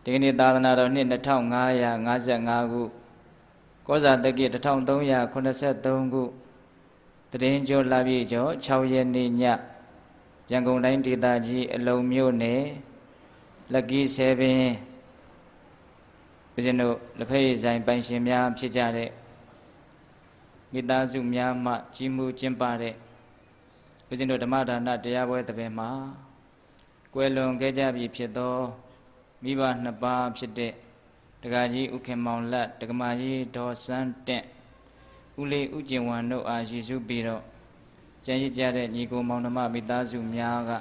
ဒီကနေ့သာသနာတော်နှစ်2555ခုကောဇာတက္ကိ1383ခုတရင်ကျော်လပြည့်ကျော်6ရက်နေ့ညရန်ကုန်တိုင်းဒေသကြီးအလုံမြို့နယ်လက်ကီးဆဲပင်ဦးဇင်းတို့လက်ဖက်ရည်ဆိုင်ပိုင်ရှင်များဖြစ်ကြတဲ့မိသားစုများမှကြီးမှုကျင်းပတဲ့ဦးဇင်းတို့ဓမ္မဒါနတရားပွဲတစ်ပင်မှာကွယ်လွန်ခဲ့ကြပြီဖြစ်သောမိဘနှစ်ပါးဖြစ်တဲ့ဒကာကြီးဥခင်မောင်လတ်ဒကမာကြီးဒေါ်စန်းတင့်ဦးလေးဦးကျင်ဝံတို့အားရည်စူးပြီးတော့ကျန်ရစ်ကြတဲ့ညီကိုမောင်နှမမိသားစုများက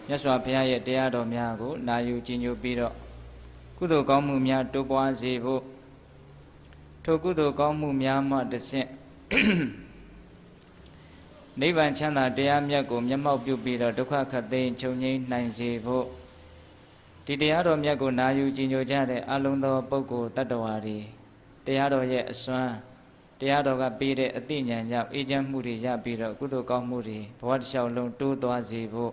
မြတ်စွာဘုရားရဲ့တရားတော်များကိုနာယူကြည်ညိုပြီးတော့ကုသိုလ်ကောင်းမှုများတိုးပွားစေဖို့ထိုကုသိုလ်ကောင်းမှုများမှတစ်ဆင့်နိဗ္ဗာန်ချမ်းသာတရားမြတ်ကိုမျက်မှောက်ပြုပြီးတော့ဒုက္ခခတ်သိမ်းချုပ်ငြိမ်းနိုင်စေဖို့ဒီတရားတော်မြတ်ကိုနာယူကြည်ညိုကြတဲ့အလုံးသောပုဂ္ဂိုလ်တ attva တွေတရားတော်ရဲ့အစွမ်းတရားတော်ကပေးတဲ့အသိဉာဏ်ကြောင့်အေးချမ်းမှုတွေရပြီးတော့ကုသိုလ်ကောင်းမှုတွေဘဝတစ်လျှောက်လုံးတိုးသွားစေဖို့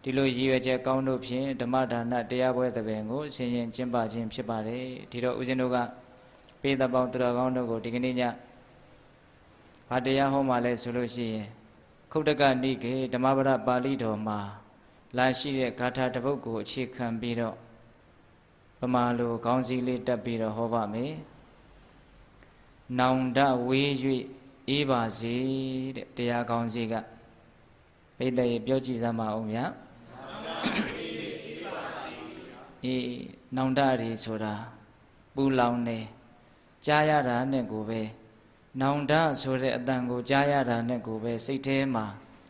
ဒီလိုရည်ရွယ်ချက်ကောင်းတို့ဖြင့်ဓမ္မဒါနတရားပွဲတစ်ပင်ကိုဆင်ရင်ကျင်းပခြင်းဖြစ်ပါတယ်ဒီတော့ဦးဇင်းတို့ကပေးသပေါင်းသူတော်ကောင်းတို့ကိုဒီကနေ့ညဘာတရားဟောမှလဲဆိုလို့ရှိရင်ခုတ်တကနိကေဓမ္မပဒပါဠိတော်မှာလာရှိတဲ့ဂါထာတစ်ပုဒ်ကိုအခြေခံပြီးတော့ပမာလိုခေါင်းစည်းလေးတက်ပြီးတော့ဟောပါမယ်။နောင်တဝေး၍အေးပါစေတဲ့တရားခေါင်းစည်းကဘိတ္တရေပြောကြည့်စမ်းပါဦးဗျာ။အေးနောင်တတွေဆိုတာပူလောင်နေကြားရတာနဲ့ကိုပဲနောင်တဆိုတဲ့အတန်ကိုကြားရတာနဲ့ကိုပဲစိတ်ထဲမှာ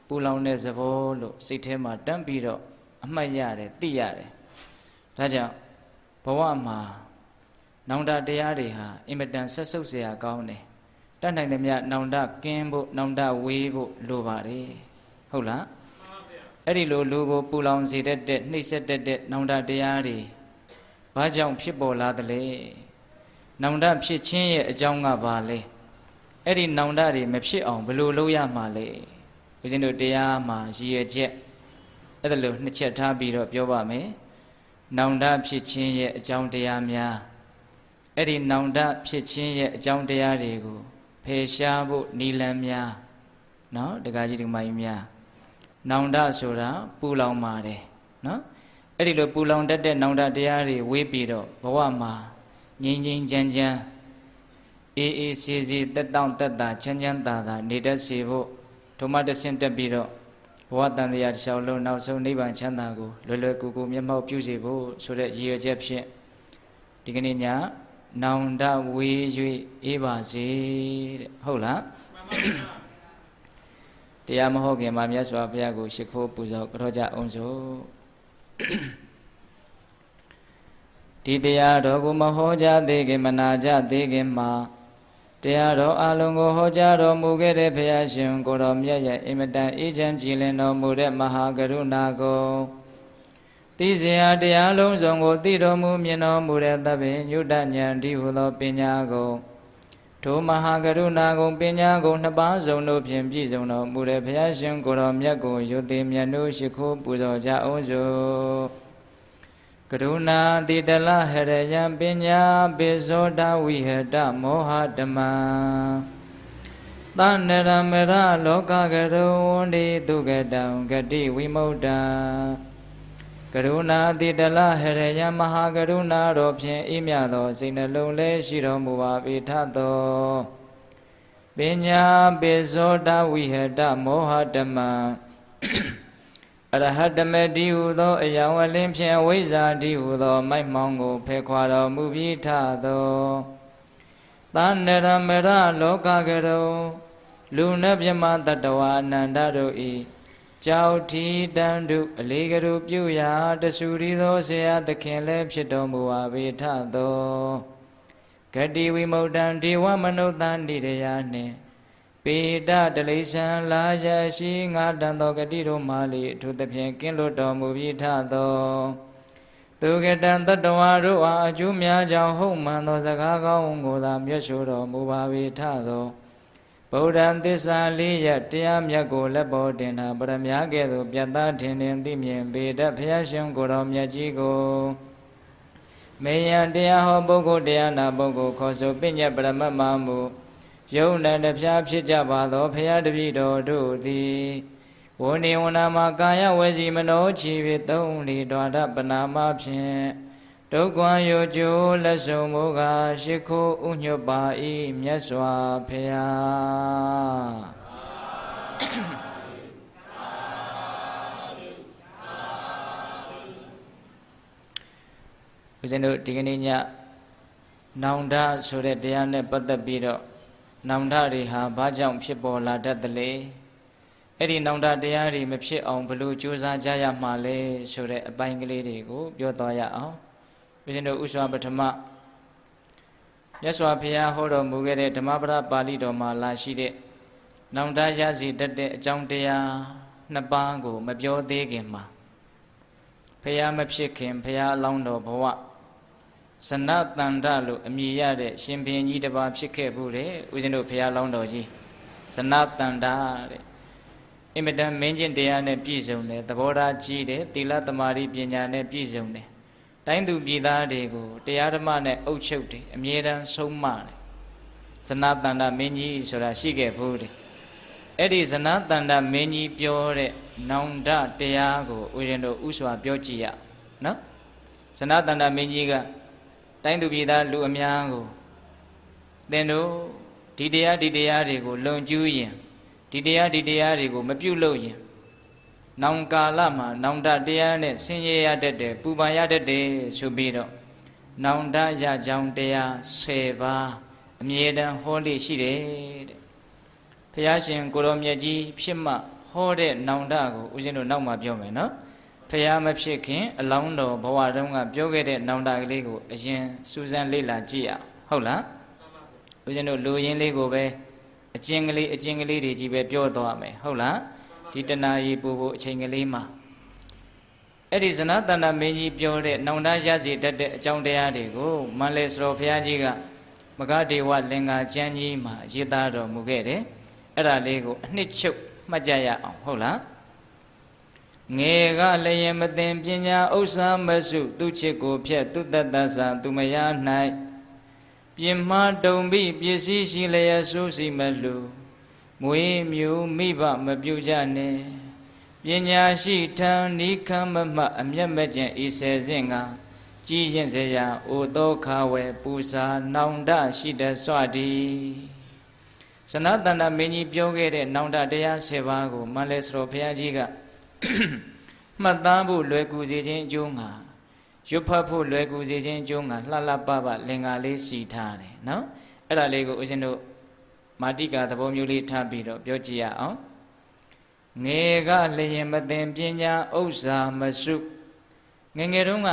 ပူလောင်တဲ့သဘောလို့စိတ်ထဲမှာတန်းပြီးတော့အမှတ်ရတယ်သိရတယ်ဒါကြောင့်ဘဝမှာနောင်တတရားတွေဟာအင်မတန်ဆက်ဆုပ်เสียကောင်းတယ်တတ်နိုင်သမျှနောင်တကင်းဖို့နောင်တဝေးဖို့လိုပါတယ်ဟုတ်လားအဲ့ဒီလိုလူကိုပူလောင်စေတတ်တဲ့နှိမ့်ဆက်တတ်တဲ့နောင်တတရားတွေဘာကြောင့်ဖြစ်ပေါ်လာသလဲနောင်တဖြစ်ခြင်းရဲ့အကြောင်းကဘာလဲအဲ့ဒီနောင်တတွေမဖြစ်အောင်ဘယ်လိုလုပ်ရမှာလဲဦးဇင်းတို့တရားမှာရည်ရွယ်ချက်အဲ့ဒါလိုနှစ်ချက်ထားပြီးတော့ပြောပါမယ်နောင်တဖြစ်ခြင်းရဲ့အကြောင်းတရားများအဲ့ဒီနောင်တဖြစ်ခြင်းရဲ့အကြောင်းတရားတွေကိုဖယ်ရှားဖို့နိလန်းများနော်ဒကာကြီးဒကမကြီးများနောင်တဆိုတာပူလောင်ပါတယ်နော်အဲ့ဒီလိုပူလောင်တတ်တဲ့နောင်တတရားတွေဝေးပြီးတော့ဘဝမှာငြိမ်းငြိမ်းချမ်းချမ်းအေးအေးဆေးဆေးတက်တောင့်တက်တာချမ်းချမ်းသာသာနေတတ်စေဖို့ဓမ္မတဆင့်တက်ပြီးတော့ဘဝတန်တရားတစ်လျှောက်လုံးနောက်ဆုံးနိဗ္ဗာန်ချမ်းသာကိုလွယ်လွယ်ကူကူမျက်မှောက်ပြုစေဖို့ဆိုတဲ့ရည်ရွယ်ချက်ဖြင့်ဒီကနေ့ညနောင်တဝေး၍အေးပါစေတဲ့ဟုတ်လားတရားမဟုတ်ခင်မှာမြတ်စွာဘုရားကိုရှိခိုးပူဇော်ကြောကြအောင်စို့ဒီတရားတော်ကိုမဟောကြားသေးခင်မနာကြသေးခင်မှာတရားတော်အလုံးကိုဟောကြားတော်မူခဲ့တဲ့ဘုရားရှင်ကိုတော်မြတ်ရဲ့အင်မတန်အေးချမ်းကြည်လင်တော်မူတဲ့မဟာကရုဏာကိုသိစရာတရားလုံးစုံကိုသိတော်မူမြင်တော်မူတဲ့သဗ္ဗညုတဉာဏ်ဒီဟုသောပညာကိုထိုမဟာကရုဏာကိုပညာကိုနှစ်ပါးစုံတို့ဖြင့်ပြည့်စုံတော်မူတဲ့ဘုရားရှင်ကိုတော်မြတ်ကိုယုတိမြတ်တို့ရှိခိုးပူဇော်ကြအောင်စို့ကရုဏာတိတလဟရယံပညာပိဇောတဝိဟတမောဟဓမ္မသနရမရလောကကရုံဒီဒုက္ကတံဂတိဝိမု ക്ത ကရုဏာတိတလဟရယံမဟာကရုဏာတော်ဖြင့်အေးမြသောစိတ်နှလုံးလည်းရှိတော်မူပါ၏ထသောပညာပိဇောတဝိဟတမောဟဓမ္မအရဟတမေတိဟုသောအယောင်အလင်းဖြင့်ဝိဇ္ဇာတိဟုသောမိုက်မှောင်ကိုဖယ်ခွာတော်မူပြီးထသောသနရမရလောကကရုံလူနှင့်မြမတတဝအနန္တတို့ဤကြောက်ထီတန်တုအလေးကရုပြုရာတဆူရီသောဆရာသခင်လည်းဖြစ်တော်မူပါ၏ထသောဂတိဝိမု ക്ത ံဒေဝမနုဿန္တိရယနှင့်ပေတတလိษံလာရရှိငါတန်သောဂတိတို့မာလိထိုသဖြင့်ကင်းလွတ်တော်မူပြီးထသောသူကတံတတဝါတို့အားအကျိုးများကြောင့်ဟုတ်မှန်သောစကားကောင်းကိုသာမြတ်ဆိုတော်မူပါ၏ထသောဗုဒ္ဓံသစ္စာလေးရတရားမြတ်ကိုလက်ပေါ်တင်တာပရမညာကဲ့သို့ပြတ်သားထင်ထင်သိမြင်ပေတတ်ဘုရားရှင်ကိုယ်တော်မြတ်ကြီးကို မေယံတရားဟောပုဂ္ဂိုလ်တရားနာပုဂ္ဂိုလ်ခေါ်ဆိုပညတ်ပရမတ်မမှုယုံနဲ့တပြားဖြစ်ကြပါသောဖရာတပည့်တော်တို့သည်ဝဏိဝနာမှာကာယဝစီမနောချီ၍သုံးလီတော်ရပနာမဖြင့်ဒုက္ခယောကျိုးလက်ဆုံးမူကားရှိခိုးဥညွတ်ပါ၏မြတ်စွာဘုရားဦးဇင်းတို့ဒီကနေ့ညနောင်တဆိုတဲ့တရားနဲ့ပတ်သက်ပြီးတော့နောင်တတွေဟာဘာကြောင့်ဖြစ်ပေါ်လာတတ်သလဲအဲ့ဒီနောင်တတရားတွေမဖြစ်အောင်ဘယ်လိုကြိုးစားကြရမှာလဲဆိုတဲ့အပိုင်းကလေးတွေကိုပြောသွားရအောင်ဦးဇင်းတို့ဥစွာပထမမြတ်စွာဘုရားဟောတော်မူခဲ့တဲ့ဓမ္မပဒပါဠိတော်မှာလာရှိတဲ့နောင်တရစီတတ်တဲ့အကြောင်းတရားနှစ်ပါးကိုမပြောသေးခင်မှာဘုရားမဖြစ်ခင်ဘုရားအလောင်းတော်ဘဝဇနတန္တလို့အမည်ရတဲ့ရှင်ဘုရင်ကြီးတစ်ပါးဖြစ်ခဲ့ဘူးတဲ့ဦးဇင်းတို့ဘုရားလောင်းတော်ကြီးဇနတန္တတဲ့အင်မတန်မင်းကျင့်တရားနဲ့ပြည့်စုံတယ်သဘောထားကြီးတယ်သီလသမာဓိပညာနဲ့ပြည့်စုံတယ်တိုင်းသူပြည်သားတွေကိုတရားဓမ္မနဲ့အုပ်ချုပ်တယ်အမြဲတမ်းဆုံးမတယ်ဇနတန္တမင်းကြီးဆိုတာရှိခဲ့ဘူးတဲ့အဲ့ဒီဇနတန္တမင်းကြီးပြောတဲ့နောင်တတရားကိုဦးဇင်းတို့ဥစွာပြောကြည့်ရနော်ဇနတန္တမင်းကြီးကတိုင်းသူပြည်သားလူအများကိုသင်တို့ဒီတရားတွေကိုလွန်ကျူးရင်ဒီတရားတွေကိုမပြုလုပ်ရင်နောင်ကာလမှာနောင်တတရားနဲ့ဆင်းရဲရတတ်တယ်ပူပန်ရတတ်တယ်ဆိုပြီးတော့နောင်တရကြောင်းတရား10ပါးအမြဲတမ်းဟောလေရှိတယ်တဲ့ဘုရားရှင်ကိုရောမြတ်ကြီးဖြစ်မှဟောတဲ့နောင်တကိုဦးဇင်းတို့နောက်မှပြောမယ်နော်ဘုရားမဖြစ်ခင်အလောင်းတော်ဘဝတုန်းကပြောခဲ့တဲ့နောင်တကလေးကိုအရင်စူးစမ်းလေ့လာကြည့်ရဟုတ်လားဦးဇင်းတို့လူရင်းလေးကိုပဲအကျဉ်းကလေးတွေကြီးပဲပြောသွားမယ်ဟုတ်လားဒီတဏှာကြီးပူဖို့အချိန်ကလေးမှာအဲ့ဒီဇနတန္တမင်းကြီးပြောတဲ့နောင်တရစီတတ်တဲ့အကြောင်းတရားတွေကိုမန္တလေးစတော်ဘုရားကြီးကမဂဒေဝလင်္ကာကျမ်းကြီးမှာရေးသားတော်မူခဲ့တယ်အဲ့ဒါလေးကိုအနှစ်ချုပ်မှတ်ကြရအောင်ဟုတ်လားငယ်ကလည်းရင်မသိပညာဥစ္စာမစုသူချစ်ကိုဖြက်သူတတ္တဆာသူမယား၌ပြင်မတုံပြီးပစ္စည်းရှိလျက်ဆိုးစီမလူမွေးမြူမိဘမပြုကြနဲ့ပညာရှိထံနိခံမမအမျက်မကျင်ဤဆယ်စင်ကကြည်ရင်စေရာအိုသောခဝဲပူစာနောင်တရှိတဆွတိဇနတန္တမင်းကြီးပြောခဲ့တဲ့နောင်တတရား10ပါးကိုမန္တလေးစတော်ဘုရားကြီးကမှတ်သားဖို့လွယ်ကူစေခြင်းအကျိုးငါရွတ်ဖတ်ဖို့လွယ်ကူစေခြင်းအကျိုးငါလှလှပပလင်္ကာလေးစီထားတယ်နော်အဲ့ဒါလေးကိုဦးဇင်းတို့မာတိကာသဘောမျိုးလေးထားပြီးတော့ပြောကြည့်ရအောင်ငယ်ကလျင်မသိပညာဥစ္စာမစုငယ်တုန်းက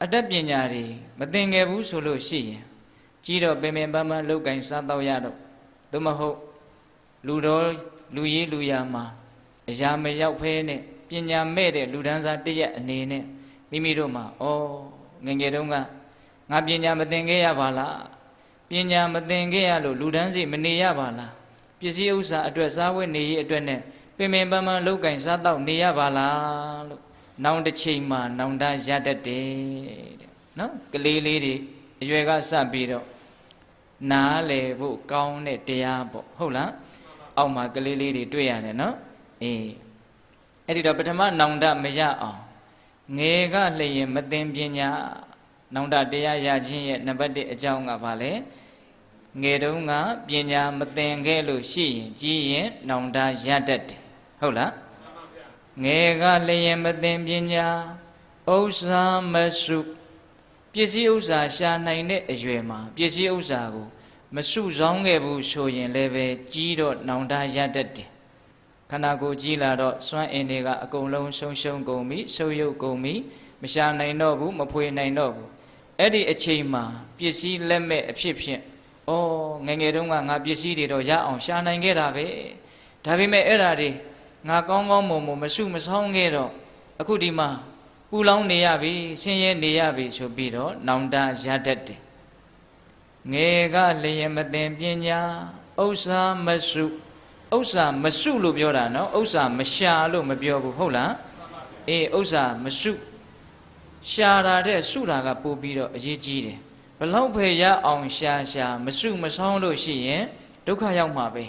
အတတ်ပညာတွေမသင်ခဲ့ဘူးဆိုလို့ရှိရင်ကြီးတော့ပင်ပန်းပန်းလောက်ကင်စားတော့ရတော့သို့မဟုတ်လူတော်လူကြီးလူရာမှာအရာမရောက်ဖဲနဲ့ပညာမဲ့တဲ့လူဒန်းစားတရက်အနေနဲ့မိမိတို့မှာငယ်တုန်းကငါပညာမသင်ခဲ့ရပါလားပညာမသင်ခဲ့ရလို့လူဒန်းစီမနေရပါလားပစ္စည်းဥစ္စာအတွက်စားဝတ်နေရေးအတွက်နဲ့ပင်ပန်းပန်းလောက်ကင်စားတော့နေရပါလားလို့နောင်တစ်ချိန်မှာနောင်တရတတ်တယ်တဲ့နော်ကလေးလေးတွေအရွယ်ကစပြီးတော့နားလေဖို့ကောင်းတဲ့တရားပေါ့ဟုတ်လားအောက်မှာကလေးလေးတွေတွေ့ရတယ်နော်အဲ့ဒီတော့ပထမနောင်တမရအောင်ငယ်ကလျင်မသိပညာနောင်တတရားရခြင်းရဲ့နံပါတ်1အကြောင်းကဘာလဲငယ်တုန်းကပညာမသင်ခဲ့လို့ရှိရင်ကြီးရင်နောင်တရတတ်တယ်ဟုတ်လားငယ်ကလျင်မသိပညာဥစ္စာမစုပစ္စည်းဥစ္စာရှာနိုင်တဲ့အရွယ်မှာပစ္စည်းဥစ္စာကိုမစုဆောင်းခဲ့ဘူးဆိုရင်လည်းပဲကြီးတော့နောင်တရတတ်တယ်ခန္ဓာကိုယ်ကြီးလာတော့စွမ်းအင်တွေကအကုန်လုံးဆုံးကုန်ပြီဆုပ်ယုပ်ကုန်ပြီမရှာနိုင်တော့ဘူးမဖွေနိုင်တော့ဘူးအဲ့ဒီအချိန်မှာပစ္စည်းလက်မဲ့အဖြစ်ဖြင့်ငယ်တုန်းကငါပစ္စည်းတွေတော့ရအောင်ရှာနိုင်ခဲ့တာပဲဒါပေမဲ့အဲ့ဒါတွေငါကောင်းမွန်မစုမဆောင်းခဲ့တော့အခုဒီမှာပူလောင်နေရပြီဆင်းရဲနေရပြီဆိုပြီးတော့နောင်တရတတ်တယ်ငယ်ကလျင်မသိပညာဥစ္စာမစုဥစ္စာမစုလို့ပြောတာနော်ဥစ္စာမရှာလို့မပြောဘူးဟုတ်လားဥစ္စာမစု ရှာတာတဲ့စုတာကပို့ပြီးတော့အရေးကြီးတယ်ဘလောက်ပဲရအောင်ရှာမစုမဆောင်းလို့ရှိရင်ဒုက္ခရောက်မှာပဲ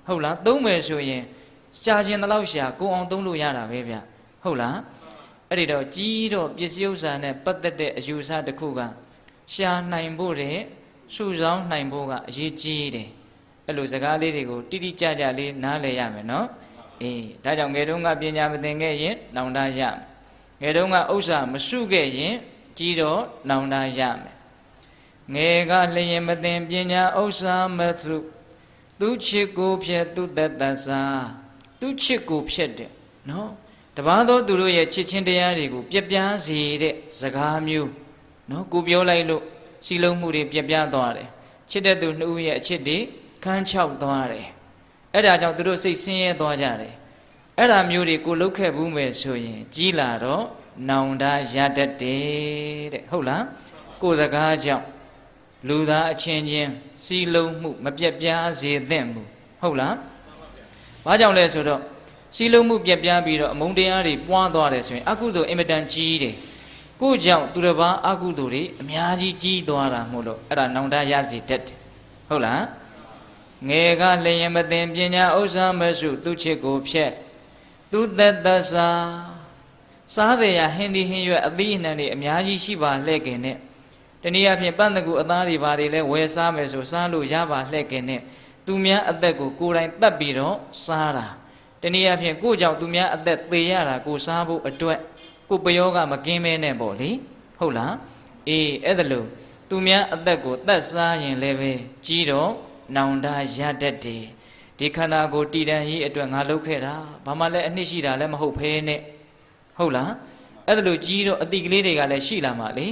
ဟုတ်လားသုံးမယ်ဆိုရင်ရှာခြင်းတလောက်ရှာကိုအောင်သုံးလို့ရတာပဲဗျဟုတ်လားအဲ့ဒီတော့ကြီးတော့ပစ္စည်းဥစ္စာနဲ့ပတ်သက်တဲ့အယူဆတစ်ခုကရှာနိုင်ဖို့တဲ့စုဆောင်းနိုင်ဖို့ကအရေးကြီးတယ်အဲ့လိုစကားလေးတွေကိုတိတိကျကျလေးနားလည်ရမယ်နော်အေးဒါကြောင့်ငယ်တုန်းကပညာမသင်ခဲ့ရင်နောင်တရမယ်ငယ်တုန်းကဥစ္စာမစုခဲ့ရင်ကြီးတော့နောင်တရမယ်ငယ်ကလျင်မသင်ပညာဥစ္စာမသုသူချစ်ကိုဖြက်သူတတသာသူချစ်ကိုဖြက်တဲ့နော်တပါးသောသူတို့ရဲ့ချစ်ချင်းတရားတွေကိုပြက်ပြားစေတဲ့စကားမျိုးနော်ကိုပြောလိုက်လို့စီလုံးမှုတွေပြက်ပြားသွားတယ်ချစ်တဲ့သူနှစ်ဦးရဲ့အချစ်တွေခန်းချောက်သွားတယ်အဲ့ဒါကြောင့်သူတို့စိတ်ဆင်းရဲသွားကြတယ်အဲ့ဒါမျိုးတွေကိုလှုပ်ခဲ့ဘူးမယ်ဆိုရင်ကြီးလာတော့နောင်တရတတ်တယ်တဲ့ဟုတ်လားကိုယ်စကားကြောင့်လူသားအချင်းချင်းစီလုံးမှုမပြက်ပြားစေသင့်ဘူးဟုတ်လားဘာကြောင့်လဲဆိုတော့စီလုံးမှုပြက်ပြားပြီးတော့အမုန်းတရားတွေပွားသွားတယ်ဆိုရင်အကုသိုလ်အင်မတန်ကြီးတယ်ကို့ကြောင့်သူတစ်ပါးအကုသိုလ်တွေအများကြီးကြီးသွားတာမို့လို့အဲ့ဒါနောင်တရစေတတ်တယ်ဟုတ်လားငယ်ကလျင်မသင်ပညာဥစ္စာမစုသူချစ်ကိုဖြက်သူသက်သစာစားเสียဟင်းဒီဟင်းရွက်အသီးအနှံတွေအများကြီးရှိပါလှဲ့ခင်နဲ့တနည်းအားဖြင့်ပန့်တကူအသားတွေဘာတွေလဲဝယ်စားမယ်ဆိုစားလို့ရပါလှဲ့ခင်နဲ့သူများအသက်ကိုကိုယ်တိုင်တတ်ပြီးတော့စားတာတနည်းအားဖြင့်ကိုယ့်ကြောင့်သူများအသက်သေရတာကိုစားဖို့အတွက်ကိုပယောကမကင်းမဲနဲ့ပေါ့လေဟုတ်လားအေးအဲ့ဒါလို့သူများအသက်ကိုတတ်စားရင်လည်းပဲကြီးတော့နောင်တရတတ်တယ်ဒီခန္ဓာကိုတည်တံ့ရေးအတွက်ငါလုပ်ခဲ့တာဘာမှလည်းအနှစ်ရှိတာလည်းမဟုတ်ဖဲနဲ့ဟုတ်လားအဲ့ဒါလို့ကြီးတော့အတိကလေးတွေကလည်းရှိလာမှလေ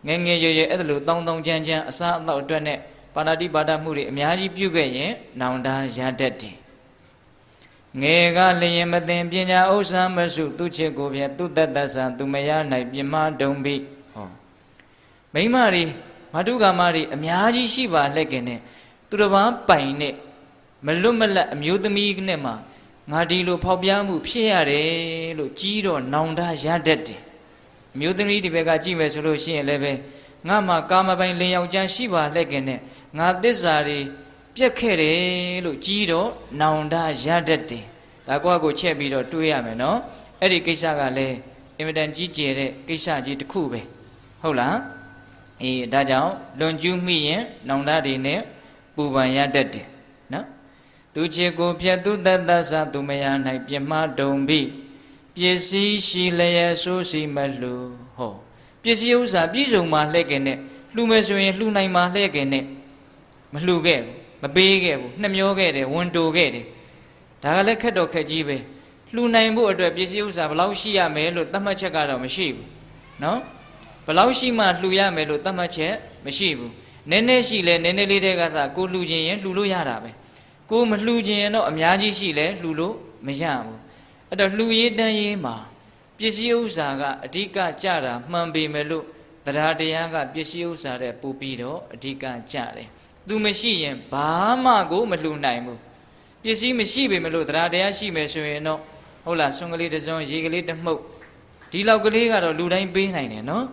ငယ်ငယ်ရွယ်ရွယ်အဲ့ဒါလို့တောင်းတောင်းကြမ်းကြမ်းအစားအသောက်အတွက်နဲ့ပါဏာတိပါဒမှုတွေအများကြီးပြုခဲ့ရင်နောင်တရတတ်တယ်ငယ်ကလျင်မသင်ပညာဥစ္စာမစုသူချစ်ကိုဖြင့်သူတတ္တဆံသူမရ၌ပြမဒုံပိဟောမိမတွေမတုကာမတွေအများကြီးရှိပါလှက်ကင်နဲ့သူတစ်ပါးပိုင်နဲ့မလွတ်မလပ်အမျိုးသမီးနဲ့မှငါဒီလိုဖောက်ပြားမှုဖြစ်ရတယ်လို့ကြီးတော့နောင်တရတတ်တယ်အမျိုးသမီးဒီဘက်ကကြည့်မယ်ဆိုလို့ရှိရင်လည်းပဲငါမှကာမပိုင်လင်ယောက်ျားရှိပါလှက်ကင်နဲ့ငါသစ္စာတွေပြက်ခဲ့တယ်လို့ကြီးတော့နောင်တရတတ်တယ်ဒါကိုချက်ပြီးတော့တွေးရမယ်နော်အဲ့ဒီကိစ္စကလည်းအင်မတန်ကြီးကျယ်တဲ့ကိစ္စကြီးတစ်ခုပဲဟုတ်လားအေးဒါကြောင့်လွန်ကျူးမိရင်နောင်တတွေနဲ့ပူပန်ရတတ်တယ်နော်သူချစ်ကိုဖြတ်သူတတ္တသသူမရ၌ပြမဒုံပိပစ္စည်းရှိလျက်ဆိုးစီမလှူဟောပစ္စည်းဥစ္စာပြည့်စုံမှလှဲ့ကဲနဲ့လှူမယ်ဆိုရင်လှူနိုင်မှလှဲ့ကဲနဲ့မလှူခဲ့ဘူးမပေးခဲ့ဘူးနှမျောခဲ့တယ်ဝန်တိုခဲ့တယ်ဒါကလည်းခက်တော့ခက်ကြီးပဲလှူနိုင်ဖို့အတွက်ပစ္စည်းဥစ္စာဘယ်လောက်ရှိရမယ်လို့သတ်မှတ်ချက်ကတော့မရှိဘူးနော်ဘယ်လောက်ရှိမှလှူရမယ်လို့သတ်မှတ်ချက်မရှိဘူးနည်းနည်းရှိလဲနည်းနည်းလေးတည်းကစားကိုလှူခြင်းရင်လှူလို့ရတာပဲကိုမလှူခြင်းရင်တော့အများကြီးရှိလဲလှူလို့မရဘူးအဲ့တော့လှူရေးတန်းရေးမှာပစ္စည်းဥစ္စာကအဓိကကြတာမှန်ပေမဲ့လို့တရားတရားကပစ္စည်းဥစ္စာတဲ့ပို့ပြီးတော့အဓိကကြတယ်သူမရှိရင်ဘာမှကိုမလှူနိုင်ဘူးပစ္စည်းမရှိပေမဲ့လို့တရားတရားရှိမယ်ဆိုရင်တော့ဟုတ်လားဆွန်ကလေးတစ်စုံရေကလေးတစ်မှုတ်ဒီလောက်ကလေးကတော့လူတိုင်းပေးနိုင်တယ်နော်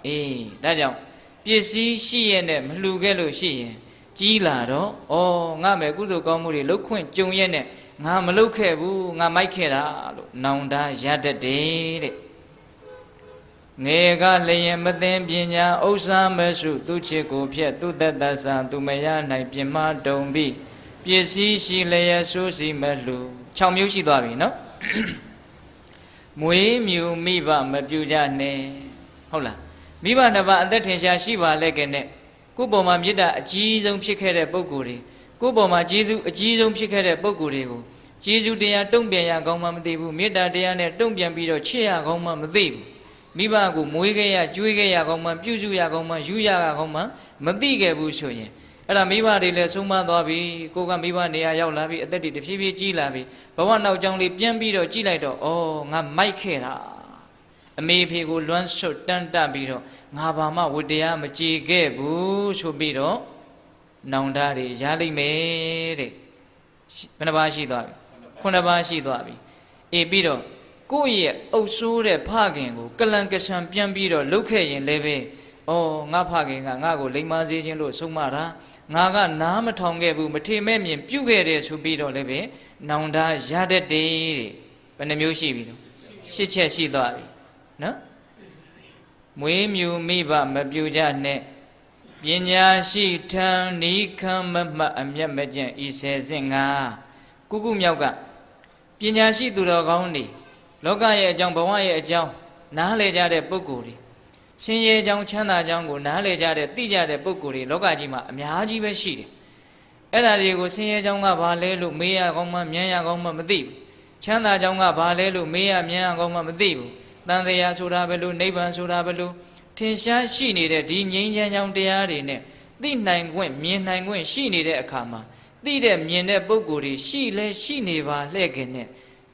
အေးဒါကြောင့်ပစ္စည်းရှိရတဲ့မလှူခဲ့လို့ရှိရင်ကြီးလာတော့ဩငါမယ်ကုသိုလ်ကောင်းမှုတွေလှုပ်ခွင့်ကြုံရဲ့နဲ့ငါမလှုပ်ခဲ့ဘူးငါမိုက်ခဲ့တာလို့နောင်တရတတ်တယ်တဲ့ငယ်ကလျင်မသင်ပညာဥစ္စာမစုသူချစ်ကိုဖြက်သူတတ္တဆံသူမရ၌ပြမဒုံပိပစ္စည်းရှိလျက်ဆိုးစီမလှူ6မျိုးရှိသွားပြီနော်မွေးမြူမိဘမပြူကြနဲ့ဟုတ်လားမိဘနှစ်ပါးအသက်ထင်ရှားရှိပါလေကဲနဲ့ကိုယ့်ပေါ်မှာမေတ္တာအကြီးဆုံးဖြစ်ခဲ့တဲ့ပုဂ္ဂိုလ်တွေကိုယ့်ပေါ်မှာကျေးဇူးအကြီးဆုံးဖြစ်ခဲ့တဲ့ပုဂ္ဂိုလ်တွေကိုကျေးဇူးတရားတုံ့ပြန်ရကောင်းမှမသိဘူးမေတ္တာတရားနဲ့တုံ့ပြန်ပြီးတော့ချစ်ရကောင်းမှမသိဘူးမိဘကိုမွေးခဲ့ရကျွေးခဲ့ရကောင်းမှပြုစုရကောင်းမှယူရကောင်းမှမသိခဲ့ဘူးဆိုရင်အဲ့ဒါမိဘတွေလည်းဆုံးမသွားပြီကိုကမိဘနေရာရောက်လာပြီအသက်တွေတဖြည်းဖြည်းကြီးလာပြီဘဝနောက်ကြောင်းလေးပြန်ပြီးတော့ကြည့်လိုက်တော့ဩငါမိုက်ခဲ့တာအမေဖေကိုလွမ်းဆွတ်တန်းတပြီးတော့ငါဘာမှဝတ္တရားမကြည်ခဲ့ဘူးဆိုပြီးတော့နောင်တတွေရလိမ့်မယ်တဲ့ဘယ်နှပါးရှိသွားပြီ9ပါးရှိသွားပြီအေးပြီးတော့ ကိုယ့်ရဲ့အုပ်ဆိုးတဲ့ဖခင်ကိုကလန်ကရှံပြန်ပြီးတော့လှုပ်ခဲ့ရင်လည်းပဲငါဖခင်ကငါ့ကိုလိမ္မာစေခြင်းလို့ဆုံးမတာငါကနားမထောင်ခဲ့ဘူးမထေမဲ့မြင်ပြုခဲ့တယ်ဆိုပြီးတော့လည်းပဲနောင်တရတတ်တယ်တဲ့ဘယ်နှမျိုးရှိပြီလဲ၈ချက်ရှိသွားပြီနော်မွေးမြူမိဘမပြူကြနဲ့ပညာရှိထံနီးခံမမှတ်အမျက်မကျင့်ဤဆယ်စင်ငါကုကုမြောက်ကပညာရှိသူတော်ကောင်းတွေလောကရဲ့အကြောင်းဘဝရဲ့အကြောင်းနားလည်ကြတဲ့ပုဂ္ဂိုလ်တွေဆင်းရဲကြောင်းချမ်းသာကြောင်းကိုနားလည်ကြတဲ့သိကြတဲ့ပုဂ္ဂိုလ်တွေလောကကြီးမှာအများကြီးပဲရှိတယ်အဲ့ဒါတွေကိုဆင်းရဲကြောင်းကဘာလဲလို့မေးရကောင်းမှမြင်ရကောင်းမှမသိဘူးချမ်းသာကြောင်းကဘာလဲလို့မေးရမြင်ရကောင်းမှမသိဘူးတန်တရားဆိုတာဘယ်လိုနိဗ္ဗာန်ဆိုတာဘယ်လိုထင်ရှားရှိနေတဲ့ဒီငြိမ်းချမ်းကြောင်းတရားတွေနဲ့သိနိုင်ခွင့်မြင်နိုင်ခွင့်ရှိနေတဲ့အခါမှာသိတဲ့မြင်တဲ့ပုဂ္ဂိုလ်တွေရှိလဲရှိနေပါလှဲ့ခင်နဲ့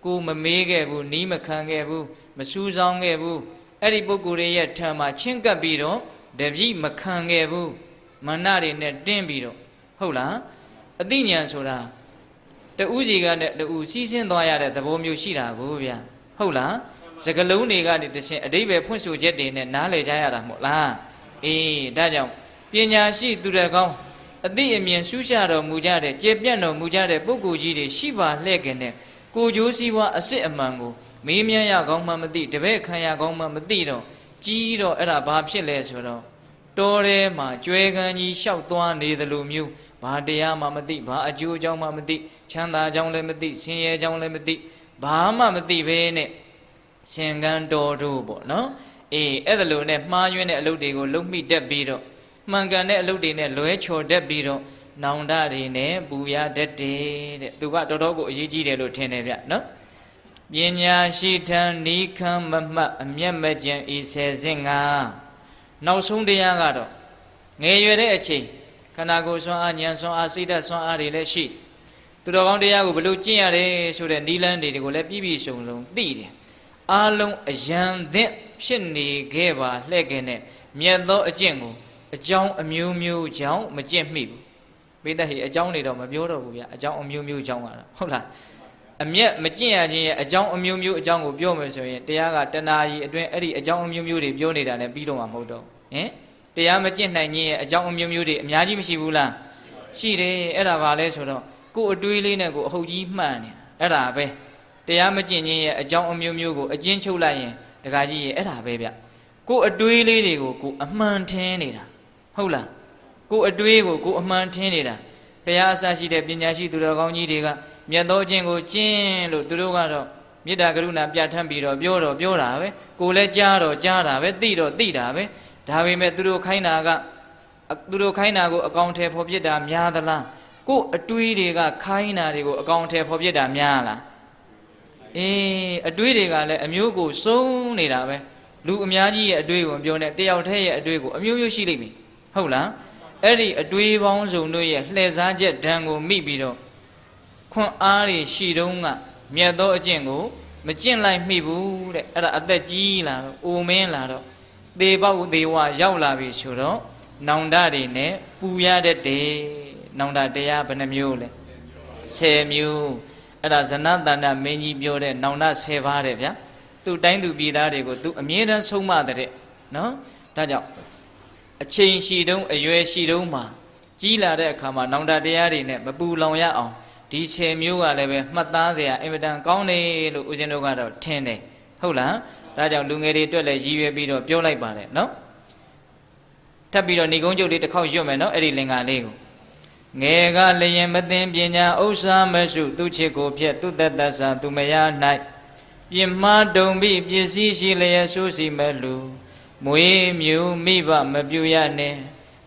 ကိုမမေးခဲ့ဘူးနီးမခံခဲ့ဘူးမစူးစောင်းခဲ့ဘူးအဲ့ဒီပုဂ္ဂိုလ်တွေရဲ့ထံမှာချင်းကပ်ပြီးတော့တပြိမခံခဲ့ဘူးမနတွေနဲ့တင်းပြီးတော့ဟုတ်လားအသိဉာဏ်ဆိုတာတူးစီကနဲ့တူးစီးဆင်းသွားရတဲ့သဘောမျိုးရှိတာကိုဗျာဟုတ်လားစကလုံးတွေကနေတခြင်းအတိပ္ပယ်ဖွင့်ဆိုချက်တွေနဲ့နားလည်ကြရတာမဟုတ်လားအေးဒါကြောင့်ပညာရှိသူတော်ကောင်းအသိအမြင်ရှုရှာတော်မူကြတဲ့ကျေပြန့်တော်မူကြတဲ့ပုဂ္ဂိုလ်ကြီးတွေရှိပါလှဲ့ခင်တဲ့ကိုကျိုးစည်းဝါအစစ်အမှန်ကိုမေးမြန်းရကောင်းမှမသိတပည့်ခံရကောင်းမှမသိတော့ကြီးတော့အဲ့ဒါဘာဖြစ်လဲဆိုတော့တောထဲမှာကျွဲကန်းကြီးလျှောက်သွားနေသလိုမျိုးဘာတရားမှမသိဘာအကျိုးအကြောင်းမှမသိချမ်းသာကြောင်းလည်းမသိဆင်းရဲကြောင်းလည်းမသိဘာမှမသိဘဲနဲ့ရှင်ကန်းတော်တို့ပေါ့နော်အေးအဲ့ဒါလိုနဲ့မှားယွင်းတဲ့အလုပ်တွေကိုလုပ်မိတတ်ပြီးတော့မှန်ကန်တဲ့အလုပ်တွေနဲ့လွဲချော်တတ်ပြီးတော့နောင်တတွေနဲ့ပူရတတ်တယ်တဲ့သူကတော်တော်ကိုအရေးကြီးတယ်လို့ထင်တယ်ဗျနော်ပညာရှိထံနီးခံမမှတ်အမျက်မကျင်ဤဆယ်စင်ငါနောက်ဆုံးတရားကတော့ငယ်ရွယ်တဲ့အချိန်ခန္ဓာကိုယ်ဆွမ်းအားဉာဏ်ဆွမ်းအားစိတ်ဓာတ်ဆွမ်းအားတွေလည်းရှိသူတော်ကောင်းတရားကိုဘယ်လိုကျင့်ရတယ်ဆိုတဲ့နိလန်းတွေကိုလည်းပြည့်ပြည့်စုံစုံသိတယ်အားလုံးအယံသင့်ဖြစ်နေခဲ့ပါလှဲ့ခဲ့နဲ့မြတ်သောအကျင့်ကိုအကြောင်းအမျိုးမျိုးကြောင့်မကျင့်မိဘူးပိဋကဟိအကြောင်းတွေတော့မပြောတော့ဘူးဗျအကြောင်းအမျိုးမျိုးကြောင့်ကတော့ဟုတ်လားအမျက်မကျင့်ရခြင်းရဲ့အကြောင်းအမျိုးမျိုးအကြောင်းကိုပြောမယ်ဆိုရင်တရားကတဏှာကြီးအတွင်းအဲ့ဒီအကြောင်းအမျိုးမျိုးတွေပြောနေတာနဲ့ပြီးတော့မှမဟုတ်တော့ဟင်တရားမကျင့်နိုင်ခြင်းရဲ့အကြောင်းအမျိုးမျိုးတွေအများကြီးမရှိဘူးလားရှိတယ်အဲ့ဒါဘာလဲဆိုတော့ကိုယ်အတွေးလေးနဲ့ကိုယ်အဟုတ်ကြီးမှန်နေတာအဲ့ဒါပဲတရားမကျင့်ခြင်းရဲ့အကြောင်းအမျိုးမျိုးကိုအကျဉ်းချုပ်လိုက်ရင်တခါကြီးရဲ့အဲ့ဒါပဲဗျကိုယ်အတွေးလေးတွေကိုကိုယ်အမှန်ထင်နေတာဟုတ်လားကိုယ်အတွေးကိုကိုယ်အမှန်ထင်နေတာဘုရားအစရှိတဲ့ပညာရှိသူတော်ကောင်းကြီးတွေကမြတ်သောအကျင့်ကိုကျင့်လို့သူတို့ကတော့မေတ္တာကရုဏာပြဋ္ဌာန်းပြီးတော့ပြောတာပဲကိုယ်လည်းကြားတာပဲသိတာပဲဒါပေမဲ့သူတို့ခိုင်းတာကိုအကောင်ထဲဖော်ပြတာများသလားကိုယ်အတွေးတွေကခိုင်းတာတွေကိုအကောင်ထဲဖော်ပြတာများလားအေးအတွေးတွေကလည်းအမျိုးကိုစုံနေတာပဲလူအများကြီးရဲ့အတွေးကိုပြောနေတယောက်တည်းရဲ့အတွေးကိုအမျိုးမျိုးရှိလိမ့်မယ်ဟုတ်လားအဲ့ဒီအတွေးပေါင်းစုံတို့ရဲ့လှည့်စားချက်ဓာတ်ကိုမိပြီးတော့ခွန်အားတွေရှိတုံးကမြတ်သောအကျင့်ကိုမကျင့်လိုက်မိဘူးတဲ့အဲ့ဒါအသက်ကြီးလာတော့အိုမင်းလာတော့သေပေါက်သေဝရောက်လာပြီဆိုတော့နောင်တတွေနဲ့ပူရတတ်တယ်နောင်တတရားဘယ်နှမျိုးလဲ10မျိုးအဲ့ဒါဇနတန္တမင်းကြီးပြောတဲ့နောင်တ10ပါးတဲ့ဗျာသူတိုင်းသူပြည်သားတွေကိုသူအမြဲတမ်းဆုံးမတဲ့နော်ဒါကြောင့်အချိန်ရှိတုံးအရွယ်ရှိတုံးမှာကြီးလာတဲ့အခါမှာနောင်တတရားတွေနဲ့မပူလောင်ရအောင်ဒီ10မျိုးကလည်းပဲမှတ်သားစရာအင်မတန်ကောင်းတယ်လို့ဦးဇင်းတို့ကတော့ထင်တယ်ဟုတ်လားဒါကြောင့်လူငယ်တွေအတွက်လည်းရည်ရွယ်ပြီးတော့ပြောလိုက်ပါတယ်နော်ထပ်ပြီးတော့ဏိကုံးကျုပ်လေးတစ်ခေါက်ရွတ်မယ်နော်အဲ့ဒီလင်္ကာလေးကိုငယ်ကလျင်မသိပညာဥစ္စာမစုသူချစ်ကိုဖြက်သူတတ္တဆာသူမယား၌ပြင်းမှားတုံပြီးပစ္စည်းရှိလျက်ဆိုးစီမဲ့လူမွေးမြူမိဘမပြူရနဲ့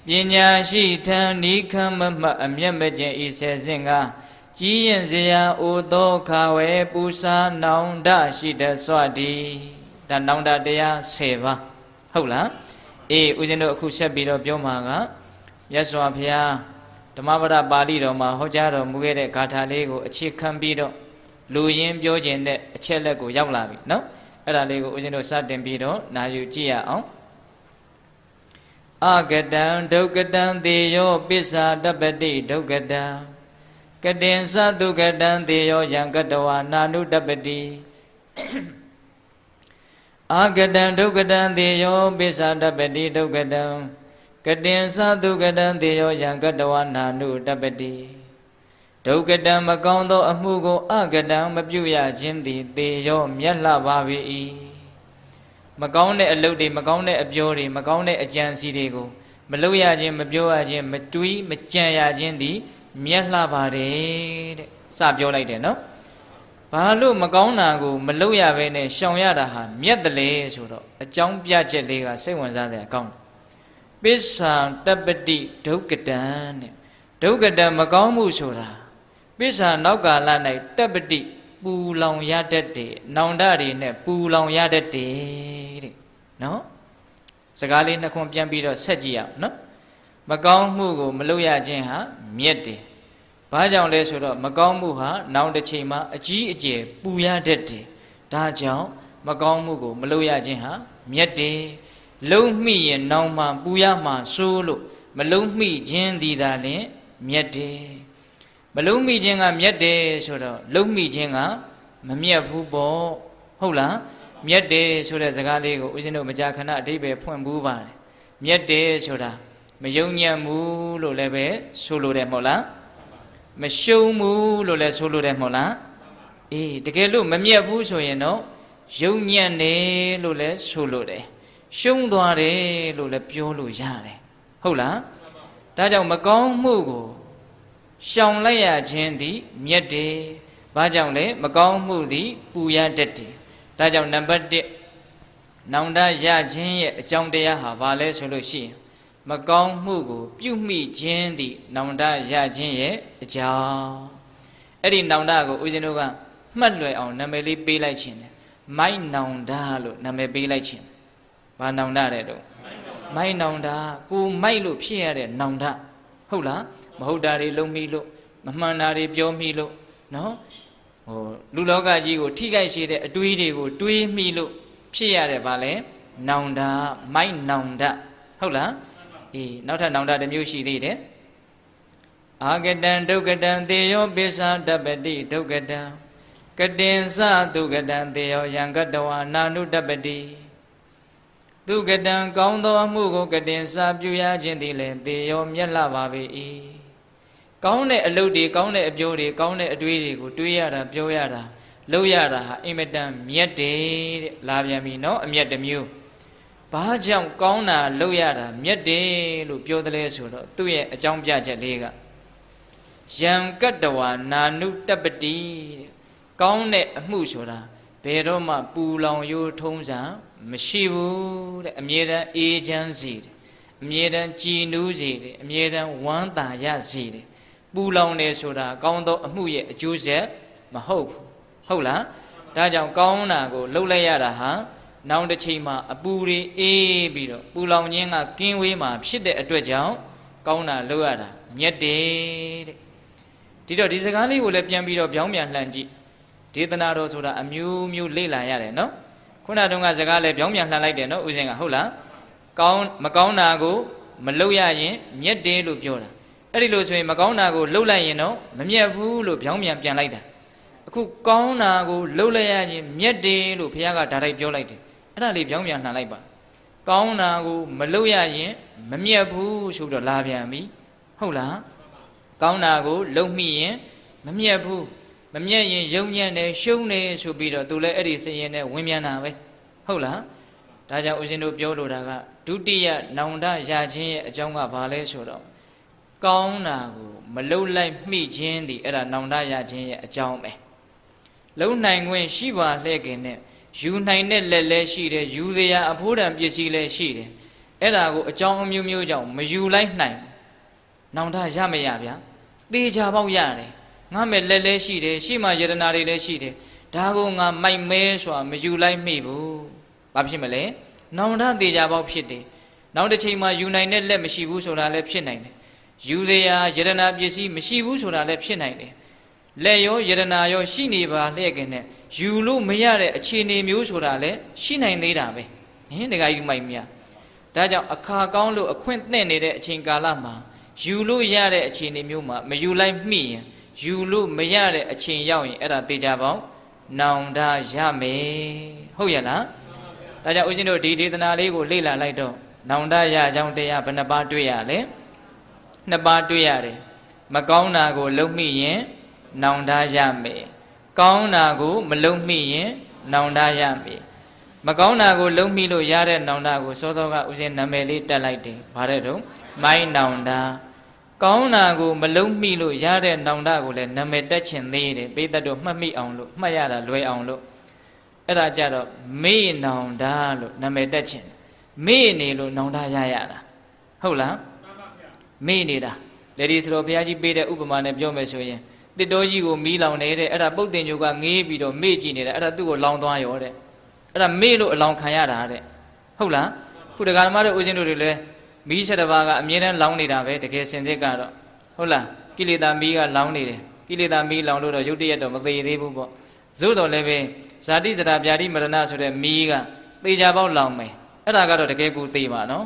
ပညာရှိထံနီးခံမမှတ်အမျက်မကျင်ဤဆယ်စင်ကကြီးရင်စရာအိုသောခါဝဲပူစာနောင်တရှိတဲ့စွာဒီဒါနောင်တတရား10ပါးဟုတ်လားအေးဦးဇင်းတို့အခုဆက်ပြီးတော့ပြောမှာကမြတ်စွာဘုရားဓမ္မပဒပါဠိတော်မှာဟောကြားတော်မူခဲ့တဲ့ဂါထာလေးကိုအခြေခံပြီးတော့လူရင်းပြောခြင်းတဲ့အချက်လက်ကိုရောက်လာပြီနော်အဲ့ဒါလေးကိုဦးဇင်းတို့စတင်ပြီးတော့နာယူကြည့်ရအောင်အကတံဒုက္ကတံသေယောပစ္စာတပတိဒုက္ကတံကတင်သဒုက္ကတံသေယောယံကတဝါနာနုတပတိ အာဂတံဒုက္ကတံတေယောပိစ္ဆာတပတိဒုက္ကတံကတင်္စဒုက္ကတံတေယောယံကတဝနာနုတပတိဒုက္ကတံမကောင်းသောအမှုကိုအကတံမပြုရခြင်းသည်တေယောမြတ်လှပါ၏မကောင်းတဲ့အလုပ်တွေမကောင်းတဲ့အပြောတွေမကောင်းတဲ့အကြံစီတွေကိုမလုပ်ရခြင်းမပြောရခြင်းမတွေးမကြံရခြင်းသည်မြတ်လှပါတယ်တဲ့စပြောလိုက်တယ်နော်ဘာလို့မကောင်းတာကိုမလုပ်ရဘဲနဲ့ရှောင်ရတာဟာမြတ်တယ်လေဆိုတော့အကြောင်းပြချက်လေးကစိတ်ဝင်စားစရာကောင်းတယ်ပိစ္ဆာတပ္ပတိဒုက္ကတံတဲ့ဒုက္ကတံမကောင်းမှုဆိုတာပိစ္ဆာနောက်ကာလ၌တပ္ပတိပူလောင်ရတတ်တယ်နောင်တတွေနဲ့ပူလောင်ရတတ်တယ်တဲ့နော်စကားလေးနှစ်ခွန်းပြန်ပြီးတော့ဆက်ကြည့်ရအောင်နော်မကောင်းမှုကိုမလုပ်ရခြင်းဟာမြတ်တယ်ဘာကြောင့်လဲဆိုတော့မကောင်းမှုဟာနောင်တစ်ချိန်မှာအကြီးအကျယ်ပူရတတ်တယ်ဒါကြောင့်မကောင်းမှုကိုမလုပ်ရခြင်းဟာမြတ်တယ်လုံးမိရင်နောင်မှပူရမှဆိုးလို့မလုံးမိခြင်းသည်သာလျှင်မြတ်တယ်မလုံးမိခြင်းကမြတ်တယ်ဆိုတော့လုံးမိခြင်းကမမြတ်ဘူးပေါ့ဟုတ်လားမြတ်တယ်ဆိုတဲ့စကားလေးကိုဦးဇင်းတို့မကြာခဏအဓိပ္ပာယ်ဖွင့်ဘူးပါတယ်မြတ်တယ်ဆိုတာမယုံညံ့ဘူးလို့လည်းပဲဆိုလိုတယ်မဟုတ်လားမရှုံးဘူးလို့လည်းဆိုလိုတယ်မဟုတ်လားအေးတကယ်လို့မမြတ်ဘူးဆိုရင်တော့ယုံညံ့တယ်လို့လည်းဆိုလိုတယ်ရှုံးသွားတယ်လို့လည်းပြောလို့ရတယ်ဟုတ်လားဒါကြောင့်မကောင်းမှုကိုရှောင်လိုက်ရခြင်းသည်မြတ်တယ်ဘာကြောင့်လဲမကောင်းမှုသည်ပူရတတ်တယ်ဒါကြောင့်နံပါတ်1နောင်တရခြင်းရဲ့အကြောင်းတရားဟာဘာလဲဆိုလို့ရှိရင်မကောင်းမှုကိုပြုမိခြင်းသည်နောင်တရခြင်းရဲ့အကြောင်းအဲ့ဒီနောင်တကိုဦးဇင်းတို့ကမှတ်လွယ်အောင်နာမည်လေးပေးလိုက်ခြင်းတယ်မိုက်နောင်တလို့နာမည်ပေးလိုက်ခြင်းဘာနောင်တတဲ့တော့မိုက်နောင်တကိုမိုက်လို့ဖြစ်ရတဲ့နောင်တဟုတ်လားမဟုတ်တာတွေလုံးမိလို့မမှန်တာတွေပြောမိလို့နော်လူလောကကြီးကိုထိခိုက်စေတဲ့အတွေးတွေကိုတွေးမိလို့ဖြစ်ရတဲ့ဗာလဲနောင်တမိုက်နောင်တဟုတ်လားအေးနောက်ထပ်နောင်တတစ်မျိုးရှိသေးတယ်အာဂတံဒုက္ကတံတေယောပိစ္ဆာတပ္ပတိဒုက္ကတံကတင်္စဒုက္ကတံတေယောယံကတဝနာနုတပ္ပတိဒုက္ကတံကောင်းသောအမှုကိုကတင်္စပြုရခြင်းသည်လည်းတေယောမြတ်လှပါ၏ကောင်းတဲ့အလုပ်တွေကောင်းတဲ့အပြောတွေကောင်းတဲ့အတွေးတွေကိုတွေးရတာပြောရတာလုပ်ရတာဟာအင်မတန်မြတ်တယ်တဲ့လာပြန်ပြီနော်အမြတ်တစ်မျိုးဘာကြောင့်ကောင်းတာလုပ်ရတာမြတ်တယ်လို့ပြောတယ်လဲဆိုတော့သူ့ရဲ့အကြောင်းပြချက်လေးကယံကတ္တဝနာနုတပ္ပတိကောင်းတဲ့အမှုဆိုတာဘယ်တော့မှပူလောင်ရိုးထုံးစံမရှိဘူးတဲ့အမြဲတမ်းအေးချမ်းစေတယ်အမြဲတမ်းကြည်နူးစေတယ်အမြဲတမ်းဝမ်းသာရစေတယ်ပူလောင်တယ်ဆိုတာကောင်းသောအမှုရဲ့အကျိုးဆက်မဟုတ်ဘူးဟုတ်လားဒါကြောင့်ကောင်းတာကိုလှုပ်လိုက်ရတာဟာနောင်တစ်ချိန်မှာအပူတွေအေးပြီးတော့ပူလောင်ခြင်းကကင်းဝေးမှာဖြစ်တဲ့အတွက်ကြောင့်ကောင်းတာလှုပ်ရတာမြတ်တယ်တဲ့ဒီတော့ဒီစကားလေးကိုလည်းပြန်ပြီးတော့ပြောင်းပြန်လှန်ကြည့်ဒေသနာတော်ဆိုတာအမျိုးမျိုးလေ့လာရတယ်နော်ခုနတုန်းကစကားလည်းပြောင်းပြန်လှန်လိုက်တယ်နော်ဦးဇင်းကဟုတ်လားမကောင်းတာကိုမလှုပ်ရရင်မြတ်တယ်လို့ပြောတာအဲ့ဒီလိုဆိုရင်မကောင်းတာကိုလှုပ်လိုက်ရင်တော့မမြတ်ဘူးလို့ပြောင်းပြန်လိုက်တာအခုကောင်းတာကိုလှုပ်လိုက်ရရင်မြတ်တယ်လို့ဘုရားကဒါတိုက်ပြောလိုက်တယ်အဲ့ဒါလေးပြောင်းပြန်လှန်လိုက်ပါကောင်းတာကိုမလှုပ်ရရင်မမြတ်ဘူးဆိုတော့လာပြန်ပြီဟုတ်လားကောင်းတာကိုလှုပ်မိရင်မမြတ်ဘူးမမြတ်ရင်ယုံညံ့တယ်ရှုံးတယ်ဆိုပြီးတော့သူလည်းအဲ့ဒီစရင်နဲ့ဝင်ပြန်တာပဲဟုတ်လားဒါကြောင့်ဦးဇင်းတို့ပြောလိုတာကဒုတိယနောင်တရခြင်းရဲ့အကြောင်းကဘာလဲဆိုတော့ကောင်းတာကိုမလှုပ်လိုက်မိခြင်းသည်အဲ့ဒါနောင်တရခြင်းရဲ့အကြောင်းပဲလုံနိုင်ခွင့်ရှိပါလှဲ့ခင်နဲ့ယူနိုင်တဲ့လက်လည်းရှိတယ်ယူစရာအဖိုးတန်ပစ္စည်းလည်းရှိတယ်အဲ့ဒါကိုအကြောင်းအမျိုးမျိုးကြောင့်မယူလိုက်နိုင်နောင်တရမရဗျာသေချာပေါက်ရတယ်ငါမဲ့လက်လည်းရှိတယ်ရှိမှယတနာတွေလည်းရှိတယ်ဒါကိုငါမိုက်မဲဆိုတာမယူလိုက်မိဘူးဘာဖြစ်မလဲနောင်တသေချာပေါက်ဖြစ်တယ်နောက်တစ်ချိန်မှာယူနိုင်တဲ့လက်မရှိဘူးဆိုတာလည်းဖြစ်နိုင်တယ်ယူစရာယတနာပစ္စည်းမရှိဘူးဆိုတာလည်းဖြစ်နိုင်တယ်လက်ရောယတနာရောရှိနေပါလျက်ခင်နဲ့ယူလို့မရတဲ့အခြေအနေမျိုးဆိုတာလည်းရှိနိုင်သေးတာပဲဟင်တခါယူမိုက်မြဒါကြောင့်အခါကောင်းလို့အခွင့်သင့်နေတဲ့အချိန်ကာလမှာယူလို့ရတဲ့အခြေအနေမျိုးမှာမယူလိုက်မိရင်ယူလို့မရတဲ့အချိန်ရောက်ရင်အဲ့ဒါသေချာပေါင်းနောင်တရမယ်ဟုတ်ရဲ့လား ဒါကြောင့်ဦးဇင်းတို့ဒီဒေသနာလေးကိုလေ့လာလိုက်တော့နောင်တရအကြောင်းတရားဘယ်နှပါးတွေ့ရလဲနှစ်ပါးတွေ့ရတယ်မကောင်းတာကိုလုံမိရင်နောင်တရမယ်ကောင်းတာကိုမလုံမိရင်နောင်တရမယ်မကောင်းတာကိုလုံမိလို့ရတဲ့နောင်တကိုစောစောကဦးဇင်းနာမည်လေးတက်လိုက်တယ်ဗါတဲ့တော့မိုင်းနောင်တကောင်းတာကိုမလုံမိလို့ရတဲ့နောင်တကိုလည်းနာမည်တက်ချင်သေးတယ်ပိဋကတ်တို့မှတ်မိအောင်လို့မှတ်ရတာလွယ်အောင်လို့အဲ့ဒါကြတော့မေ့နောင်တလို့နာမည်တက်ချင်မေ့နေလို့နောင်တရရတာဟုတ်လားမေ့နေတာလေဒီဆိုတော့ဘုရားကြီးပေးတဲ့ဥပမာနဲ့ပြောမယ်ဆိုရင်တစ်တော်ကြီးကိုမီးလောင်နေတဲ့အဲ့ဒါပုတ်တင်ညိုကငေးပြီးတော့မေ့ကြည့်နေတာအဲ့ဒါသူ့ကိုလောင်သွားရောတဲ့အဲ့ဒါမေ့လို့အလောင်ခံရတာတဲ့ဟုတ်လားခုဒကာဓမ္မတို့ဦးဇင်းတို့တွေလည်းမီး7ပါးကအမြဲတမ်းလောင်နေတာပဲတကယ်စင်စစ်ကတော့ဟုတ်လားကိလေသာမီးကလောင်နေတယ်ကိလေသာမီးလောင်လို့တော့ရုပ်တရက်တော့မသေးသေးဘူးပေါ့သို့တော်လည်းပဲဇာတိဇရာဗျာတိမရဏဆိုတဲ့မီးကသေချာပေါက်လောင်မယ်အဲ့ဒါကတော့တကယ်ကိုသေပါနော်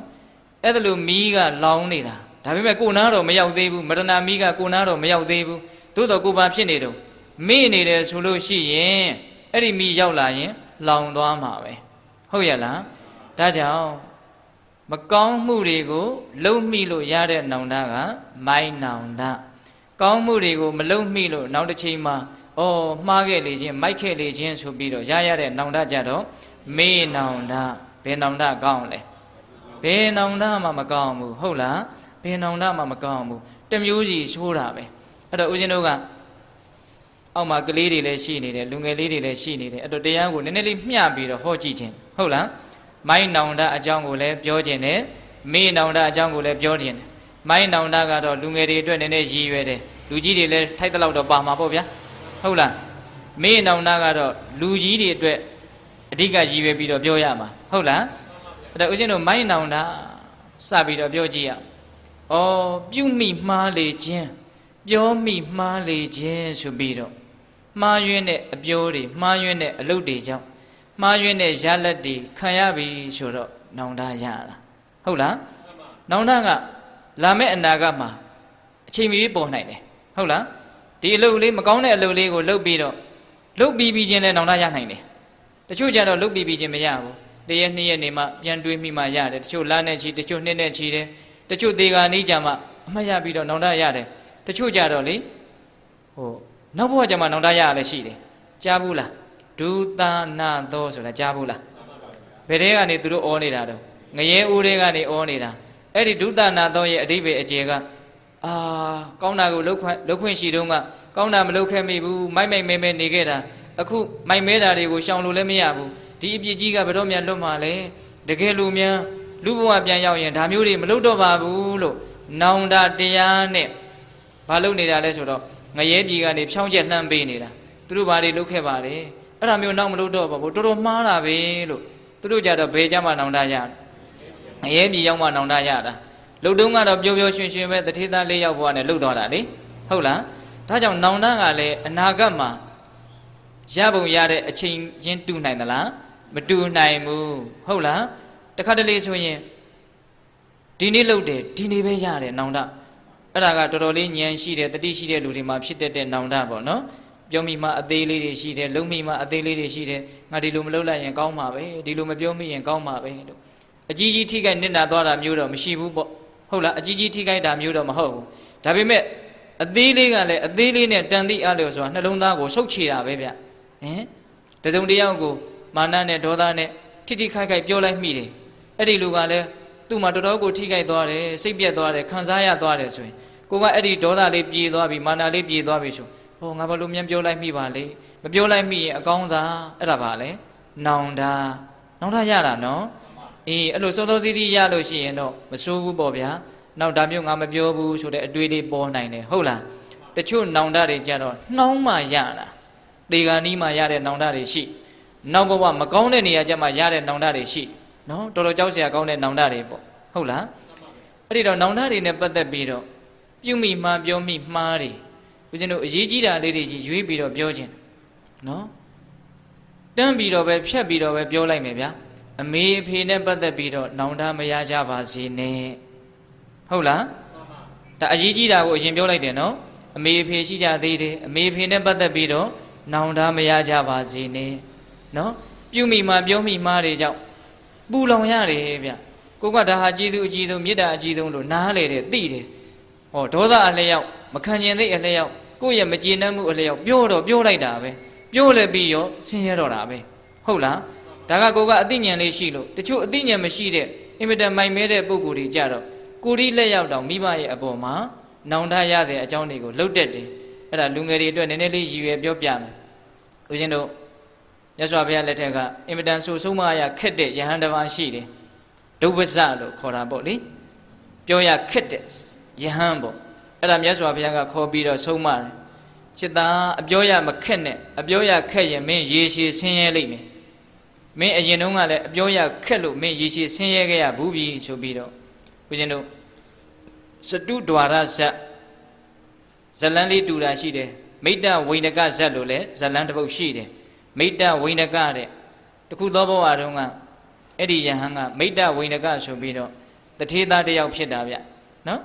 အဲ့ဒါလို့မီးကလောင်နေတာဒါပေမဲ့ကိုနာတော့မရောက်သေးဘူးမရဏမီးကကိုနာတော့မရောက်သေးဘူးသို့တော်ကိုပါဖြစ်နေတော့မေ့နေတယ်ဆိုလို့ရှိရင်အဲ့ဒီမီးရောက်လာရင်လောင်သွားမှာပဲဟုတ်ရလားဒါကြောင့်မကောင်းမှုတွေကိုလုံမိလို့ရတဲ့နောင်တကမိုင်းနောင်တကောင်းမှုတွေကိုမလုံမိလို့နောက်တစ်ချိန်မှာမှားခဲ့လေခြင်းမိုက်ခဲ့လေခြင်းဆိုပြီးတော့ရတဲ့နောင်တကြတော့မေးနောင်တဘယ်နောင်တကောင်းလဲဘယ်နောင်တမှမကောင်းဘူးဟုတ်လားဘယ်နောင်တမှမကောင်းဘူးတမျိုးစီရှိုးတာပဲအဲ့တော့ဦးဇင်းတို့ကအောက်မှာကလေးတွေလည်းရှိနေတယ်လူငယ်လေးတွေလည်းရှိနေတယ်အဲ့တော့တရားကိုနည်းနည်းလေးမျှပြီးတော့ဟောကြည့်ခြင်းဟုတ်လားမိုင်းနောင်တအကြောင်းကိုလည်းပြောခြင်းနဲ့မေးနောင်တအကြောင်းကိုလည်းပြောခြင်းနဲ့မိုင်းနောင်တကတော့လူငယ်တွေအတွက်နည်းနည်းရည်ရွယ်တယ်လူကြီးတွေလည်းထိုက်တဲ့လောက်တော့ပါမှာပေါ့ဗျာဟုတ်လားမေးနောင်တကတော့လူကြီးတွေအတွက်အဓိကရည်ရွယ်ပြီးတော့ပြောရမှာဟုတ်လားအဲ့တော့ဦးဇင်းတို့မိုင်းနောင်တစပြီးတော့ပြောကြည့်ရပြုမိမှားလေခြင်းပြောမိမှားလေခြင်းဆိုပြီးတော့မှားယွင်းတဲ့အပြောတွေမှားယွင်းတဲ့အလုပ်တွေကြောင့်မှားယွင်းတဲ့ရလက်တွေခံရပြီဆိုတော့နောင်တရလားဟုတ်လားနောင်တကလာမယ့်အနာဂတ်မှာအချိန်မီပေါ်နိုင်တယ်ဟုတ်လားဒီအလုပ်လေးမကောင်းတဲ့အလုပ်လေးကိုလုပ်ပြီးတော့လုပ်ပြီးချင်းလဲနောင်တရနိုင်တယ်တချို့ကြတော့လုပ်ပြီးချင်းမရဘူးတရက်နှစ်ရက်နေမှပြန်တွေးမိမှရတယ်တချို့လနဲ့ချီတချို့နှစ်နဲ့ချီတယ်တချို့သေကာနေကြမှာအမှတ်ရပြီးတော့နောင်တရတယ်တချို့ကြတော့လေနောက်ဘဝကျမှနောင်တရလည်းရှိတယ်ကြားဘူးလားဒုသနာသောဆိုတာကြားဘူးလားဘယ်တဲကနေသူတို့ဩနေတာတော့ငရဲဦးတွေကနေဩနေတာအဲ့ဒီဒုသနာသောရဲ့အဓိပ္ပာယ်အကျေကကောင်းတာကိုလှုပ်ခွင့်ရှိတုန်းကကောင်းတာမလှုပ်ခဲ့မိဘူးမိုက်မဲနေခဲ့တာအခုမိုက်မဲတာတွေကိုရှောင်လို့လည်းမရဘူးဒီအပြစ်ကြီးကဘယ်တော့မှလွတ်မှာလဲတကယ်လို့များလူဘဝပြန်ရောက်ရင်ဒါမျိုးတွေမလုပ်တော့ပါဘူးလို့နောင်တတရားနဲ့ဘာလုပ်နေတာလဲဆိုတော့ငရဲပြည်ကနေဖြောင်းချက်လှမ်းပေးနေတာသူတို့ဘာတွေလုပ်ခဲ့ပါလဲအဲ့ဒါမျိုးနောက်မလုပ်တော့ပါဘူးတော်တော်မှားတာပဲလို့သူတို့ကြတော့ဘယ်ကြမှာနောင်တရငရဲပြည်ရောက်မှနောင်တရတာလှုပ်တုံးကတော့ပျော်ပျော်ရွှင်ရွှင်ပဲတထေသား၄ယောက်ဘဝနဲ့လှုပ်သွားတာလေဟုတ်လားဒါကြောင့်နောင်တကလည်းအနာဂတ်မှာရပုံရတဲ့အချိန်ချင်းတူနိုင်သလားမတူနိုင်ဘူးဟုတ်လားတခါတလေဆိုရင်ဒီနေ့လှုပ်တယ်ဒီနေ့ပဲရတယ်နောင်တအဲ့ဒါကတော်တော်လေးဉာဏ်ရှိတယ်တတိရှိတဲ့လူတွေမှာဖြစ်တတ်တဲ့နောင်တပေါ့နော်ပြောမိမှအသေးလေးတွေရှိတယ်လုံမိမှအသေးလေးတွေရှိတယ်ငါဒီလိုမလုပ်လိုက်ရင်ကောင်းမှာပဲဒီလိုမပြောမိရင်ကောင်းမှာပဲလို့အကြီးကြီးထိခိုက်နစ်နာသွားတာမျိုးတော့မရှိဘူးပေါ့ဟုတ်လားအကြီးကြီးထိခိုက်တာမျိုးတော့မဟုတ်ဘူးဒါပေမဲ့အသေးလေးကလည်းအသေးလေးနဲ့တန်တိအလျော်ဆိုတာနှလုံးသားကိုဆုတ်ချတာပဲဗျတစုံတယောက်ကိုမာနနဲ့ဒေါသနဲ့ထိခိုက်ပြောလိုက်မိတယ်အဲ့ဒီလူကလည်းသူ့မှာတော်တော်ကိုထိခိုက်သွားတယ်စိတ်ပြက်သွားတယ်ခံစားရသွားတယ်ဆိုရင်ကိုကအဲ့ဒီဒေါသလေးပြေသွားပြီမာနလေးပြေသွားပြီဆိုငါဘာလို့မြန်ပြောလိုက်မိပါလေမပြောလိုက်မိရင်အကောင်းသာအဲ့ဒါပါလေနောင်တရတာနော်အဲ့လိုစောစောစီးစီးရလို့ရှိရင်တော့မဆိုးဘူးပေါ့ဗျာနောက်ဒါမျိုးငါမပြောဘူးဆိုတဲ့အတွေးလေးပေါ်နိုင်တယ်ဟုတ်လားတချို့နောင်တတွေကြတော့နှောင်းမှရတာသေဂာနီးမှရတဲ့နောင်တတွေရှိနောက်ဘဝမကောင်းတဲ့နေရာကျမှရတဲ့နောင်တတွေရှိနော်တော်တော်ကြောက်စရာကောင်းတဲ့နောင်တတွေပေါ့ဟုတ်လားအဲ့ဒီတော့နောင်တတွေနဲ့ပတ်သက်ပြီးတော့ပြုမိမှားပြောမိမှားတွေဦးဇင်းတို့အရေးကြီးတာလေးတွေကြီးရွေးပြီးတော့ပြောခြင်းနော်တန်းပြီးတော့ပဲဖြတ်ပြီးတော့ပဲပြောလိုက်မယ်ဗျာအမေအဖေနဲ့ပတ်သက်ပြီးတော့နောင်တမရကြပါစေနဲ့ဟုတ်လားဒါအရေးကြီးတာကိုအရင်ပြောလိုက်တယ်နော်အမေအဖေရှိကြသေးတယ်အမေအဖေနဲ့ပတ်သက်ပြီးတော့နောင်တမရကြပါစေနဲ့နော်ပြုမိမှားပြောမိမှားတွေကြောင့် ပူလောင်ရတယ်ဗျကိုကဒါဟာကြည်သူအကြည်ဆုံးမေတ္တာအကြည်ဆုံးလို့နားလေတယ်သိတယ်ဟောဒေါသအလျောက်မခံကျင်သိအလျောက်ကိုယ့်ရဲ့မကျေနပ်မှုအလျောက်ပြောတော့ပြောလိုက်တာပဲပြောလည်းပြီးရောဆင်းရဲတော့တာပဲဟုတ်လားဒါကကိုကအသိဉာဏ်လေးရှိလို့တချို့အသိဉာဏ်မရှိတဲ့အင်မတန်မိုက်မဲတဲ့ပုဂ္ဂိုလ်တွေကြတော့ကိုရီးလက်ရောက်တောင်မိဘရဲ့အပေါ်မှာနောင်တရတဲ့အကြောင်းတွေကိုလှုပ်တက်တယ်အဲ့ဒါလူငယ်တွေအတွက်နည်းနည်းလေးရည်ရွယ်ပြောပြမယ်ဦးဇင်းတို့မြတ်စွာဘုရားလက်ထက်ကအင်မတန်ဆူဆုံးမရခက်တဲ့ယဟန်တစ်ပါးရှိတယ်ဒုပ္ပဇလို့ခေါ်တာပေါ့လေပြောရခက်တဲ့ယဟန်ပေါ့အဲ့ဒါမြတ်စွာဘုရားကခေါ်ပြီးတော့ဆုံးမတယ်จิตသားအပြောရမခက်နဲ့အပြောရခက်ရင်မင်းရေရှည်ဆင်းရဲလိမ့်မယ်မင်းအရင်တုန်းကလည်းအပြောရခက်လို့မင်းရေရှည်ဆင်းရဲခဲ့ရဘူးပြီဆိုပြီးတော့ဦးဇင်းတို့စတုဒ္ဒဝရဇတ်ဇလန်းလေးတူတာရှိတယ်မိတ္တဝိန္ဒကဇတ်လို့လည်းဇလန်းတစ်ပုဒ်ရှိတယ်မိတ္တဝိန္ဒကတဲ့တခုသောဘဝတုန်းကအဲ့ဒီယဟန်ကမိတ္တဝိန္ဒကဆိုပြီးတော့တထေးသားတစ်ယောက်ဖြစ်တာဗျနော်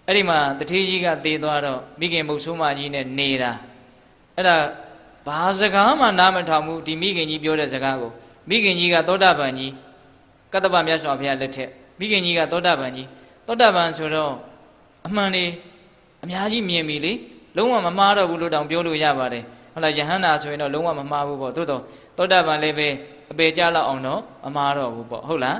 အဲ့ဒီမှာတထေးကြီးကသေသွားတော့မိခင်မုတ်ဆိုးမကြီးနဲ့နေတာအဲ့ဒါဘာစကားမှနားမထောင်ဘူးဒီမိခင်ကြီးပြောတဲ့စကားကိုမိခင်ကြီးကသောတာပန်ကြီးကတ္တပမြတ်စွာဘုရားလက်ထက်မိခင်ကြီးကသောတာပန်ကြီးသောတာပန်ဆိုတော့အမှန်လေးအများကြီးမြင်ပြီလေလုံးဝမမှားတော့ဘူးလို့တောင်ပြောလို့ရပါတယ်ဟုတ်လားယဟန္တာဆိုရင်တော့လုံးဝမမှားဘူးပေါ့သို့တော့သောတာပန်လည်းပဲအပေကြလောက်အောင်တော့မမှားတော့ဘူးပေါ့ဟုတ်လား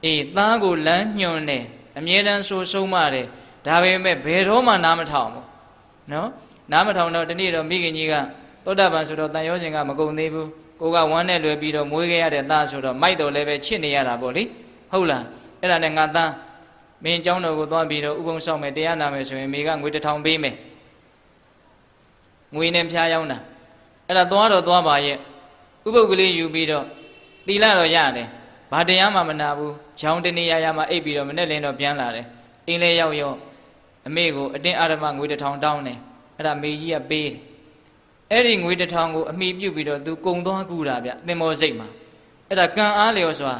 အေးသားကိုလမ်းညွှန်တယ်အမြဲတမ်းဆိုဆုံးမတယ်ဒါပေမဲ့ဘယ်တော့မှနားမထောင်ဘူးနော်နားမထောင်တော့ဒီနေ့တော့မိခင်ကြီးကသောတာပန်ဆိုတော့တန်ရောစဉ်ကမကုန်သေးဘူးကိုကဝမ်းနဲ့လွယ်ပြီးတော့မွေးခဲ့ရတဲ့သားဆိုတော့မိုက်တော်လည်းပဲချစ်နေရတာပေါ့လေဟုတ်လားအဲ့ဒါနဲ့ငါသားမင်းเจ้าတော်ကိုသွားပြီးတော့ဥပုံဆောင်မယ်တရားနာမယ်ဆိုရင်မိကငွေ1000ပေးမယ်ငွေနဲ့ဖျားယောင်းတာအဲ့ဒါသွားတော့သွားပါရဲ့ဥပုပ်ကလေးယူပြီးတော့တီလာတော့ရတယ်ဘာတရားမှမနာဘူးဂျောင်းတနေရမှာအိပ်ပြီးတော့မနဲ့လင်းတော့ပြန်လာတယ်အင်းလေးရောက်ရောအမေကိုအတင်းအာရမငွေ1000တောင်းတယ်အဲ့ဒါမေကြီးကပေးတယ်အဲ့ဒီငွေ1000ကိုအမိပြုတ်ပြီးတော့သူကုံသွားကူတာဗျသင်္ဘောစိတ်မှာအဲ့ဒါကံအားလျော်စွာ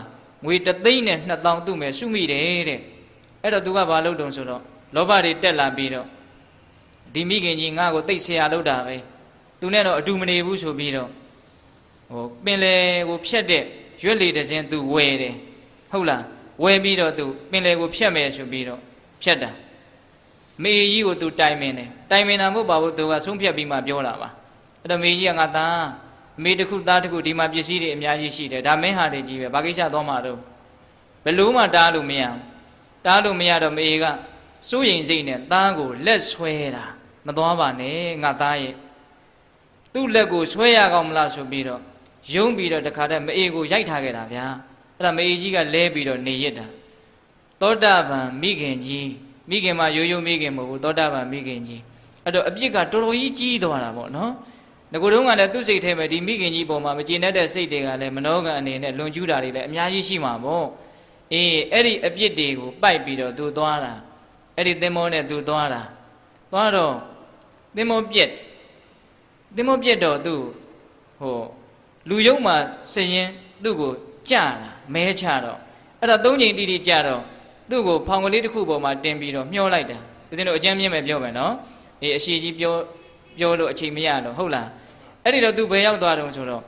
ငွေ3,2000သူ့မဲ့စုမိတယ်တဲ့အဲ့တော့သူကဘာလုပ်တုံဆိုတော့လောဘတွေတက်လာပြီးတော့ဒီမိခင်ကြီးငါ့ကိုတိတ်ဆရာလုပ်တာပဲသူနဲ့တော့အတူမနေဘူးဆိုပြီးတော့ဟိုပင်လေကိုဖြတ်တဲ့ရွက်လေတစင်းသူဝယ်တယ်ဟုတ်လားဝယ်ပြီးတော့သူပင်လေကိုဖြတ်မယ်ဆိုပြီးတော့ဖြတ်တာမေကြီးကိုသူတိုင်မင်တယ်တိုင်မင်တာမဟုတ်ပါဘူးသူကဆုံးဖြတ်ပြီးမှပြောတာပါအဲ့တော့မေကြီးကငါသားမေတစ်ခုသားတစ်ခုဒီမှာပစ္စည်းတွေအများကြီးရှိတယ်ဒါမင်းဟာတွေကြီးပဲဘာကိစ္စသွားမှာတော့ဘယ်လို့မှတားလို့မရဘူးတားလို့မရတော့မေကစိုးရိမ်စိတ်နဲ့သားကိုလက်ဆွဲတာမသွားပါနဲ့ငါသားရဲ့သူ့လက်ကိုဆွဲရကောင်းမလားဆိုပြီးတော့ယုံပြီးတော့တခါတည်းမေကိုရိုက်ထားခဲ့တာဗျာအဲ့ဒါမေကြီးကလဲပြီးတော့နေရစ်တာသောတာပန်မိခင်ကြီးမိခင်မှာရိုးရိုးမိခင်မဟုတ်ဘူးသောတာပန်မိခင်ကြီးအဲ့တော့အပြစ်ကတော်တော်ကြီးကြီးသွားတာပေါ့နော်ငကိုတုံးကလည်းသူ့စိတ်ထဲမှာဒီမိခင်ကြီးပေါ်မှာမကျေနပ်တဲ့စိတ်တွေကလည်းမနောကံအနေနဲ့လွန်ကျူးတာတွေလည်းအများကြီးရှိမှာပေါ့အေးအဲ့ဒီအပြစ်တွေကိုပိုက်ပြီးတော့သူသွားတာအဲ့ဒီသင်္ဘောနဲ့သူသွားတာသွားတော့သင်္ဘောပြက်တော့သူဟိုလူယုံမှာစရင်သူ့ကိုကြတာမဲချတော့အဲ့ဒါ၃ချိန်တိတိကြတော့သူ့ကိုဖောင်ကလေးတစ်ခုပေါ်မှာတင်ပြီးတော့မျောလိုက်တာဦးဇင်းတို့အကျမ်းမြင့်ပဲပြောမယ်နော်အေးအရှိကြီးပြောလို့အချိန်မရတော့ဟုတ်လားအဲ့ဒီတော့သူဘယ်ရောက်သွားတုံးဆိုတော့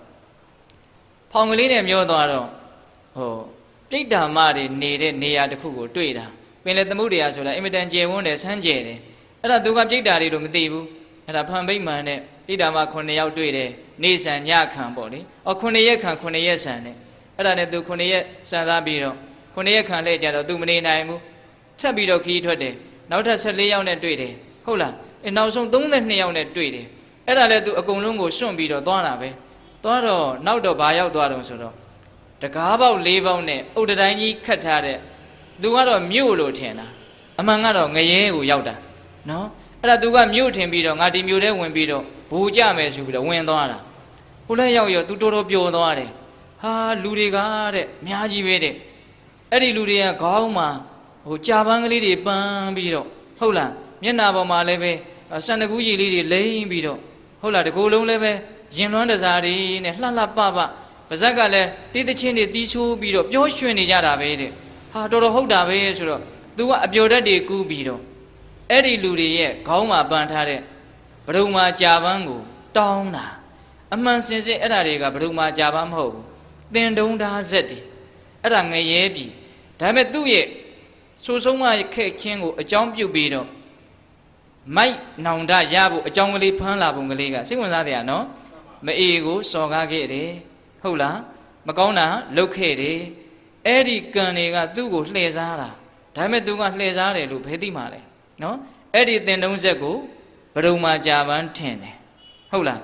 ဖောင်ကလေးနဲ့မျောသွားတော့ဟိုပြိတ္တာမတွေနေတဲ့နေရာတစ်ခုကိုတွေ့တာပင်လေသမုဒ္ဒရာဆိုတာအင်မတန်ကျယ်ဝန်းတယ်ဆန်းကျယ်တယ်အဲ့ဒါသူကပြိတ္တာတွေတော့မသိဘူးအဲ့ဒါဖန်ဗိမာန်နဲ့ပြိတ္တာမ9ယောက်တွေ့တယ်နေဆန်ညခံပေါ့လေ9ရက်ခံ9ရက်ဆန်နဲ့အဲ့ဒါနဲ့သူ9ရက်ဆန်သားပြီးတော့9ရက်ခံလဲကြတော့သူမနေနိုင်ဘူးဆက်ပြီးတော့ခီးထွက်တယ်နောက်ထပ်14ယောက်နဲ့တွေ့တယ်ဟုတ်လားနောက်ဆုံး32ယောက်နဲ့တွေ့တယ်အဲ့ဒါလည်းသူအကုန်လုံးကိုစွန့်ပြီးတော့သွားတာပဲသွားတော့နောက်တော့ဘာရောက်သွားတော့ဆိုတော့တကားပေါက်၄ပေါက်နဲ့အုတ်တတိုင်းကြီးခတ်ထားတဲ့သူကတော့မြို့လို့ထင်တာအမှန်ကတော့ငရဲကိုရောက်တာနော်အဲ့ဒါသူကမြို့ထင်ပြီးတော့ငါဒီမြို့ထဲဝင်ပြီးတော့ဘူကြမယ်ဆိုပြီးတော့ဝင်သွားတာဟိုလည်းရောက်ရောသူတော်တော်ပျော်သွားတယ်ဟာလူတွေကတဲ့အများကြီးပဲတဲ့အဲ့ဒီလူတွေကခေါင်းမှာဟိုကြာပန်းကလေးတွေပန်းပြီးတော့ဟုတ်လားမျက်နှာပေါ်မှာလည်းပဲစန္ဒကူးကြီးလေးတွေလိမ့်ပြီးတော့ဟုတ်လားတကူလုံးလည်းပဲရင်လွှမ်းတစားတွေနဲ့လှလှပပပါဇက်ကလည်းတေးသချင်းတွေတီးချိုးပြီးတော့ပျော်ရွှင်နေကြတာပဲတဲ့ဟာတော်တော်ဟုတ်တာပဲဆိုတော့သူကအပျော်တတ်တွေကူးပြီးတော့အဲ့ဒီလူတွေရဲ့ခေါင်းမှာပန်ထားတဲ့ဘဒုံမာကြာပန်းကိုတောင်းတာအမှန်စင်စစ်အဲ့ဒါတွေကဘဒုံမာကြာပန်းမဟုတ်ဘူးသင်တုံးသားဇက်တွေ အဲ့ဒါငရဲပြီဒါပေမဲ့သူ့ရဲ့ဆိုးဆုံးမခဲ့ချင်းကိုအကြောင်းပြုပြီးတော့မိုက်နောင်တရဖို့အကြောင်းကလေးဖမ်းလာပုံကလေးကစိတ်ဝင်စားတယ်နော်မအေကိုစော်ကားခဲ့တယ်ဟုတ်လားမကောင်းတာလုပ်ခဲ့တယ်အဲ့ဒီကံတွေကသူ့ကိုလှည့်စားတာဒါပေမဲ့သူကလှည့်စားတယ်လို့ဘယ်သိမှလဲနော်အဲ့ဒီသင်တုံးဆက်ကိုဘယ်တော့မှကြာပန်းထင်တယ်ဟုတ်လား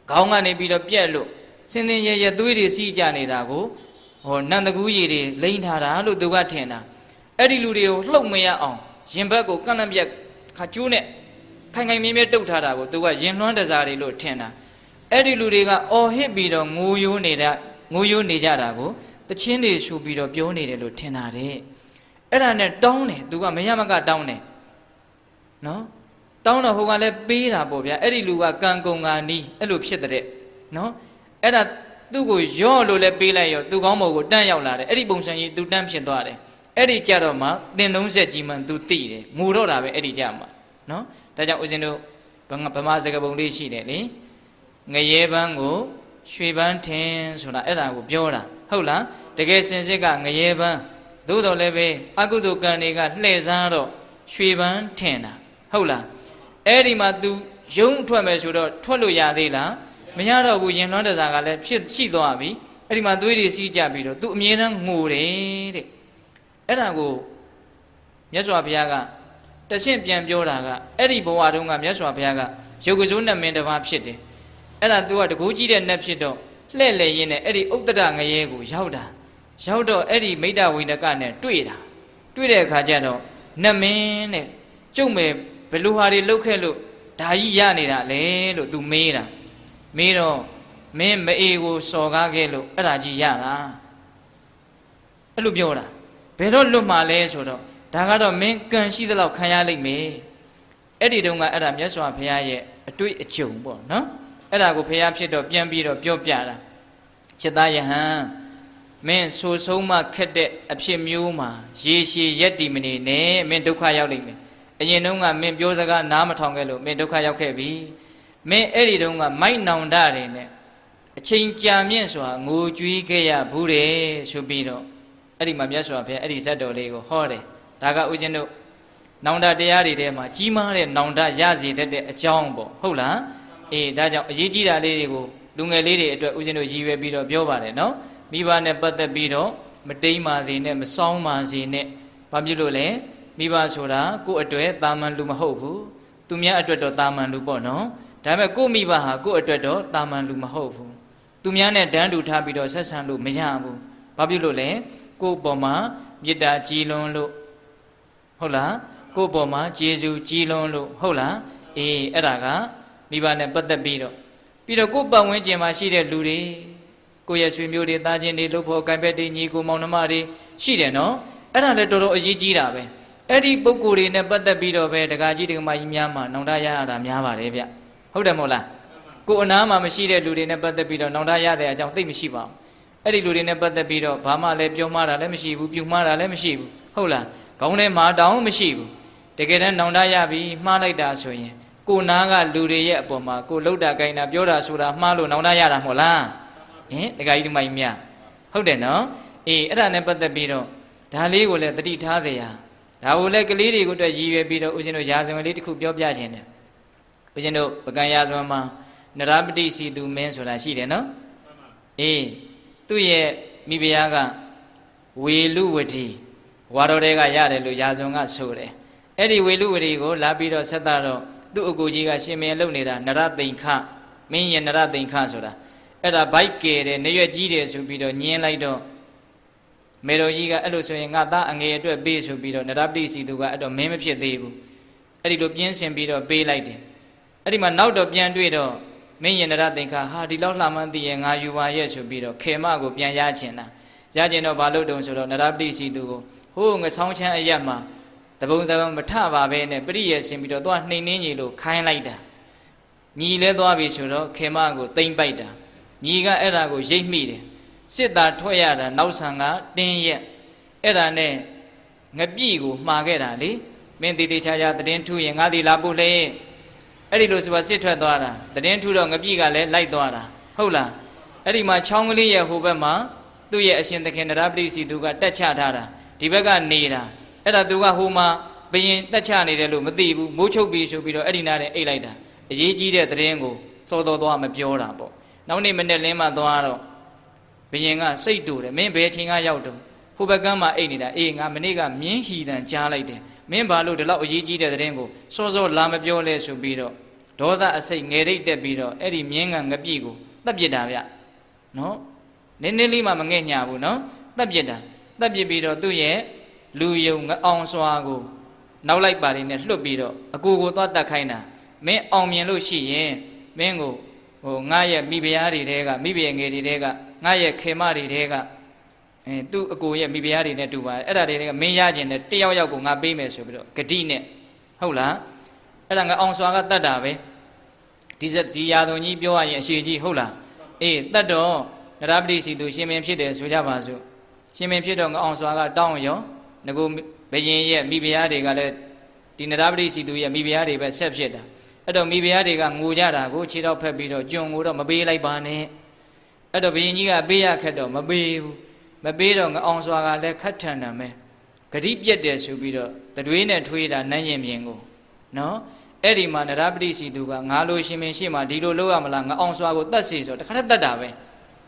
ခေါင်းကနေပြီးတော့ပြက်လို့စင်စင်ရရသွေးတွေစီးကြနေတာကိုဟောနန္တကူးရည်တွေလိမ့်ထားတာလို့သူကထင်တာအဲ့ဒီလူတွေကိုလှုပ်မရအောင်ရင်ဘက်ကိုကန့်လန့်ပြက်ခါကျိုးနဲ့ခိုင်ခိုင်မြဲမြဲတုတ်ထားတာကိုသူကရင်လွှမ်းတစားတွေလို့ထင်တာအဲ့ဒီလူတွေကအော်ဟစ်ပြီးတော့ငိုယိုးနေကြတာကိုတချင်းတွေရှူပြီးတော့ပြောနေတယ်လို့ထင်တာတဲ့အဲ့ဒါနဲ့တောင်းတယ်သူကမရမကတောင်းတယ်နော်တောင်းတော့ဟိုကလည်းပေးတာပေါ့ဗျာအဲ့ဒီလူကကံကုံကနီးအဲ့လိုဖြစ်တဲ့နော်အဲ့ဒါသူ့ကိုရော့လို့လည်းပေးလိုက်ရောသူကောင်းဘော်ကိုတန်းရောက်လာတယ်အဲ့ဒီပုံစံကြီးသူတန်းဖြစ်သွားတယ်အဲ့ဒီကြတော့မှသင်လုံးဆက်ကြီးမှသူသိတယ်ငိုတော့တာပဲအဲ့ဒီကြမှာနော်ဒါကြောင့်ဦးဇင်းတို့ဗမာစကားပုံလေးရှိတယ်လေငရဲပန်းကိုရွှေပန်းထင်ဆိုတာအဲ့ဒါကိုပြောတာဟုတ်လားတကယ်စင်စစ်ကငရဲပန်းသို့တော်လည်းပဲအကုသိုလ်ကံတွေကလှည့်စားတော့ရွှေပန်းထင်တာဟုတ်လားအဲ့ဒီမှာ तू ရုံးထွက်မယ်ဆိုတော့ထွက်လို့ရသေးလားမရတော့ဘူးရင်လွှမ်းတစားကလည်းဖြစ်ရှိသွားပြီအဲ့ဒီမှာသွေးတွေစီးကြပြီးတော့ तू အမြဲတမ်းငိုတယ်တဲ့အဲ့ဒါကိုမြတ်စွာဘုရားကတရှင်းပြန်ပြောတာကအဲ့ဒီဘဝတုန်းကမြတ်စွာဘုရားကရုပ်ကစိုးနဲ့မင်းတစ်ပါးဖြစ်တယ်အဲ့ဒါ तू ကတကူကြီးတဲ့နတ်ဖြစ်တော့လှဲ့လေရင်းနဲ့အဲ့ဒီဥတ္တရငရဲကိုရောက်တော့အဲ့ဒီမိတ္တဝိနကနဲ့တွေ့တဲ့အခါကျတော့နတ်မင်းနဲ့ကျုပ်မယ်ဘယ်လိုဟာတွေလုပ်ခဲ့လို့ဒါကြီးရနေတာလဲလို့ तू မေးတော့မင်းမအေကိုစော်ကားခဲ့လို့အဲ့ဒါကြီးရတာအဲ့လိုပြောတာဘယ်တော့လွတ်မှာလဲဆိုတော့ဒါကတော့မင်းကံရှိသလောက်ခံရလိမ့်မယ်အဲ့ဒီတုန်းကအဲ့ဒါမြတ်စွာဘုရားရဲ့အတွေ့အကြုံပေါ့နော်အဲ့ဒါကိုဘုရားဖြစ်တော့ပြန်ပြီးတော့ပြောပြတာจิตသားယဟန်မင်းဆိုဆုံးမခက်တဲ့အဖြစ်မျိုးမှာရေရှည်ရက်တည်မနေနဲ့မင်းဒုက္ခရောက်လိမ့်မယ်အရင်တုန်းကမင်းပြောစကားနားမထောင်ခဲ့လို့မင်းဒုက္ခရောက်ခဲ့ပြီမင်းအဲ့ဒီတုန်းကမိုက်နောင်တတွေနဲ့အချိန်ကြာမြင့်စွာငိုကြွေးခဲ့ရဘူးတယ်ဆိုပြီးတော့အဲ့ဒီမှာမြတ်စွာဘုရားအဲ့ဒီဇတ်တော်လေးကိုဟောတယ်ဒါကဥစဉ်တို့နောင်တတရားတွေထဲမှာကြီးမားတဲ့နောင်တရစေတတ်တဲ့အကြောင်းပေါ့ဟုတ်လားအေးဒါကြောင့်အရေးကြီးတာလေးတွေကိုလူငယ်လေးတွေအတွက်ဥစဉ်တို့ရည်ရွယ်ပြီးတော့ပြောပါတယ်နော်မိဘနဲ့ပတ်သက်ပြီးတော့မတိမ်ပါစေနဲ့မစောင်းပါစေနဲ့ဘာဖြစ်လို့လဲမိဘဆိုတာကိုယ့်အတွက်တာမန်လူမဟုတ်ဘူးသူများအတွက်တော့တာမန်လူပေါ့နော်ဒါပေမဲ့ကိုယ့်မိဘဟာကိုယ့်အတွက်တော့တာမန်လူမဟုတ်ဘူးသူများနဲ့တန်းတူထားပြီးတော့ဆက်ဆံလို့မရဘူးဘာဖြစ်လို့လဲကိုယ့်ပေါ်မှာမေတ္တာကြည်လွန်လို့ဟုတ်လားကိုယ့်ပေါ်မှာကျေးဇူးကြည်လွန်လို့ဟုတ်လားအေးအဲ့ဒါကမိဘနဲ့ပတ်သက်ပြီးတော့ကိုယ့်ပတ်ဝန်းကျင်မှာရှိတဲ့လူတွေကိုယ့်ရဲ့ဆွေမျိုးတွေသားချင်းတွေလို့ဖို့ကံပဲတွေညီကိုမောင်နှမတွေရှိတယ်နော်အဲ့ဒါလည်းတော်တော်အရေးကြီးတာပဲအဲ့ဒီပုံကိုယ်တွေနဲ့ပတ်သက်ပြီးတော့ပဲဒကာကြီးဒကာမကြီးများမှာနောင်တရရတာများပါတယ်ဗျဟုတ်တယ်မို့လားကိုယ်အနားမှာမရှိတဲ့လူတွေနဲ့ပတ်သက်ပြီးတော့နောင်တရတဲ့အကြောင်းသိမရှိပါဘူးအဲ့ဒီလူတွေနဲ့ပတ်သက်ပြီးတော့ဘာမှလည်းပြောမှားတာလည်းမရှိဘူးပြုမှားတာလည်းမရှိဘူးဟုတ်လားခေါင်းထဲမှာတောင်းမရှိဘူးတကယ်တမ်းနောင်တရပြီးမှားလိုက်တာဆိုရင်ကိုနားကလူတွေရဲ့အပေါ်မှာကိုလှုပ်တာကိုင်းတာပြောတာဆိုတာမှားလို့နောင်တရတာမဟုတ်လားဟင်ဒကာကြီးဒကာမကြီးများဟုတ်တယ်နော်အေးအဲ့ဒါနဲ့ပတ်သက်ပြီးတော့ဒါလေးကိုလည်းတတိထားစေရဒါကိုလည်းကလေးတွေကိုအတွက်ရည်ရွယ်ပြီးတော့ဦးဇင်းတို့ရာဇဝင်လေးတစ်ခုပြောပြခြင်းတယ်ဦးဇင်းတို့ပကံရာဇဝင်မှာနရပတိစီသူမင်းဆိုတာရှိတယ်နော်အေးသူ့ရဲ့မိဖုရားကဝေလူဝတီဝါတော်တွေကရတယ်လို့ရာဇဝင်ကဆိုတယ်အဲ့ဒီဝေလူဝတီကိုလာပြီးတော့ဆက်တာတော့သူ့အကူကြီးကရှင်မင်းလုပ်နေတာနရသိန်ခမင်းရဲ့နရသိန်ခဆိုတာအဲ့ဒါဘိုက်ကယ်တယ်နေရွက်ကြီးတယ်ဆိုပြီးတော့ညင်းလိုက်တော့မေတော်ကြီးကအဲ့လိုဆိုရင်ငါသားအငယ်အတွက်ပေးဆိုပြီးတော့နရပတိစီသူကအဲ့တော့မင်းမဖြစ်သေးဘူးအဲ့ဒီလိုပြင်းစင်ပြီးတော့ပေးလိုက်တယ်အဲ့ဒီမှာနောက်တော့ပြန်တွေ့တော့မင်းရင်နရသိန်ခဟာဒီလောက်လှမှန်းသိရင်ငါယူပါရဲ့ဆိုပြီးတော့ခေမကိုပြန်ရချင်တာရချင်တော့ဘာလို့တုံဆိုတော့နရပတိစီသူကိုဟိုးငဆောင်းချမ်းအရက်မှာတပုံတပုံမထပါပဲနဲ့ပရိယေဆင်ပြီးတော့သွားနှိမ်နှင်းကြီးလို့ခိုင်းလိုက်တာညီလဲသွားပြီဆိုတော့ခေမကိုတိမ့်ပိုက်တာညီကအဲ့ဒါကိုရိပ်မိတယ်စစ်သားထွက်ရတာနောက်ဆံကတင်းရက်အဲ့ဒါနဲ့ငပိကိုမှားခဲ့တာလေမင်းတေတေချာချာတည်င်းထူရင်ငါဒီလာပို့လေအဲ့ဒီလိုဆိုပါစစ်ထွက်သွားတာတည်င်းထူတော့ငပိကလည်းလိုက်သွားတာဟုတ်လားအဲ့ဒီမှာချောင်းကလေးရဲ့ဟိုဘက်မှာ သူ့ရဲ့အရှင်သခင်နရပတိစီသူကတက်ချထားတာဒီဘက်ကနေတာအဲ့ဒါသူကဟိုမှာဘယင်တက်ချနေတယ်လို့မသိဘူးမိုးချုပ်ပြီးဆိုပြီးတော့အဲ့ဒီနားနဲ့အိတ်လိုက်တာအရေးကြီးတဲ့သတင်းကိုစောစောသွားမပြောတာပေါ့နောက်နေ့မနေ့လင်းမှသွားတော့ဘယင်ကစိတ်တူတယ်မင်းဘယ်ချိန်ကရောက်တော့ဟိုဘက်ကမ်းမှာအိတ်နေတာအေးငါမနေ့ကမြင်းဟီတန်ကြားလိုက်တယ်မင်းဘာလို့ဒီလောက်အရေးကြီးတဲ့သတင်းကိုစောစောလာမပြောလဲဆိုပြီးတော့ဒေါသအစိတ်ငယ်ရိတ်တက်ပြီးတော့အဲ့ဒီမြင်းကငပြည့်ကိုတပ်ပစ်တာဗျနော်နည်းနည်းလေးမှမငဲ့ညာဘူးနော်တပ်ပစ်တာတပ်ပစ်ပြီးတော့သူ့ရဲ့လူယုံငအောင်စွာကိုနောက်လိုက်ပါလိမ့်နဲ့လွတ်ပြီးတော့အကူကိုသွားတတ်ခိုင်းတာမင်းအောင်မြင်လို့ရှိရင်မင်းကိုငါရဲ့မိဖုရားတွေတဲကမိဖုရားငယ်တွေတဲကငါရဲ့ခေမတွေတဲကသူ့အကိုရဲ့မိဖုရားတွေနဲ့တူပါတယ်အဲ့ဒါတွေကမင်းရခြင်းနဲ့တယောက်ယောက်ကိုငါပေးမယ်ဆိုပြီးတော့ဂတိနဲ့ဟုတ်လားအဲ့ဒါငါအောင်စွာကတတ်တာပဲဒီရာသွန်ကြီးပြောရရင်အရှိကြီးဟုတ်လားအေးတတ်တော့နရပတိစီသူရှင်မင်းဖြစ်တယ်ဆိုကြပါစို့ရှင်မင်းဖြစ်တော့ငါအောင်စွာကတောင်းရောငကိုဘယင်ရဲ့မိဖုရားတွေကလည်းဒီနရပတိစီသူရဲ့မိဖုရားတွေပဲဆက်ဖြစ်တာအဲ့တော့မိဖုရားတွေကငိုကြတာကိုခြေတော့ဖက်ပြီးတော့ကျွန်ကိုတော့မပေးလိုက်ပါနဲ့အဲ့တော့ဘယင်ကြီးကပေးရခက်တော့မပေးဘူးမပေးတော့ငအောင်စွာကလည်းခတ်ထန်တယ်မယ်ဂတိပြက်တယ်ဆိုပြီးတော့တတွေးနဲ့ထွေးတာနန်းရင်မြင်ကိုနော်အဲ့ဒီမှာနရပတိစီသူကငါလိုရှင်မင်းရှိမှဒီလိုလုပ်ရမလားငအောင်စွာကိုတတ်စီဆိုတခါတည်းတတ်တာပဲ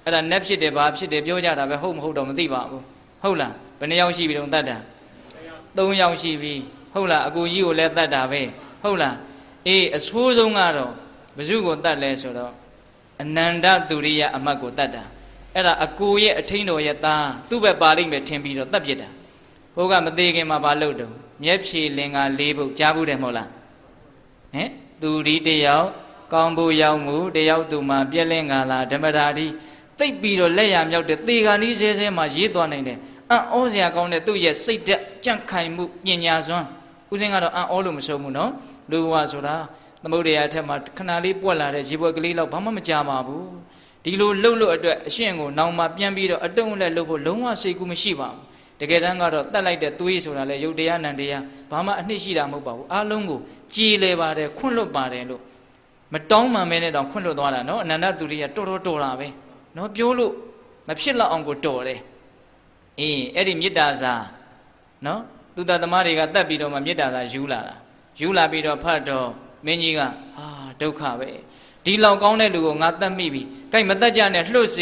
အဲ့ဒါနက်ဖြစ်တယ်ဘာဖြစ်တယ်ပြောကြတာပဲဟုတ်မဟုတ်တော့မသိပါဘူးဟုတ်လားဘယ်နှယောက်ရှိပြီတော့တတ်တာ3ယောက်ရှိပြီဟုတ်လားအကူကြီးကိုလည်းတတ်တာပဲဟုတ်လားအေးအဆိုးဆုံးကတော့ဘယ်သူကိုတတ်လဲဆိုတော့အနန္တသူရိယအမတ်ကိုတတ်တာအဲ့ဒါအကိုရဲ့အထိန်တော်ရဲ့သားသူ့ဘက်ပါလိမ့်မယ်ထင်ပြီးတော့တတ်ပြစ်တာဟိုကမသေးခင်မှာဘာလုပ်တော့မျက်ဖြေလင်္ကာ၄ပုတ်ကြားဘူးတယ်မဟုတ်လားဟင်သူဒီတယောက်ကောင်းဖို့ရောက်မှုတယောက်သူမှာပြက်လင်းကလာဓမ္မတာဒီသိပ်ပြီးတော့လက်ရမြောက်တဲ့သေခါနီးဆဲဆဲမှာရေးသွားနိုင်တယ်အံ့ဩစရာကောင်းတဲ့သူ့ရဲ့စိတ်သက်ကြံ့ခိုင်မှုပညာစွမ်းဦးစင်းကတော့အံ့ဩလို့မဆုံးဘူးနော်လူဘဝဆိုတာသမုဒ္ဒရာအထက်မှာခဏလေးပွက်လာတဲ့ရေပွဲကလေးလောက်ဘာမှမကြပါဘူးဒီလိုလှုပ်လို့အတွက်အရှင်ကိုနောင်မှာပြန်ပြီးတော့အတုံးလက်လှုပ်ဖို့လုံးဝစိတ်ကူးမရှိပါဘူးတကယ်တမ်းကတော့တတ်လိုက်တဲ့သွေးဆိုတာလေယုတ်တရားနံတရားဘာမှအနှစ်ရှိတာမဟုတ်ပါဘူးအားလုံးကိုကြည်လေပါတယ်ခွန့်လွတ်ပါတယ်လို့မတောင်းမှန်မဲနဲ့တောင်ခွန့်လွတ်သွားတာနော်အနန္တသူရိယတော်တော်တာပဲနော်ပြောလို့မဖြစ်လောက်အောင်ကိုတော်တယ်အေးအဲ့ဒီမေတ္တာစာနော်သူတသမားတွေကတတ်ပြီးတော့မှမေတ္တာစာယူလာတာယူလာပြီးတော့ဖတ်တော့မင်းကြီးကဟာဒုက္ခပဲဒီလောက်ကောင်းတဲ့လူကိုငါတတ်မိပြီ။ကိုက်မတတ်ကြနဲ့လွတ်စေ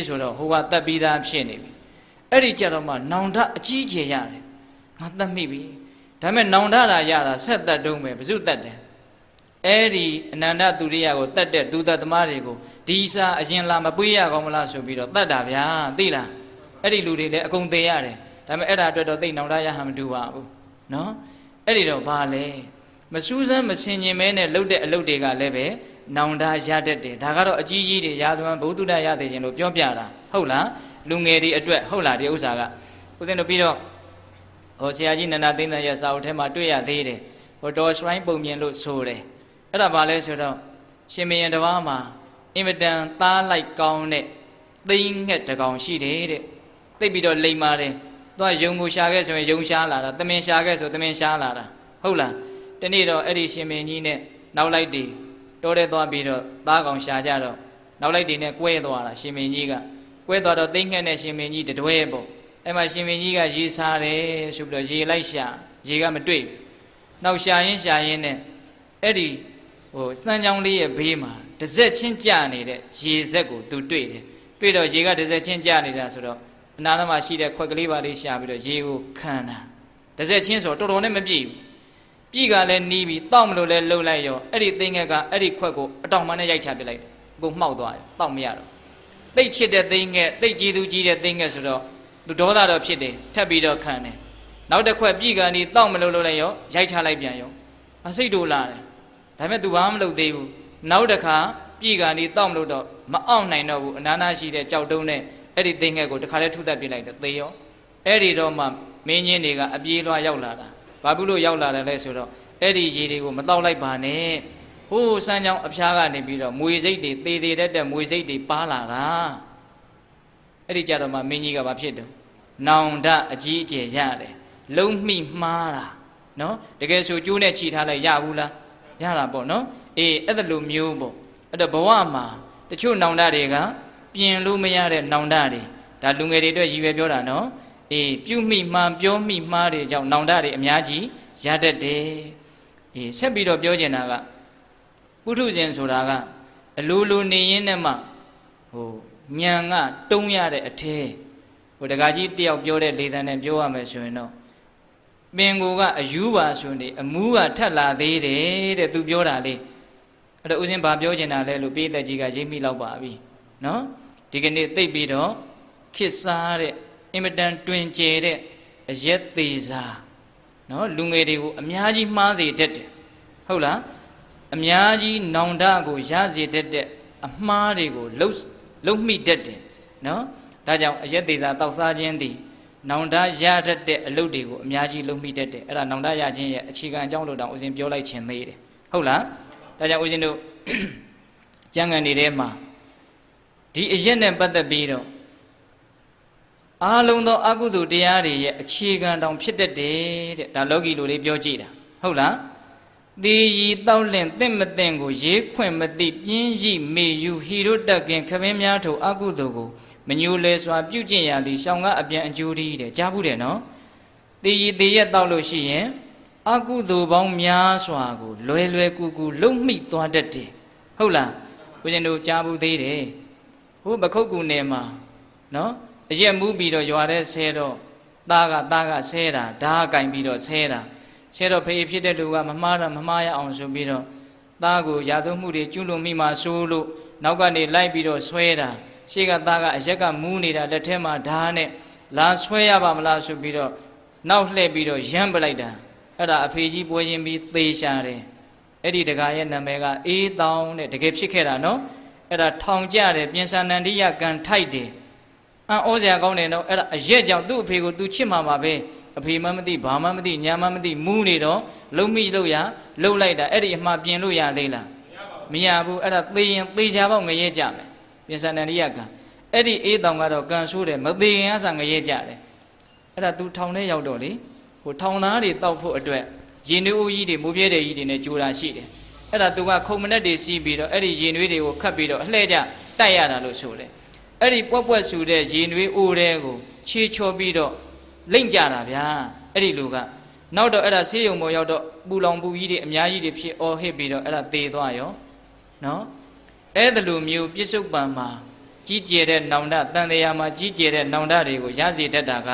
ဆိုတော့ဟိုကတတ်ပြီးသားဖြစ်နေပြီ။အဲ့ဒီကြတော့မှနောင်တအကြီးကျယ်ရတယ်။ငါတတ်မိပြီ။ဒါပေမဲ့နောင်တတာရတာဆက်တတ်တုံးပဲဘယ်သူတတ်တယ်။အဲ့ဒီအနန္တသူရိယကိုတတ်တဲ့လူသက်သမားတွေကိုဒီစာအရင်လာမပွေးရကောင်းမလားဆိုပြီးတော့တတ်တာဗျာသိလား။အဲ့ဒီလူတွေလည်းအကုန်သိရတယ်။ဒါပေမဲ့အဲ့ဒါအတွက်တော့သိနောင်တရဟမတူပါဘူး။နော်။အဲ့ဒီတော့ဘာလဲ။မစူးစမ်းမဆင်ခြင်မဲနဲ့လှုပ်တဲ့အလုပ်တွေကလည်းပဲနောင်တရတတ်တယ်ဒါကတော့အကြီးကြီးတွေရာဇဝံဘုဒ္ဓတရသေးခြင်းလို့ပြောပြတာဟုတ်လားလူငယ်တွေအတွက်ဟုတ်လားဒီဥစ္စာကဦးဇင်းတို့ပြီးတော့ဟိုဆရာကြီးနန္ဒသိန်းသရဲ့စာအုပ်ထဲမှာတွေ့ရသေးတယ်ဟိုတော်စရိုင်းပုံမြင်လို့ဆိုတယ်အဲ့ဒါဘာလဲဆိုတော့ရှင်မယံတစ်ပါးမှာအင်မတန်သားလိုက်ကောင်းတဲ့သိန်းငှက်တစ်ကောင်ရှိတယ်တဲ့သိပြီးတော့လိမ်ပါတယ်သူကယုံကိုရှာခဲ့ဆိုရင်ယုံရှားလာတာသမင်ရှာခဲ့ဆိုသမင်ရှားလာတာဟုတ်လားတနေ့တော့အဲ့ဒီရှင်မင်းကြီးနဲ့နောက်လိုက်တည်တိုးတဲ့သွားပြီးတော့သားကောင်ရှာကြတော့နောက်လိုက်တွေနဲ့ကွဲသွားတာရှင်မင်းကြီးကကွဲသွားတော့သိငှက်နဲ့ရှင်မင်းကြီးတတွဲပေါ့အဲ့မှာရှင်မင်းကြီးကရေစားတယ်ဆိုပြီးတော့ရေလိုက်ရှာရေကမတွေ့နောက်ရှာရင်းနဲ့အဲ့ဒီဟိုစမ်းချောင်းလေးရဲ့ဘေးမှာတစ်စက်ချင်းကျနေတဲ့ရေစက်ကိုသူတွေ့တယ်တွေ့တော့ရေကတစ်စက်ချင်းကျနေတာဆိုတော့အနားမှာရှိတဲ့ခွက်ကလေးပါလေးရှာပြီးတော့ရေကိုခံတာတစ်စက်ချင်းဆိုတော့တော်တော်နဲ့မပြည့်ဘူးပြည်ကလည်းနီးပြီးတောက်မလို့လဲလှုပ်လိုက်ရောအဲ့ဒီသိငှက်ကအဲ့ဒီခွက်ကိုအတောင်မှနဲ့ရိုက်ချပစ်လိုက်တယ်အကုန်မှောက်သွားတယ်တောက်မရတော့သိချစ်တဲ့သိငှက်သိကြီးသူကြီးတဲ့သိငှက်ဆိုတော့သူဒေါသတော့ဖြစ်တယ်ထပ်ပြီးတော့ခံတယ်နောက်တစ်ခွက်ပြည်ကနီးတောက်မလို့လိုက်ရောရိုက်ချလိုက်ပြန်ရောအစိတ်တို့လာတယ်ဒါပေမဲ့သူဘာမှမလုပ်သေးဘူးနောက်တစ်ခါပြည်ကနီးတောက်မလို့တော့မအောင်နိုင်တော့ဘူးအနာနာရှိတဲ့ကြောက်တုံးနဲ့အဲ့ဒီသိငှက်ကိုတစ်ခါလဲထုသက်ပစ်လိုက်တယ်သေရောအဲ့ဒီတော့မှမင်းကြီးတွေကအပြေးလွှားရောက်လာတာဘာဖြစ်လို့ရောက်လာတယ်လဲဆိုတော့အဲ့ဒီရေတွေကိုမတောက်လိုက်ပါနဲ့ဟိုးစမ်းချောင်းအဖျားကနေပြီးတော့မွေစိတ်တွေသေသေးတဲ့မွေစိတ်တွေပါလာတာအဲ့ဒီကြတော့မှမင်းကြီးကဘာဖြစ်တော့နောင်တအကြီးအကျယ်ရတယ်လုံးမိမှားတာနော်တကယ်ဆိုကျိုးနဲ့ခြိထားလိုက်ရဘူးလားရတာပေါ့နော်အေးအဲ့ဒါလိုမျိုးပေါ့အဲ့တော့ဘဝမှာတချို့နောင်တတွေကပြင်လို့မရတဲ့နောင်တတွေ ဒါလူငယ်တွေအတွက်ရည်ရွယ်ပြောတာနော်အေးပြုမိမှန်ပြောမိမှားတွေကြောင့်နောင်တတွေအများကြီးရတတ်တယ်အေးဆက်ပြီးတော့ပြောချင်တာကပုထုဇဉ်ဆိုတာကအလိုလိုနေရင်းနဲ့မှဟိုညံကတုံးရတဲ့အထဲဟိုတကားကြီးတယောက်ပြောတဲ့လေသံနဲ့ပြောရမယ်ဆိုရင်တော့ပင်ကိုကအယူပါဆိုနေအမူးကထက်လာသေးတယ်တဲ့သူပြောတာလေအဲ့တော့ဦးဇင်းဘာပြောချင်တာလဲလို့ပိဋကကြီးကရိပ်မိလောက်ပါပြီနော်ဒီကနေ့သိပ်ပြီးတော့ခစ်စားတဲ့အင်မတန်တွင်ကျယ်တဲ့အရက်သေးစားနော်လူငယ်တွေကိုအများကြီးမှားစေတတ်တယ်ဟုတ်လားအများကြီးနောင်တကိုရစေတတ်တဲ့အမှားတွေကိုလှုပ်မိတတ်တယ်နော်ဒါကြောင့်အရက်သေးစားတောက်စားခြင်းသည်နောင်တရတတ်တဲ့အလုပ်တွေကိုအများကြီးလှုပ်မိတတ်တယ်အဲ့ဒါနောင်တရခြင်းရဲ့အခြေခံအကြောင်းလို့တောင်ဦးဇင်းပြောလိုက်ခြင်းသေးတယ်ဟုတ်လားဒါကြောင့်ဦးဇင်းတို့ကျမ်းဂန်တွေထဲမှာဒီအရက်နဲ့ပတ်သက်ပြီးတော့အားလုံးသောအကုသိုလ်တရားတွေရဲ့အခြေခံတောင်ဖြစ်တတ်တယ်တဲ့ဒါလောကီလိုလေးပြောကြည့်တာဟုတ်လားသေရီတောက်လင့်တင့်မတင့်ကိုရေးခွင့်မသိပြင်းရိမေယူဟီရိုတက်ကင်ခမင်းများထိုအကုသိုလ်ကိုမညိုလဲစွာပြုကျင့်ရသည်ရှောင်ကအပြန်အကျိုးဒီတဲ့ကြားဘူးတယ်နော်သေရီသေရက်တောက်လို့ရှိရင်အကုသိုလ်ပေါင်းများစွာကိုလွယ်ကူကူလုံမိသွားတတ်တယ်ဟုတ်လားဦးဇင်းတို့ကြားဘူးသေးတယ်ဟိုပခုတ်ကူနယ်မှာနော်အရက်မူးပြီးတော့ရွာတဲ့ဆဲတော့သားကဆဲတာဓာတ်ကင်ပြီးတော့ဆဲတာဆဲတော့ဖေးဖြစ်တဲ့လူကမမှားရအောင်ဆိုပြီးတော့သားကိုရာဇဝမှုတွေကျွလွန်မိမှဆိုးလို့နောက်ကနေလိုက်ပြီးတော့ဆွဲတာရှေ့ကသားကအရက်ကမူးနေတာလက်ထဲမှာဓာတ်နဲ့လာဆွဲရပါမလားဆိုပြီးတော့နောက်လှည့်ပြီးတော့ရမ်းပလိုက်တာအဲ့ဒါအဖေကြီးပွဲချင်းပြီးသေရှာတယ်အဲ့ဒီတကားရဲ့နာမည်ကအေးတောင်းတဲ့တကယ်ဖြစ်ခဲ့တာနော်အဲ့ဒါထောင်ကြတယ်ပြင်စာနန္ဒိယကံထိုက်တယ်အံ့ဩစရာကောင်းတယ်နော်အဲ့ဒါအရက်ကြောင့်သူ့အဖေကိုသူချစ်မှာပါပဲအဖေမှမသိဘာမှမသိညာမှမသိမူးနေတော့လုံးမိလို့ရလှုပ်လိုက်တာအဲ့ဒီအမှားပြင်လို့ရသေးလားမရဘူးအဲ့ဒါသေရင်သေချာပေါ့ငရဲကြမယ်ပြင်စာနန္ဒိယကံအဲ့ဒီအေးတောင်ကတော့ကံဆိုးတယ်မသေးရင်အစားငရဲကြတယ်အဲ့ဒါသူထောင်ထဲရောက်တော့လေဟိုထောင်သားတွေတောက်ဖို့အတွက်ရင်နွေးဦးကြီးတွေမိုးပြဲတဲ့ကြီးတွေနဲ့ကြိုးတာရှိတယ်အဲ့ဒါသူကခုံမနဲ့တွေစီးပြီးတော့အဲ့ဒီရင်နွေးတွေကိုခတ်ပြီးတော့အလှဲ့ကျတိုက်ရတာလို့ဆိုတယ်အဲ့ဒီပွက်ဆူတဲ့ရင်နွေးအိုးတဲကိုခြေချော်ပြီးတော့လိမ့်ကြတာဗျာအဲ့ဒီလူကနောက်တော့အဲ့ဒါဆေးရုံပေါ်ရောက်တော့ပူလောင်ပူကြီးတွေအများကြီးတွေဖြစ်အော်ဟစ်ပြီးတော့အဲ့ဒါသေသွားရောနော်အဲ့ဒါလိုမျိုးပြစ္ဆုတ်ပံမှာကြီးကျယ်တဲ့နောင်တတန်တရားမှာကြီးကျယ်တဲ့နောင်တတွေကိုရစေတတ်တာက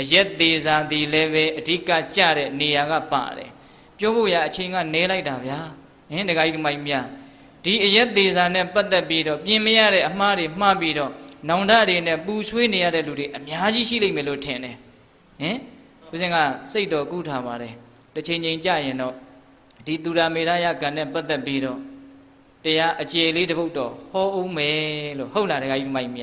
အရက်သေးစားသည်လည်းပဲအဓိကကြတဲ့နေရာကပါတယ်ပြောဖို့ရအချိန်ကနေလိုက်တာဗျာဟင်တခါကြီးမိုင်းမြဒီအရက်သေးစားနဲ့ပတ်သက်ပြီးတော့ပြင်မရတဲ့အမှားတွေမှားပြီးတော့နောင်တတွေနဲ့ပူဆွေးနေရတဲ့လူတွေအများကြီးရှိလိမ့်မယ်လို့ထင်တယ်ဟင်ဦးဇင်းကစိတ်တော်ကူးထားပါတယ်တစ်ချိန်ချိန်ကြရင်တော့ဒီသူရာမေရယကံနဲ့ပတ်သက်ပြီးတော့တရားအကျေလေးတစ်ပုဒ်တော့ဟောအောင်မယ်လို့ဟုတ်လားတခါကြီးမိုင်းမြ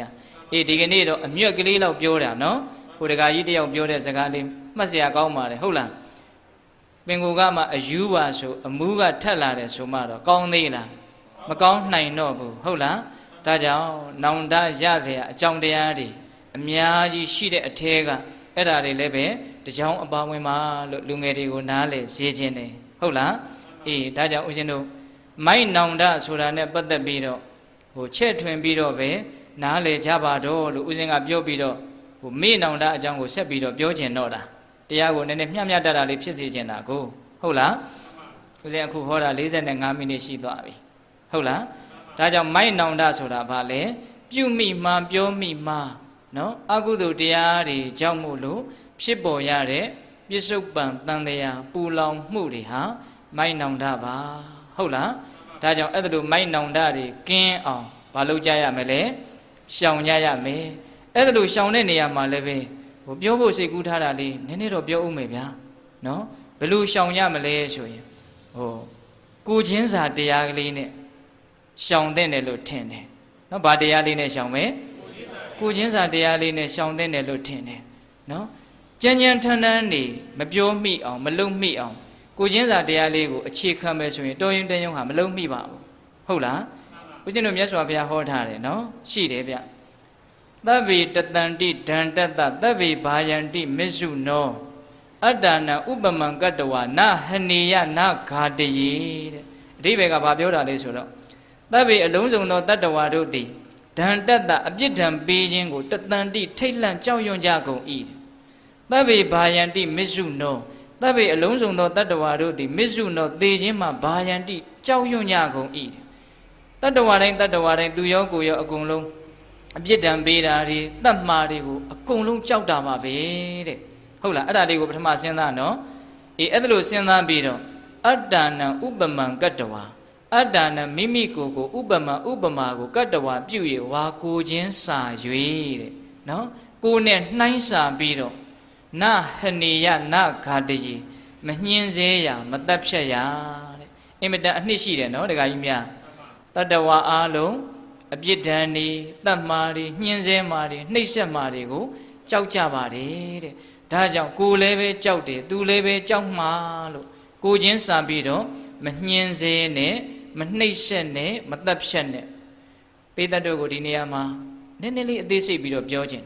အေးဒီကနေ့တော့အမြတ်ကလေးလောက်ပြောတာနော်ဟိုတခါကြီးတယောက်ပြောတဲ့စကားလေးမှတ်စရာကောင်းပါတယ်ဟုတ်လားပင်ကိုကမှအယူပါဆိုအမူးကထက်လာတယ်ဆိုမှတော့ကောင်းသေးလားမကောင်းနိုင်တော့ဘူးဟုတ်လားဒါကြောင့်နောင်တရเสียအကြောင်းတရားတွေအများကြီးရှိတဲ့အထဲကအဲ့ဒါတွေလည်းပဲတကြောင်အပါဝင်ပါလို့လူငယ်တွေကိုနားလေဈေးခြင်းတယ်ဟုတ်လားအေးဒါကြောင့်ဦးဇင်းတို့မိုက်နောင်တဆိုတာနဲ့ပတ်သက်ပြီးတော့ဟိုချက်ထွင်ပြီးတော့ပဲနားလေကြပါတော့လို့ဦးဇင်းကပြောပြီးတော့ဟိုမေ့နောင်တအကြောင်းကိုဆက်ပြီးတော့ပြောကျင်တော့တာတရားကိုနည်းနည်းမျှတတာလေးဖြစ်စေချင်တာကိုဟုတ်လားဦးဇင်းအခုဟောတာ45မိနစ်ရှိသွားပြီဟုတ်လားဒါကြောင့်မိုက်နောင်တဆိုတာဘာလဲပြုမိမှန်ပြောမိမှန်နော်အကုသိုလ်တရားတွေကြောင့်မို့လို့ဖြစ်ပေါ်ရတဲ့ပြစ္ဆုတ်ပံတန်တရားပူလောင်မှုတွေဟာမိုက်နောင်တပါဟုတ်လားဒါကြောင့်အဲ့ဒါလိုမိုက်နောင်တတွေကင်းအောင်ဘာလုပ်ကြရမလဲရှောင်ကြရမယ်အဲ့ဒါလိုရှောင်တဲ့နေရာမှာလည်းပဲဟိုပြောဖို့စိတ်ကူးထားတာလေးနည်းနည်းတော့ပြောဦးမယ်ဗျာနော်ဘယ်လိုရှောင်ရမလဲဆိုရင်ဟိုကိုချင်းစာတရားကလေးနဲ့ရှောင်တဲ့တယ်လို့ထင်တယ်နော်ဘာတရားလေးနဲ့ရှောင်မယ်ကိုချင်းစာတရားလေးနဲ့ရှောင်တဲ့တယ်လို့ထင်တယ်နော်ကြံ့ကြံ့ထန်းထန်းနေမပြောမိအောင်မလုံမိအောင်ကိုချင်းစာတရားလေးကိုအခြေခံမယ်ဆိုရင်တော်ရင်တယုံဟာမလုံမိပါဘူးဟုတ်လားဦးဇင်းတို့မြတ်စွာဘုရားဟောထားတယ်နော်ရှိတယ်ဗျသဗ္ဗေတတန္တိဒန္တတသဗ္ဗေဘာယန္တိမစ္စုနောအတ္တနာဥပမံကတ္တဝနဟနေယနဂါတယေတဲ့အဓိပ္ပာယ်ကဘာပြောတာလဲဆိုတော့သဗ္ဗေအလုံးစုံသောတတ္တဝါတို့သည်ဒ ဒံတတအပြစ်ဒံပေးခြင်းကိုတတန်တိထိတ်လန့်ကြောက်ရွံ့ကြကုန်၏သဗ္ဗေဘာယန္တိမစ္စုနောသဗ္ဗေအလုံးစုံသောတတ္တဝါတို့သည်မစ္စုနောသေခြင်းမှာဘာယန္တိကြောက်ရွံ့ကြကုန်၏တတ္တဝါတိုင်းသူရောကိုယ်ရောအကုန်လုံးအပြစ်ဒံပေးတာတွေတတ်မှားတွေကိုအကုန်လုံးကြောက်တာပါပဲတဲ့ဟုတ်လားအဲ့ဒါလေးကိုပထမစဉ်းစားနော်အဲ့ဒါလို့စဉ်းစားပြီးတော့အတ္တနံဥပမံကတ္တဝါအတ္တနံမိမိကိုယ်ကိုဥပမာကိုကတ္တဝါပြု၍ဝါကိုခြင်းစာ၍တဲ့နော်ကိုယ်နဲ့နှိုင်းစာပြီးတော့နဟနေယနဂါတယေမညှင်းစေရမတတ်ဖြတ်ရတဲ့အင်မတန်အနှစ်ရှိတယ်နော်ဒကာကြီးများတတ္တဝါအားလုံးအပြစ်ဒဏ်တွေတတ်မှားတွေညှင်းဆဲမှာတွေနှိပ်စက်မှာတွေကိုကြောက်ကြပါတယ်တဲ့ဒါကြောင့်ကိုယ်လည်းပဲကြောက်တယ်သူလည်းပဲကြောက်မှာလို့ကိုချင်းစာပြီးတော့မညှင်းစေနဲ့မနှိပ်စက်နဲ့မတတ်ဖြတ်နဲ့ပိဿတ်တို့ကိုဒီနေရာမှာနည်းနည်းလေးအသေးစိတ်ပြီးတော့ပြောခြင်း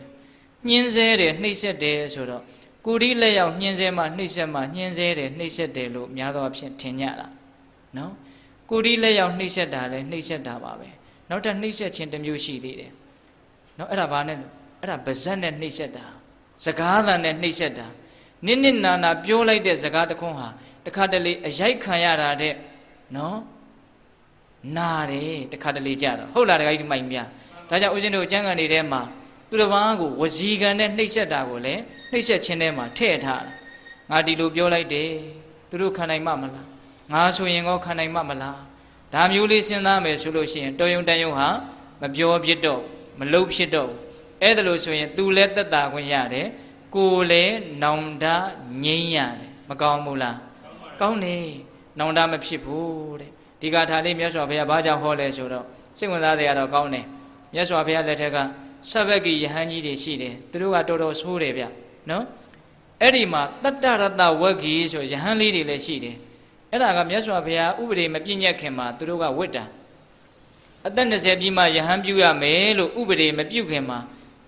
ညှင်းဆဲတယ်နှိပ်စက်တယ်ဆိုတော့ကိုဒီလက်ရောက်ညှင်းဆဲမှနှိပ်စက်မှညှင်းဆဲတယ်နှိပ်စက်တယ်လို့များသောအားဖြင့်ထင်ကြတာနော်ကိုဒီလက်ရောက်နှိပ်စက်တာလဲနှိပ်စက်တာပါပဲနောက်ထပ်နှိပ်စက်ခြင်းတစ်မျိုးရှိသေးတယ်နော်အဲ့ဒါဘာနဲ့အဲ့ဒါပါဇက်နဲ့နှိပ်စက်တာစကားသံနဲ့နှိပ်စက်တာနစ်နာပြောလိုက်တဲ့စကားတစ်ခွန်းဟာတခါတလေအရိုက်ခံရတာတဲ့နော်နာတယ်တခါတလေကြတော့ဟုတ်လားတခါကြီးမိုင်များဒါကြောင့်ဦးဇင်းတို့ကျမ်းဂန်တွေထဲမှာသူတစ်ပါးကိုဝစီကံနဲ့နှိပ်စက်တာကိုလည်းနှိပ်စက်ခြင်းထဲမှာထည့်ထားတာငါဒီလိုပြောလိုက်တယ်သူတို့ခံနိုင်မှမလားငါဆိုရင်ကောခံနိုင်မှမလားဒါမျိုးလေးစဉ်းစားမယ်ဆိုလို့ရှိရင်တော်ယုံတန်ယုံဟာမပြောဖြစ်တော့မလုပ်ဖြစ်တော့အဲ့ဒါလို့ဆိုရင်သူလည်းသက်သာခွင့်ရတယ်ကိုယ်လည်းနောင်တငြိမ်းရတယ်မကောင်းဘူးလားကောင်းတယ်နောင်တမဖြစ်ဘူးတဲ့ဒီကထာလေးမြတ်စွာဘုရားဘာကြောင့်ဟောလဲဆိုတော့စိတ်ဝင်စားစရာတော့ကောင်းတယ်မြတ်စွာဘုရားလက်ထက်ကဆဗ္ဗကိယဟန်ကြီးတွေရှိတယ်သူတို့ကတော်တော်ဆိုးတယ်ဗျနော်အဲ့ဒီမှာတတ္တရတဝဂ္ဂီဆိုယဟန်လေးတွေလည်းရှိတယ်အဲ့ဒါကမြတ်စွာဘုရားဥပဒေမပြည့်ညက်ခင်မှာသူတို့ကဝိတ္တာအသက်20ပြည့်မှယဟန်ပြုရမယ်လို့ဥပဒေမပြုခင်မှာ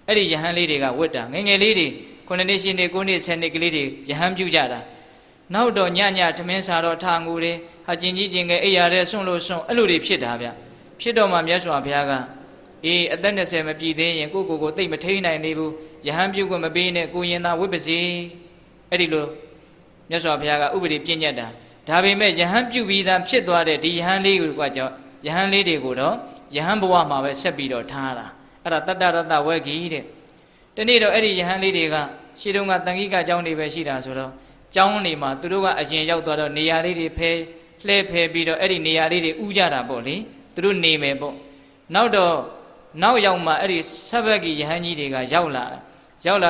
အဲ့ဒီယဟန်လေးတွေကဝိတ္တာငယ်ငယ်လေးတွေ9နှစ်10နှစ်9နှစ်10နှစ်ကလေးတွေယဟန်ပြုကြတာနောက်တော့ညထမင်းစားတော့ထာငူတွေဟာကျင်ကြီးကျင်ငယ်အိယာတဲ့ဆွန့်လို့ဆွန့်အဲ့လိုတွေဖြစ်တာဗျဖြစ်တော့မှမြတ်စွာဘုရားကအသက်20မပြည့်သေးရင်ကိုသိမ့်မထိန်နိုင်သေးဘူးယဟန်ပြုတ်ကမပေးနဲ့ကိုရင်သာဝိပ္ပစီအဲ့ဒီလိုမြတ်စွာဘုရားကဥပဒေပြည့်ညတ်တာဒါပေမဲ့ယဟန်ပြုတ်ပြီးသားဖြစ်သွားတဲ့ဒီယဟန်လေးကိုကြောင့်ယဟန်လေးတွေကိုတော့ယဟန်ဘဝမှာပဲဆက်ပြီးတော့ထားတာအဲ့ဒါတတ္တရတဝဂ္ဂီတဲ့ဒီနေ့တော့အဲ့ဒီယဟန်လေးတွေကရှေးတုန်းကတန်ခိကကျောင်းတွေပဲရှိတာဆိုတော့ကျောင်းနေမှာသူတို့ကအရင်ရောက်သွားတော့နေရာလေးတွေလှဲဖယ်ပြီးတော့အဲ့ဒီနေရာလေးတွေဥကြတာပေါ့လေသူတို့နေမယ်ပေါ့နောက်ရောက်မှအဲ့ဒီဆဗ္ဗကိယဟန်ကြီးတွေကရောက်လာ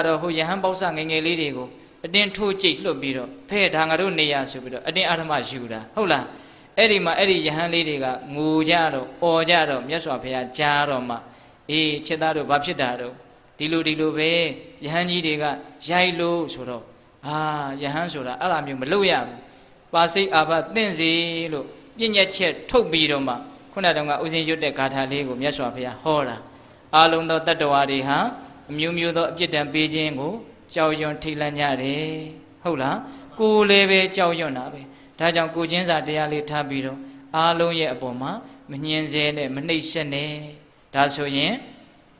တော့ဟိုယဟန်ပေါက်စငယ်ငယ်လေးတွေကိုအတင်းထိုးကြိတ်လွတ်ပြီးတော့ဖဲဒါငါတို့နေရဆိုပြီးတော့အတင်းအာဓမယူတာဟုတ်လားအဲ့ဒီမှာအဲ့ဒီယဟန်လေးတွေကငိုကြတော့အော်ကြတော့မြတ်စွာဘုရားကြားတော့မှချစ်သားတို့ဘာဖြစ်တာတော့ဒီလိုပဲယဟန်ကြီးတွေကရိုက်လို့ဆိုတော့ယဟန်ဆိုတာအဲ့လိုမျိုးမလုပ်ရဘူးပါစိတ်အာဘသင့်စီလို့ပြည့်ညက်ချက်ထုတ်ပြီးတော့မှခုနတုန်းကဥစဉ်ရွတ်တဲ့ဂါထာလေးကိုမြတ်စွာဘုရားဟောတာအာလုံသောတတ္တဝါတွေဟာအမျိုးမျိုးသောအပြစ်ဒဏ်ပေးခြင်းကိုကြောက်ရွံ့ထိတ်လန့်ကြတယ်ဟုတ်လားကိုယ်လည်းပဲကြောက်ရွံ့တာပဲဒါကြောင့်ကိုချင်းစာတရားလေးထားပြီးတော့အာလုံရဲ့အပေါ်မှာမညှင်းဆဲနဲ့မနှိပ်စက်နဲ့ဒါဆိုရင်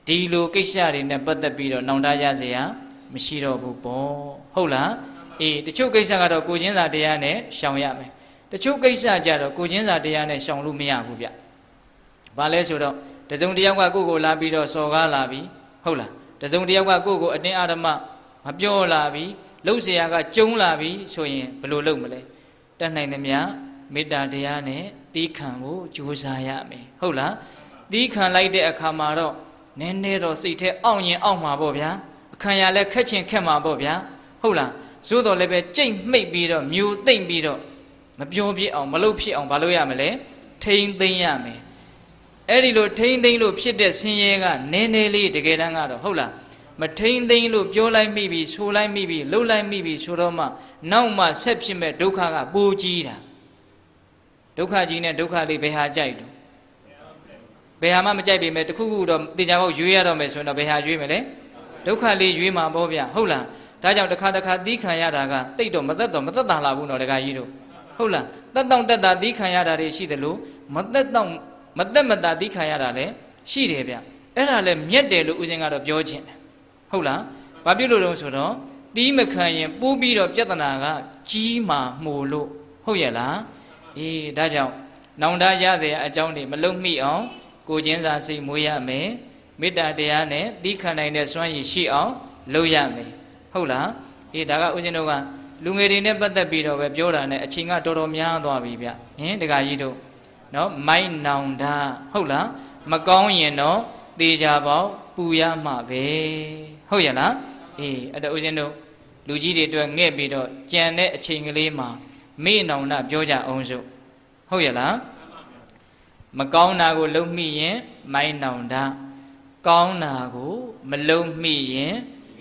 ဒီလိုကိစ္စတွေနဲ့ပတ်သက်ပြီးတော့နောင်တရစရာမရှိတော့ဘူးပေါ့ဟုတ်လားတချို့ကိစ္စကတော့ကိုချင်းစာတရားနဲ့ရှောင်ရမယ်တချို့ကိစ္စကြတော့ကိုချင်းစာတရားနဲ့ရှောင်လို့မရဘူးဗျဘာလဲဆိုတော့တစုံတယောက်ကကိုကိုလာပြီးတော့စော်ကားလာပြီဟုတ်လားတစုံတယောက်ကကိုအတင်းအာဓမ္မမပြောလာပြီလှုပ်เสียကကျုံလာပြီဆိုရင်ဘယ်လိုလုပ်မလဲတတ်နိုင်သမျှမေတ္တာတရားနဲ့သီးခံကိုကြိုးစားရမယ်ဟုတ်လားသီးခံလိုက်တဲ့အခါမှာတော့နည်းနည်းတော့စိတ်ထဲအောင့်ရင်အောင့်မှာပေါ့ဗျာအခမ်းရလဲခက်ချင်ခက်မှာပေါ့ဗျာဟုတ်လားသို့တော်လည်းပဲကြိတ်မိတ်ပြီးတော့မျိုးသိမ့်ပြီးတော့မပြောဖြစ်အောင်မလုပ်ဖြစ်အောင်မလုပ်ရမလဲထိမ့်သိမ့်ရမယ်အဲ့ဒီလိုထိမ့်သိမ့်လို့ဖြစ်တဲ့ဆင်းရဲကနည်းနည်းလေးတကယ်တမ်းကတော့ဟုတ်လားမထိမ့်သိမ့်လို့ပြောလိုက်မိပြီဆိုလိုက်မိပြီလှုပ်လိုက်မိပြီဆိုတော့မှနောက်မှဆက်ဖြစ်မဲ့ဒုက္ခကပိုကြီးတာဒုက္ခကြီးနဲ့ဒုက္ခလေးဘယ်ဟာကြိုက်တော့ဘယ်ဟာမှမကြိုက်ပေမဲ့တခုခုတော့တေချာပေါက်ရွေးရတော့မယ်ဆိုရင်တော့ဘယ်ဟာရွေးမလဲဒုက္ခလေးရွေးမှာပေါ့ဗျဟုတ်လားဒါကြောင့်တစ်ခါသီးခံရတာကတိတ်တော့မသက်သာလာဘူးနော်တခါကြီးတို့ဟုတ်လားတက်တာသီးခံရတာတွေရှိတယ်လို့မသက်မတာသီးခံရတာလည်းရှိတယ်ဗျ အဲ့ဒါလည်းမြတ်တယ်လို့ဦးဇင်းကတော့ပြောခြင်းတယ်ဟုတ်လားဘာဖြစ်လို့လဲဆိုတော့တီးမခံရင်ပိုးပြီးတော့ပြဿနာကကြီးမာမှုလို့ဟုတ်ရဲ့လားအေးဒါကြောင့်နောင်တရတဲ့အကြောင်းတွေမလုံးမိအောင်ကိုချင်းစာစိတ်မွေးရမယ်မေတ္တာတရားနဲ့တီးခံနိုင်တဲ့စွမ်းရည်ရှိအောင်လုပ်ရမယ်ဟုတ်လားအေးဒါကဦးဇင်းတို့ကလူငယ်တွေနဲ့ပတ်သက်ပြီးတော့ပဲပြောတာနဲ့အချိန်ကတော်တော်များသွားပြီဗျဟင်တခါကြီးတို့နော်မိုက်နောင်တဟုတ်လားမကောင်းရင်တော့သေချာပေါက်ပူရမှာပဲဟုတ်ရဲ့လားအေးအဲ့ဒါဦးဇင်းတို့လူကြီးတွေအတွက်ငဲ့ပြီးတော့ကြံတဲ့အချိန်ကလေးမှာမေ့နောင်တပြောကြအောင်စို့ဟုတ်ရဲ့လားမကောင်းတာကိုလုံးမိရင်မိုက်နောင်တကောင်းတာကိုမလုံးမိရင်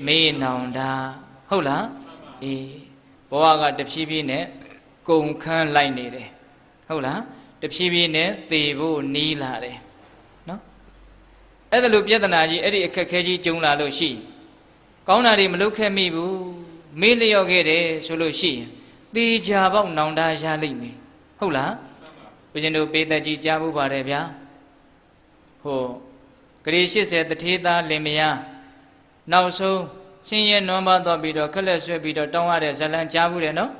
မေ့နောင်တဟုတ်လားအေးဘဝကတဖြည်းဖြည်းနဲ့ကုန်ခန်းလိုက်နေတယ်ဟုတ်လားတဖြည်းဖြည်းနဲ့သေဖို့နီးလာတယ်နော်အဲ့ဒါလိုပြဿနာကြီးအဲ့ဒီအခက်ခဲကြီးကြုံလာလို့ရှိကောင်းတာတွေမလုပ်ခဲ့မိဘူးမေ့လျော့ခဲ့တယ်ဆိုလို့ရှိရင်သေချာပေါက်နောင်တရလိမ့်မယ်ဟုတ်လားဦးဇင်းတို့ပေးသက်ကြီးကြားဖို့ပါတယ်ဗျာဟိုဂရေ80တထေးသားလင်မယားနောက်ဆုံးဆင်းရဲနွမ်းပါသွားပြီးတော့ခက်လက်ဆွဲပြီးတော့တောင်းရတဲ့ဇလံကြားဘူးတယ်နော်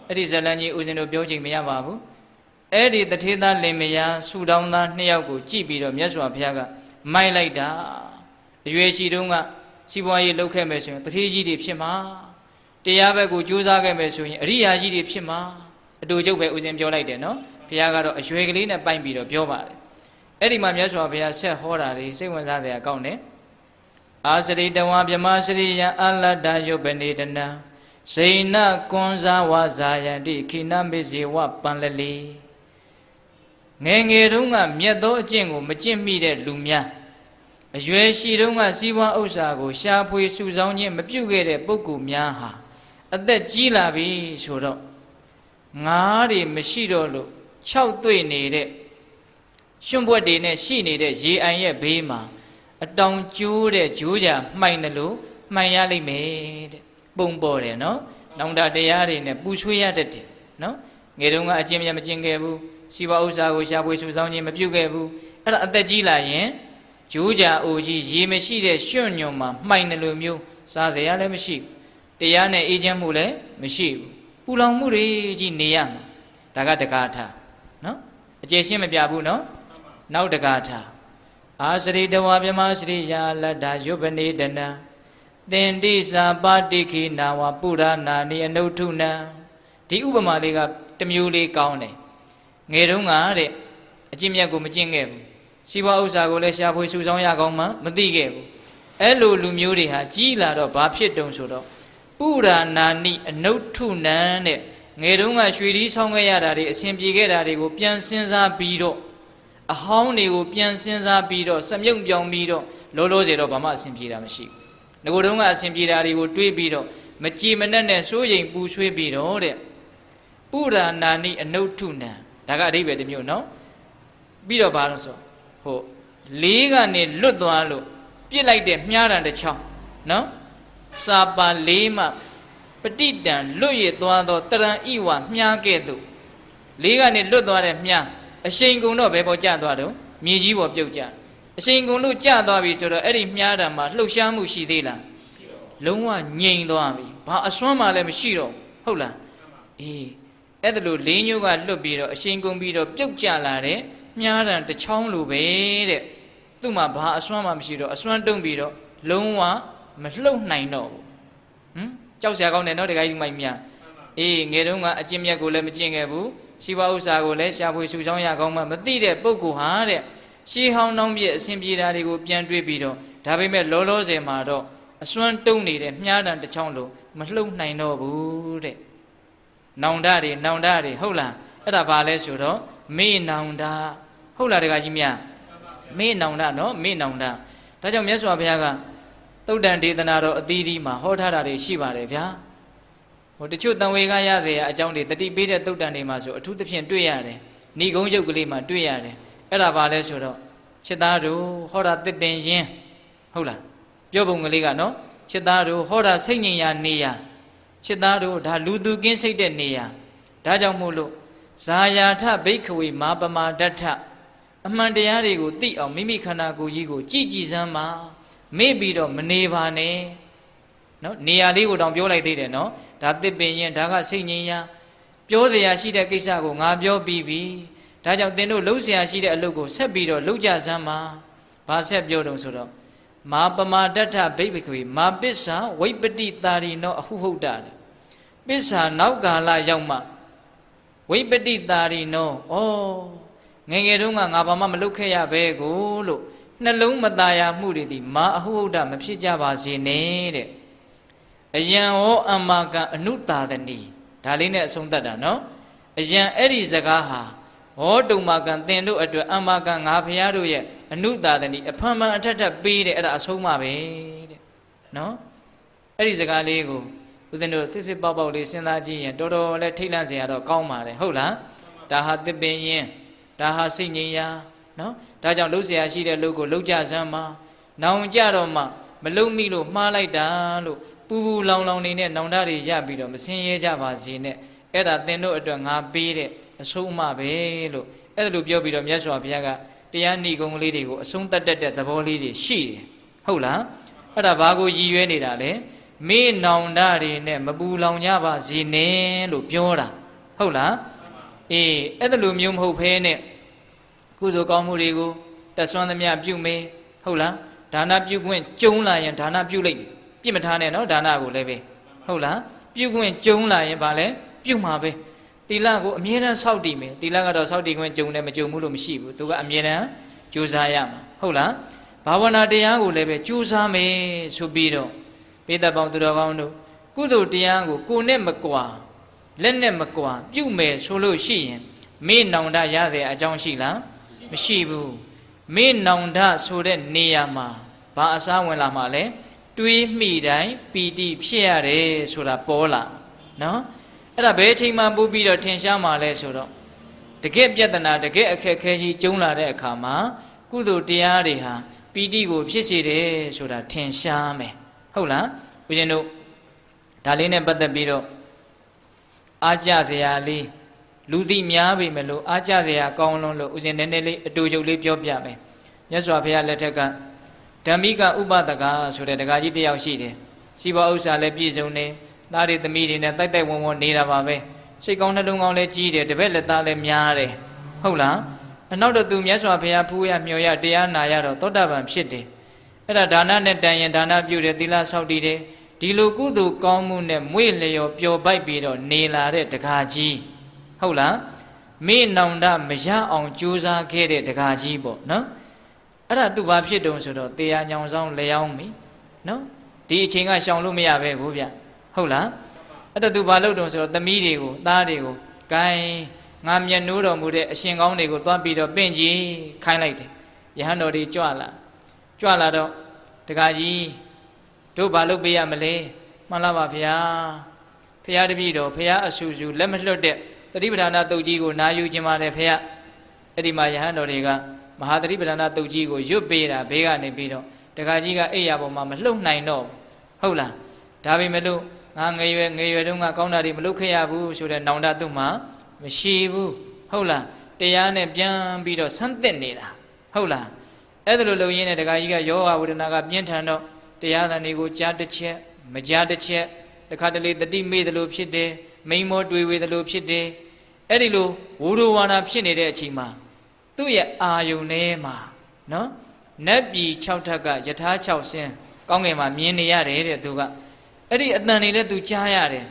အဲ့ဒီဇလံကြီးဦးဇင်းတို့ပြောချိန်မရပါဘူးအဲ့ဒီတထေးသားလင်မယားဆူတောင်းသား2ယောက်ကိုကြည့်ပြီးတော့မြတ်စွာဘုရားကမိုက်လိုက်တာအရွယ်ရှိတုန်းကစီးပွားရေးလုပ်ခဲ့မယ်ဆိုရင်တထေးကြီးတွေဖြစ်မှာတရားဘက်ကိုကြိုးစားခဲ့မယ်ဆိုရင်အရိယာကြီးတွေဖြစ်မှာအတူချုပ်ပဲဦးဇင်းပြောလိုက်တယ်နော်ဘုရားကတော့အရွယ်ကလေးနဲ့ပိုင်ပြီးတော့ပြောပါတယ်အဲ့ဒီမှာမြတ်စွာဘုရားဆက်ဟောတာတွေစိတ်ဝင်စားစရာကောင်းတယ်အာစရိတဝါဗြဟ္မစရိယအလတ္တယုပနေတနာဇိနကွန်ဇာဝဇာယန္တိခိနမေဇေဝပန္လလီငယ်ငယ်တုန်းကမြတ်သောအကျင့်ကိုမကျင့်မိတဲ့လူများအရွယ်ရှိတုန်းကစီးပွားဥစ္စာကိုရှာဖွေစုဆောင်းခြင်းမပြုခဲ့တဲ့ပုဂ္ဂိုလ်များဟာအသက်ကြီးလာပြီဆိုတော့ငါးတွေမရှိတော့လို့6တွေ့နေတဲ့ရွှွန့်ဘွက်တွေနဲ့ရှိနေတဲ့ရေအိုင်ရဲ့ဘေးမှာအတောင်ကျိုးတဲ့ဂျိုးကြမှိုင်တယ်လို့မှိုင်ရလိမ့်မယ်တဲ့ပုံပေါ်တယ်နော်နောင်တတရားတွေနဲ့ပူဆွေးရတတ်တယ်နော်ငယ်တုန်းကအကျင့်မြတ်မကျင့်ခဲ့ဘူးစီးပွားဥစ္စာကိုရှာဖွေစုဆောင်းခြင်းမပြုခဲ့ဘူးအဲ့ဒါအသက်ကြီးလာရင်ဂျိုးကြအိုကြီးရေမရှိတဲ့ရွှွန့်ညွန်မှာမှိုင်တယ်လို့မျိုးစားစရာလည်းမရှိဘူးတရားနဲ့အေးချမ်းမှုလည်းမရှိဘူးပူလောင်မှုတွေကြီးနေရမှာဒါကတက္ကထာနော်အကျေရှင်းမပြဘူးနော်နောက်တက္ကထာအာစရိတဝါဗြဟ္မစရိယာလတ္တယုပနေတနံသင်္တိစာပါတိခိနာဝပုရဏာနိအနုထုနံဒီဥပမာလေးကတစ်မျိုးလေးကောင်းတယ်ငယ်တုန်းကတဲ့အကျင့်မြတ်ကိုမကျင့်ခဲ့ဘူးစီးပွားဥစ္စာကိုလည်းရှာဖွေစုဆောင်းရကောင်းမှမသိခဲ့ဘူးအဲ့လိုလူမျိုးတွေဟာကြီးလာတော့ဘာဖြစ်တုံဆိုတော့ပုရဏာနိအနုထုနံတဲ့ငယ်တုန်းကရွှေဒီဆောင်းခဲ့ရတာတွေအစဉ်ပြေခဲ့တာတွေကိုပြန်စဉ်းစားပြီးတော့အဟောင်းတွေကိုပြန်စဉ်းစားပြီးတော့စမြုပ်ပြောင်းပြီးတော့လောလောဆယ်တော့ဘာမှအစဉ်ပြေတာမရှိဘူးငကိုယ်တုန်းကအစဉ်ပြေတာတွေကိုတွေးပြီးတော့မကြည်မနှက်နဲ့စိုးရိမ်ပူဆွေးပြီးတော့တဲ့ပုရဏာနိအနုထုနံဒါကအဓိပ္ပာယ်တစ်မျိုးနော်ပြီးတော့ဘာလို့ဆိုဟိုလေးကနေလွတ်သွားလို့ပြစ်လိုက်တဲ့မြားတံတစ်ချောင်းနော်စာပါလေးမှပဋိတံလွတ်ရသွားသောတရံဣဝမြားကဲ့သို့လေးကနေလွတ်သွားတဲ့မြားအရှိန်ကုန်တော့ဘယ်ပေါ်ကျသွားတော့မြေကြီးပေါ်ပြုတ်ကျအရှိန်ကုန်လို့ကျသွားပြီဆိုတော့အဲ့ဒီမြားတံမှာလှုပ်ရှားမှုရှိသေးလားလုံးဝငြိမ်သွားပြီဘာအစွမ်းမှလည်းမရှိတော့ဟုတ်လားအေးအဲ့ဒါလို့လေးညိုးကလွတ်ပြီးတော့အရှိန်ကုန်ပြီးတော့ပြုတ်ကျလာတဲ့မြားတံတစ်ချောင်းလိုပဲတဲ့သူ့မှာဘာအစွမ်းမှမရှိတော့အစွမ်းတုံးပြီးတော့လုံးဝမလှုပ်နိုင်တော့ဘူးကြောက်စရာကောင်းတယ်နော်တခါကြီးမိုက်မြအေးငယ်တုန်းကအကျင့်မြတ်ကိုလည်းမကျင့်ခဲ့ဘူးစီးပွားဥစ္စာကိုလည်းရှာဖွေစုဆောင်းရကောင်းမှမသိတဲ့ပုဂ္ဂိုလ်ဟာတဲ့ရှေးဟောင်းနှောင်းပြည့်အစဉ်ပြေတာတွေကိုပြန်တွေးပြီးတော့ဒါပေမဲ့လောလောဆယ်မှာတော့အစွမ်းတုံးနေတဲ့မြားတံတစ်ချောင်းလိုမလှုပ်နိုင်တော့ဘူးတဲ့နောင်တတွေဟုတ်လားအဲ့ဒါဘာလဲဆိုတော့မေ့နောင်တဟုတ်လားတခါကြီးမြမေ့နောင်တနော်မေ့နောင်တဒါကြောင့်မြတ်စွာဘုရားကသုတ်တန်ဒေသနာတော်အသီးသီးမှာဟောထားတာတွေရှိပါတယ်ဗျာဟိုတချို့တန်ဝေကရစေရအကြောင်းတွေတတိပေးတဲ့သုတ်တန်တွေမှာဆိုအထူးသဖြင့်တွေ့ရတယ်ဏိဂုံးရုပ်ကလေးမှာတွေ့ရတယ်အဲ့ဒါဘာလဲဆိုတော့ချစ်သားတို့ဟောတာတစ်ပင်ရင်ဟုတ်လားပြောပုံကလေးကနော်ချစ်သားတို့ဟောတာစိတ်ငြိမ်ရာနေရာချစ်သားတို့ဒါလူသူကင်းစိတ်တဲ့နေရာဒါကြောင့်မို့လို့ဇာယာထဘိက္ခဝေမာပမာဒဋ္ဌ အမှန်တရားတွေကိုသိအောင်မိမိခန္ဓာကိုယ်ကြီးကိုကြည်ကြည်စမ်းပါမေ့ပြီးတော့မနေပါနဲ့နော်နေရာလေးကိုတောင်ပြောလိုက်သေးတယ်နော်ဒါသစ်ပင်ရင်ဒါကစိတ်ငြိမ်းရာပြောเสียရှိတဲ့ကိစ္စကိုငါပြောပြီးပြီဒါကြောင့်သင်တို့လှုပ်เสียရှိတဲ့အလုပ်ကိုဆက်ပြီးတော့လှုပ်ကြစမ်းပါဘာဆက်ပြောတုံဆိုတော့မာပမာတ္ထဘိဗခွေမာပစ္စာဝိပတိတာရိနောအဟုဟုတ်တာပစ္စာနောက်ကာလရောက်မှဝိပတိတာရိနောငယ်ငယ်တုန်းကငါဘာမှမလုပ်ခဲ့ရပဲကိုလို့နှလုံးမသားရမှုတွေဒီမာအဟုဟုတ်တာမဖြစ်ကြပါစေနဲ့တဲ့အယံဟောအမ္မာကအနုတာသနီဒါလေးနဲ့အဆုံးသတ်တာနော်အယံအဲ့ဒီစကားဟာဟောတုံမာကံသင်တို့အတွက်အမ္မာကငါဖရာတို့ရဲ့အနုတာသနီအဖန်ဖန်အထက်ထက်ပေးတယ်အဲ့ဒါအဆုံးမှပဲတဲ့နော်အဲ့ဒီစကားလေးကိုဦးဇင်းတို့စစ်စစ်ပေါက်ပေါက်လေးစဉ်းစားကြည့်ရင်တော်တော်လေးထိတ်လန့်စရာတော့ကောင်းပါတယ်ဟုတ်လားဒါဟာသစ်ပင်ရင်ဒါဟာစိတ်ငြိမ်းရာနော်ဒါကြောင့်လှုပ်เสียရှိတဲ့လူကိုလှုပ်ကြစမ်းပါနောင်ကြတော့မှမလုံမိလို့မှားလိုက်တာလို့ပူပူလောင်လောင်နေနဲ့နောင်တတွေရပြီးတော့မစင်ရဲကြပါစေနဲ့အဲ့ဒါသင်တို့အတွက်ငါပေးတဲ့အဆုံးအမပဲလို့အဲ့ဒါလိုပြောပြီးတော့မြတ်စွာဘုရားကတရားဏိဂုံလေးတွေကိုအဆုံးတတ်တဲ့သဘောလေးတွေရှိတယ်ဟုတ်လားအဲ့ဒါဘာကိုရည်ရွယ်နေတာလဲမေးနောင်တတွေနဲ့မပူလောင်ကြပါစေနဲ့လို့ပြောတာဟုတ်လားအေးအဲ့ဒါလိုမျိုးမဟုတ်ဖဲနဲ့ကုသိုလ်ကောင်းမှုတွေကိုတဆွမ်းသမျှပြုမေးဟုတ်လားဒါနပြုခွင့်ကျုံလာရင်ဒါနပြုလိုက်ပြစ်မထားနဲ့နော်ဒါနကိုလည်းပဲဟုတ်လားပြုခွင့်ကျုံလာရင်ဗာလဲပြုမှာပဲသီလကိုအမြဲတမ်းစောင့်တည်မယ်သီလကတော့စောင့်တည်ခွင့်ကျုံတယ်မကျုံဘူးလို့မရှိဘူးသူကအမြဲတမ်းကြိုးစားရမှာဟုတ်လားဘာဝနာတရားကိုလည်းပဲကြိုးစားမယ်ဆိုပြီးတော့ပိဿပေါင်းသူတော်ကောင်းတို့ကုသိုလ်တရားကိုကိုယ်နဲ့မကွာလက်နဲ့မကွာပြုမယ်ဆိုလို့ရှိရင်မေ့နောင်တရတဲ့အကြောင်းရှိလားမရှိဘူးမေ့နောင်တဆိုတဲ့နေရာမှာဘာအစားဝင်လာမှာလဲတွေးမိတိုင်းပီတိဖြစ်ရတယ်ဆိုတာပေါ်လာနော်အဲ့ဒါဘယ်အချိန်မှပို့ပြီးတော့ထင်ရှားမှာလဲဆိုတော့တကယ်ပြဿနာတကယ်အခက်ခဲကြီးကျုံလာတဲ့အခါမှာကုသိုလ်တရားတွေဟာပီတိကိုဖြစ်စေတယ်ဆိုတာထင်ရှားမယ်ဟုတ်လားဦးဇင်းတို့ဒါလေးနဲ့ပတ်သက်ပြီးတော့အားကြစရာလေးလူသိများပြီမလို့အားကြစရာကောင်းလွန်းလို့ဦးဇင်းနည်းနည်းလေးအတူချုပ်လေးပြောပြမယ်မြတ်စွာဘုရားလက်ထက်ကဓမ္မိကဥပဒကဆိုတဲ့ဒကာကြီးတယောက်ရှိတယ်စီးပွားဥစ္စာလည်းပြည့်စုံနေသားတွေသမီးတွေနဲ့တိုက်တိုက်ဝုံဝုံနေတာပါပဲစိတ်ကောင်းနှလုံးကောင်းလည်းကြီးတယ်တပည့်လက်သားလည်းများတယ်ဟုတ်လားအနောက်တော့သူမြတ်စွာဘုရားဖူးရမျှော်ရတရားနာရတော့သောတာပန်ဖြစ်တယ်အဲ့ဒါဒါနနဲ့တန်ရင်ဒါနပြုတယ်သီလဆောက်တည်တယ်ဒီလိုကုသိုလ်ကောင်းမှုနဲ့မွေ့လျော်ပျော်ပိုက်ပြီးတော့နေလာတဲ့ဒကာကြီးဟုတ်လားမေ့နောင်တမရအောင်ကြိုးစားခဲ့တဲ့ဒကာကြီးပေါ့နော်အဲ့ဒါသူဘာဖြစ်တုံဆိုတော့တရားညောင်ဆောင်လျောင်းပြီနော်ဒီအချိန်ကရှောင်လို့မရပဲကိုဗျဟုတ်လားအဲ့တော့သူဘာလုပ်တုံဆိုတော့သမီးတွေကိုသားတွေကိုဂိုင်းငါမျက်နှိုးတော်မူတဲ့အရှင်ကောင်းတွေကိုသွားပြီးတော့ပင့်ကြည့်ခိုင်းလိုက်တယ်ယဟန်တော်တွေကြွလာတော့ဒကာကြီးတို့ဘာလုပ်ပေးရမလဲမှန်လားပါဗျာဖရာတပည့်တော်ဖရာအဆူဆူလက်မလွတ်တဲ့သတိပဋ္ဌာနာတုတ်ကြီးကိုနာယူခြင်းပါတယ်ဖရာအဲ့ဒီမှာယဟန်တော်တွေကမဟာသတိပဋ္ဌာနာတုတ်ကြီးကိုရွတ်ပေးတာဘေးကနေပြီးတော့ဒကာကြီးကအိယာပေါ်မှာမလှုပ်နိုင်တော့ဟုတ်လားဒါပေမဲ့လို့ငါငယ်ရွယ်တုန်းကကောင်းတာတွေမလုပ်ခဲ့ရဘူးဆိုတဲ့နောင်တသူ့မှာမရှိဘူးဟုတ်လားတရားနဲ့ပြန်ပြီးတော့ဆန်းသစ်နေတာဟုတ်လားအဲ့ဒါလိုလုပ်ရင်းနဲ့ဒကာကြီးကယောဂဝေဒနာကပြင်းထန်တော့တရားသံတွေကိုကြားတစ်ချက်မကြားတစ်ချက်တခါတလေတတိမေ့တယ်လို့ဖြစ်တယ်မိန်မောတွေးဝေတယ်လို့ဖြစ်တယ်အဲ့ဒီလိုဝိုဒဝါဒဖြစ်နေတဲ့အချိန်မှာသူ့ရဲ့အာယုန်ထဲမှာနော်နတ်ပြည်6ထပ်ကယထာ6ဆင်းကောင်းကင်မှာမြင်နေရတယ်တဲ့သူကအဲ့ဒီအတန်တွေလည်းသူကြားရတယ်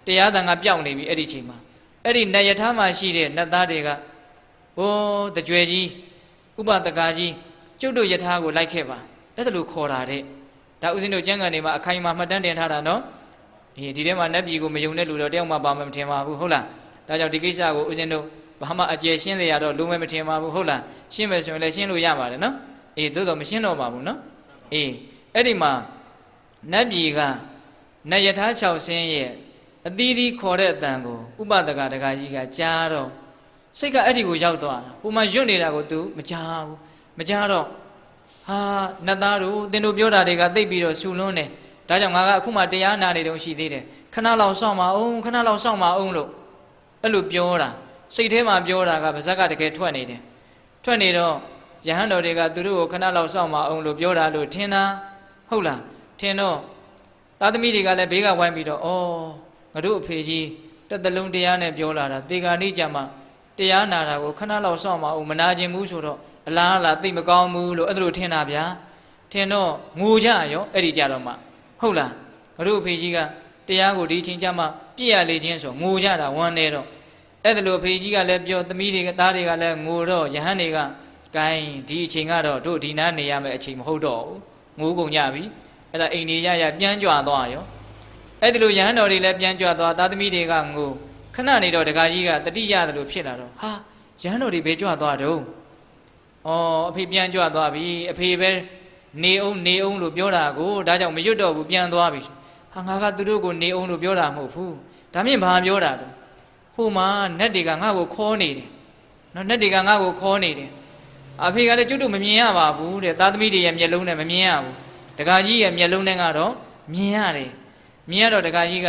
တရားသံကပြောင်းနေပြီအဲ့ဒီချိန်မှာအဲ့ဒီနတ်ယထာမှာရှိတဲ့နတ်သားတွေကအိုးတကြွယ်ကြီးဥပဒကာကြီးကျုပ်တို့ယထာကိုလိုက်ခဲ့ပါအဲ့ဒါလိုခေါ်တာတဲ့ဒါဥစဉ်တို့ကျမ်းဂန်တွေမှာအခိုင်အမာမှတ်တမ်းတင်ထားတာနော်ဒီထဲမှာနတ်ပြည်ကိုမယုံတဲ့လူတော့တယောက်မှပါမထင်ပါဘူးဟုတ်လားဒါကြောင့်ဒီကိစ္စကိုဥစဉ်တို့ဘာမှအကျယ်ရှင်းစရာတော့လုံးဝမထင်ပါဘူးဟုတ်လားရှင်းမယ်ဆိုရင်လည်းရှင်းလို့ရပါတယ်နော်သို့တော့မရှင်းတော့ပါဘူးနော်အဲ့ဒီမှာနတ်ပြည်ကနတ်ယထာ6ဆင်းရဲ့အသီးသီးခေါ်တဲ့အတန်ကိုဥပဒကဒကာကြီးကကြားတော့စိတ်ကအဲ့ဒီကိုရောက်သွားတာဟိုမှာရွတ်နေတာကို तू မကြားဘူးမကြားတော့ဟာနတ်သားတို့သင်တို့ပြောတာတွေကသိပြီးတော့ဆူလွန်းတယ်ဒါကြောင့်ငါကအခုမှတရားနာနေတုန်းရှိသေးတယ်ခဏလောက်စောင့်ပါအောင်ခဏလောက်စောင့်ပါအောင်လို့အဲ့လိုပြောတာစိတ်ထဲမှာပြောတာကပါဇက်ကတကယ်ထွက်နေတယ် ထွက်နေတော့ယဟန်တော်တွေကသူတို့ကိုခဏလောက်စောင့်မအောင်လို့ပြောတာလို့ထင်တာဟုတ်လားထင်တော့သားသမီးတွေကလည်းဘေးကဝိုင်းပြီးတော့ဩငါတို့အဖေကြီးတစ်သလုံးတရားနဲ့ပြောလာတာတေဂာနိကြမှာတရားနာတာကိုခဏလောက်စောင့်မအောင်မနာခြင်းဘူးဆိုတော့အလားအလာသိမကောင်းဘူးလို့အဲ့ဒါလိုထင်တာဗျာထင်တော့ငိုကြရောအဲ့ဒီကြတော့မှဟုတ်လားငါတို့အဖေကြီးကတရားကိုဒီချင်းကြမှာပြည့်ရလေခြင်းဆိုငိုကြတာဝမ်းနေတော့အဲ့ဒါလိုအဖေကြီးကလည်းပြောသမီးတွေကသားတွေကလည်းငိုတော့ယဟန်တွေကဂိုင်းဒီအချိန်ကတော့တို့ဒီနားနေရမယ့်အချိန်မဟုတ်တော့ဘူးငိုကုန်ကြပြီအဲ့ဒါအိမ်နေရပြန်ကြွသွားရောအဲ့ဒီလိုယဟန်တော်တွေလည်းပြန်ကြွသွားသားသမီးတွေကငိုခဏနေတော့ဒကာကြီးကတတိရတယ်လို့ဖြစ်လာတော့ဟာယဟန်တော်တွေဘယ်ကြွသွားတော့ဩအဖေပြန်ကြွသွားပြီအဖေပဲနေအောင်လို့ပြောတာကိုဒါကြောင့်မရွတ်တော့ဘူးပြန်သွားပြီဟာငါကသူတို့ကိုနေအောင်လို့ပြောတာမဟုတ်ဘူးဒါမြင်ဘာပြောတာတော့ဟိုမှာနတ်တွေကငါ့ကိုခေါ်နေတယ်နော်နတ်တွေကငါ့ကိုခေါ်နေတယ်အဖေကလည်းကျွတ်တို့မမြင်ရပါဘူးတဲ့သားသမီးတွေရဲ့မျက်လုံးနဲ့မမြင်ရဘူးဒကာကြီးရဲ့မျက်လုံးနဲ့ကတော့မြင်ရတယ်မြင်ရတော့ဒကာကြီးက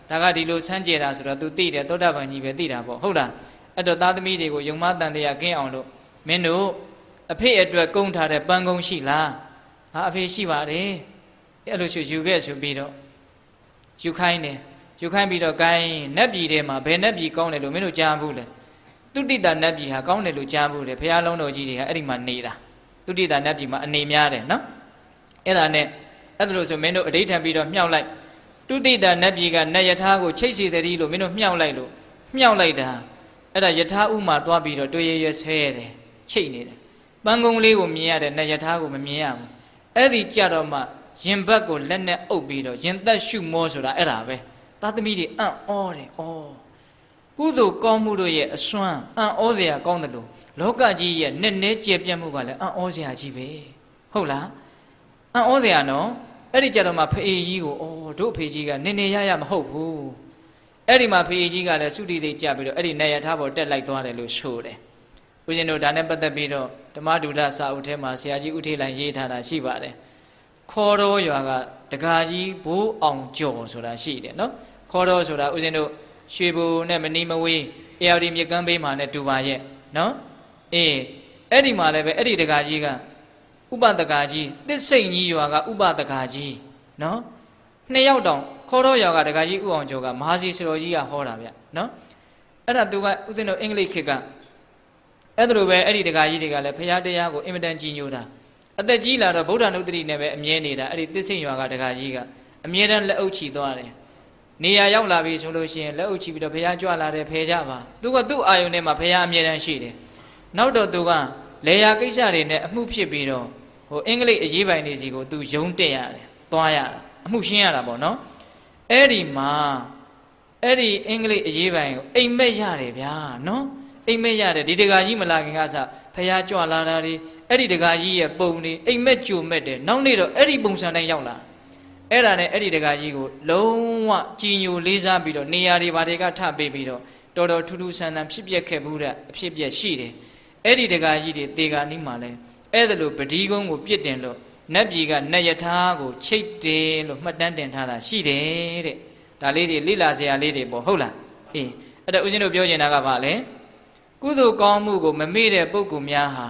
ဒါကဒီလိုစမ်းကြဲတာဆိုတော့ तू သိတယ်သောတာပန်ကြီးပဲသိတာပေါ့ဟုတ်လားအဲ့တော့သားသမီးတွေကိုယုံမတန်တရားကင်းအောင်လို့မင်းတို့အဖေအတွက်ကုန်းထားတဲ့ပန်းကုန်းရှိလားဟာအဖေရှိပါတယ်အဲ့လိုယူခဲ့ဆိုပြီးတော့ယူခိုင်းတယ်ယူခိုင်းပြီးတော့ gain နတ်ပြည်ထဲမှာဘယ်နတ်ပြည်ကောင်းတယ်လို့မင်းတို့ကြားဘူးလဲတုတိတာနတ်ပြည်ဟာကောင်းတယ်လို့ကြားဘူးတယ်ဘုရားလုံးတော်ကြီးတွေဟာအဲ့ဒီမှာနေတာတုတိတာနတ်ပြည်မှာအနေများတယ်နော်အဲ့ဒါနဲ့အဲ့ဒါလို့ဆိုမင်းတို့အဋိဌံပြီးတော့မြှောက်လိုက်တုတိတာနတ်ပြည်ကနတ်ယထာကိုချိတ်စီသည်လို့မင်းတို့မြှောက်လိုက်တာအဲ့ဒါယထာဥမှာသွားပြီးတော့တွေ့ရဆဲရတယ်ချိတ်နေတယ်ပန်းကုန်းလေးကိုမြင်ရတဲ့နတ်ယထာကိုမမြင်ရဘူးအဲ့ဒီကြတော့မှရင်ဘတ်ကိုလက်နဲ့အုပ်ပြီးတော့ရင်သက်ရှုမောဆိုတာအဲ့ဒါပဲသားသမီးတွေအံ့ဩတယ်ဩကုသိုလ်ကောင်းမှုတို့ရဲ့အစွမ်းအံ့ဩစရာကောင်းတယ်လို့လောကကြီးရဲ့နဲ့နဲကျေပြတ်မှုကလည်းအံ့ဩစရာကြီးပဲဟုတ်လားအံ့ဩစရာနော်အဲ့ဒီကြတော့မှဖေကြီးကိုတို့ဖေကြီးကနေနေရမဟုတ်ဘူးအဲ့ဒီမှာဖေကြီးကလည်းသုတိသိကြပြီးတော့အဲ့ဒီနေရထားပေါ်တက်လိုက်သွားတယ်လို့ဆိုတယ်ဦးဇင်းတို့ဒါနဲ့ပတ်သက်ပြီးတော့ဓမ္မဒုဒစာအုပ်ထဲမှာဆရာကြီးဦးထေးလိုင်ရေးထားတာရှိပါတယ်ခေါ်တော်ရွာကတကာကြီးဘိုးအောင်ကျော်ဆိုတာရှိတယ်နော်ခေါ်တော်ဆိုတာဦးဇင်းတို့ရွှေဘိုနဲ့မနီမဝေးအေရဒီမြကမ်းဘေးမှာနဲ့တူပါရဲ့နော်အဲ့ဒီမှာလည်းပဲအဲ့ဒီတကာကြီးကဥပဒကာကြီးတစ်စိန်ကြီးရွာကဥပဒကာကြီးနော်နှစ်ယောက်တောင်ခေါ်တော်ရွာကတကာကြီးဥအောင်ကျော်ကမဟာစီစတော်ကြီးကဟောတာဗျနော်အဲ့ဒါသူကဦးဇင်းတို့အင်္ဂလိပ်ခေတ်ကအဲ့ဒါလိုပဲအဲ့ဒီတကာကြီးတွေကလည်းဖရာတရားကိုအင်မတန်ကြီးညိုတာအသက်ကြီးလာတော့ဗုဒ္ဓနုတ္တိနဲ့ပဲအမြဲနေတာအဲ့ဒီတစ်စိန်ရွာကတကာကြီးကအမြဲတမ်းလက်အုပ်ချီသွားတယ်နေရာရောက်လာပြီဆိုလို့ရှိရင်လက်အုပ်ချီပြီးတော့ဖရာကြွလာတယ်ဖယ်ကြပါသူကသူ့အာယုန်ထဲမှာဖရာအမြဲတမ်းရှိတယ်နောက်တော့သူကလေယာကိစ္စတွေနဲ့အမှုဖြစ်ပြီးတော့ဟိုအင်္ဂလိပ်အရေးပိုင်တွေစီကိုသူယုံတက်ရတယ်သွားရတာအမှုရှင်းရတာပေါ့နော်အဲ့ဒီမှာအဲ့ဒီအင်္ဂလိပ်အရေးပိုင်ကိုအိမ်မက်ရတယ်ဗျာနော်အိမ်မက်ရတယ်ဒီတကာကြီးမလာခင်ကစဖះကြွလာတာတွေအဲ့ဒီတကာကြီးရဲ့ပုံတွေအိမ်မက်ကြိုမက်တယ်နောက်နေ့တော့အဲ့ဒီပုံစံတိုင်းရောက်လာအဲ့ဒါနဲ့အဲ့ဒီတကာကြီးကိုလုံးဝကြည်ညိုလေးစားပြီးတော့နေရာတွေဘာတွေကထပေးပြီးတော့တော်တော်ထူးထူးဆန်းဆန်းဖြစ်ပျက်ခဲ့မှုတဲ့အဖြစ်ပြက်ရှိတယ်အဲ့ဒီတကာကြီးတွေတေဂာနီးမှာလဲအဲ့ဒါလိုပတိကုန်းကိုပြစ်တင်လို့နတ်ပြည်ကနတ်ယထာကိုချိတ်တယ်လို့မှတ်တမ်းတင်ထားတာရှိတယ်တဲ့ဒါလေးတွေလိလာစရာလေးတွေပေါ့ဟုတ်လားအဲ့ဒါဦးဇင်းတို့ပြောချင်တာကဘာလဲကုသိုလ်ကောင်းမှုကိုမမေ့တဲ့ပုဂ္ဂိုလ်များဟာ